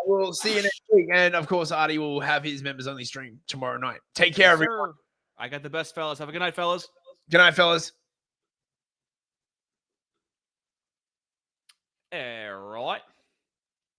[SPEAKER 2] We'll see you next week. And of course, Artie will have his members only stream tomorrow night. Take care, everyone.
[SPEAKER 1] I got the best, fellas. Have a good night, fellas.
[SPEAKER 2] Good night, fellas.
[SPEAKER 1] All right.